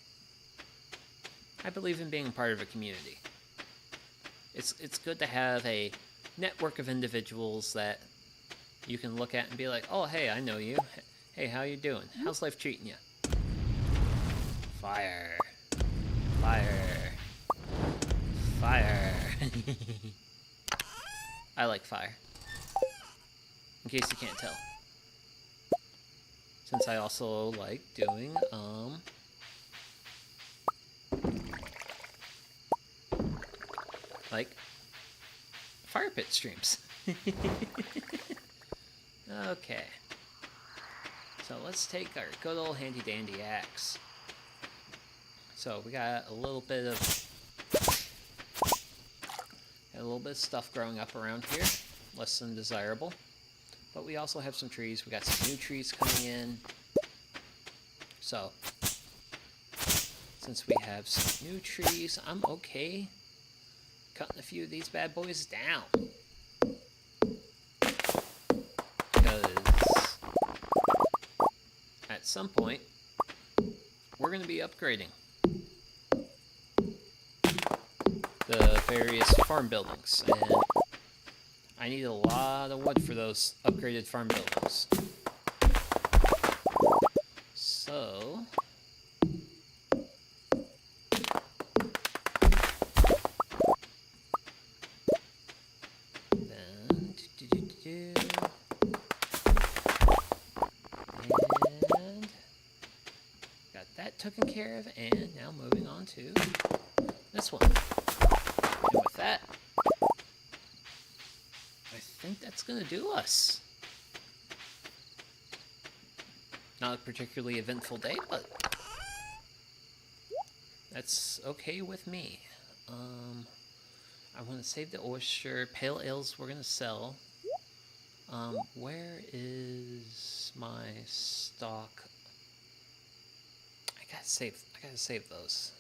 I believe in being a part of a community. It's good to have a network of individuals that you can look at and be like, oh, hey, I know you. Hey, how you doing? How's life treating you? Fire. Fire. Fire. I like fire. In case you can't tell. Since I also like doing, like fire pit streams. Okay. So let's take our good old handy dandy axe. So we got a little bit of stuff growing up around here, less than desirable. But we also have some trees. We got some new trees coming in. So since we have some new trees, I'm okay cutting a few of these bad boys down. Because at some point, we're going to be upgrading the various farm buildings, and I need a lot of wood for those upgraded farm buildings. So then and got that taken care of, and now moving on to this one. And with that, I think that's going to do us. Not a particularly eventful day, but that's okay with me. I want to save the oyster. Pale ales we're going to sell. Where is my stock? I gotta save those.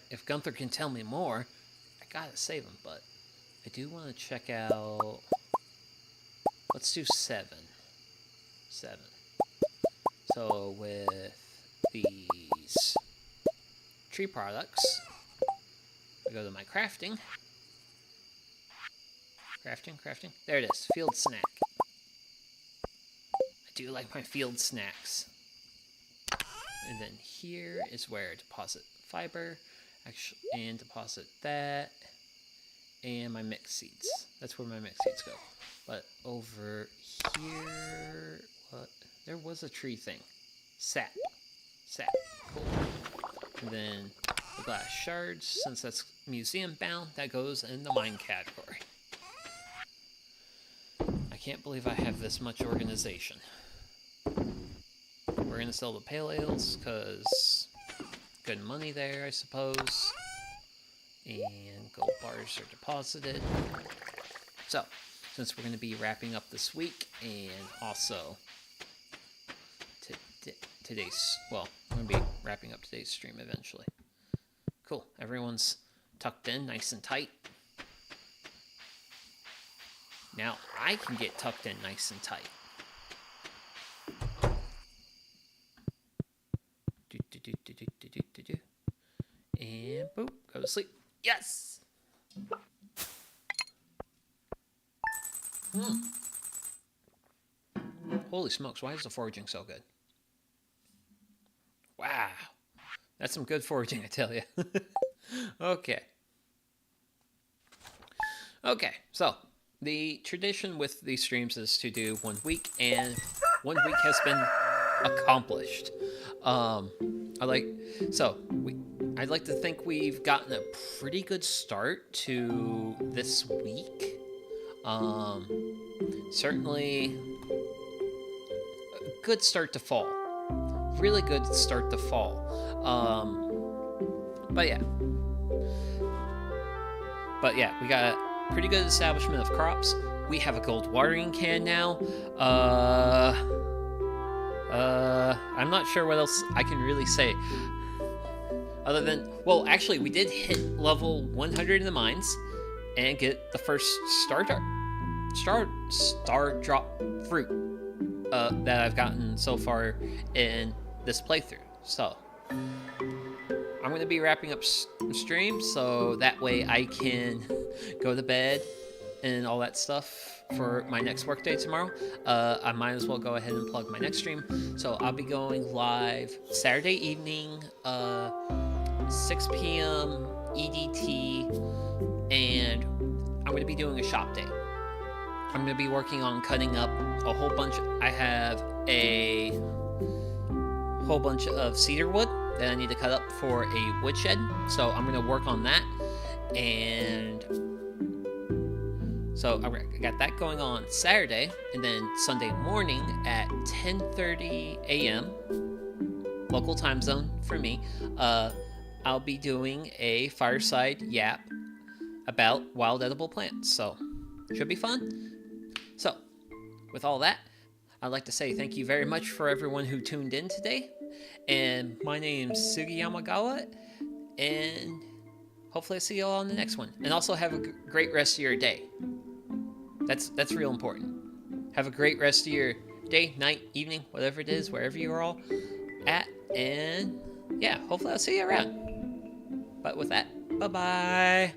If Gunther can tell me more, I gotta save them, but I do want to check out. Let's do 7. So with these tree products, I go to my crafting. Crafting. There it is. Field snack. do like my field snacks. And then here is where I deposit fiber, actually, and deposit that, and my mixed seeds. That's where my mixed seeds go. But over here, what? There was a tree thing. Sap. Cool. And then the glass shards, since that's museum bound, that goes in the mine category. I can't believe I have this much organization. We're gonna sell the pale ales because good money there, I suppose. And gold bars are deposited. So, since we're gonna be wrapping up this week, and also today's, well, I'm gonna be wrapping up today's stream eventually. Cool. Everyone's tucked in, nice and tight. Now I can get tucked in nice and tight. And boop, go to sleep. Yes! Holy smokes, why is the foraging so good? Wow. That's some good foraging, I tell you. Okay. Okay, so the tradition with these streams is to do 1 week, and 1 week has been accomplished. I'd like to think we've gotten a pretty good start to this week. Certainly a good start to fall. Really good start to fall. But yeah, we got a pretty good establishment of crops. We have a gold watering can now. I'm not sure what else I can really say. Other than, well, actually, we did hit level 100 in the mines and get the first star drop fruit that I've gotten so far in this playthrough. So I'm going to be wrapping up stream so that way I can go to bed and all that stuff for my next workday tomorrow. I might as well go ahead and plug my next stream. So I'll be going live Saturday evening, 6 p.m. EDT, and I'm going to be doing a shop day. I'm going to be working on cutting up a whole bunch. I have a whole bunch of cedar wood that I need to cut up for a woodshed, so I'm going to work on that. And so I got that going on Saturday, and then Sunday morning at 10:30 a.m. local time zone for me, I'll be doing a fireside yap about wild edible plants, so should be fun. So, with all that, I'd like to say thank you very much for everyone who tuned in today, and my name's Sugi Yamagawa, and hopefully I see you all on the next one. And also have a great rest of your day. That's real important. Have a great rest of your day, night, evening, whatever it is, wherever you're all at, and yeah, hopefully I'll see you around. But with that, bye-bye.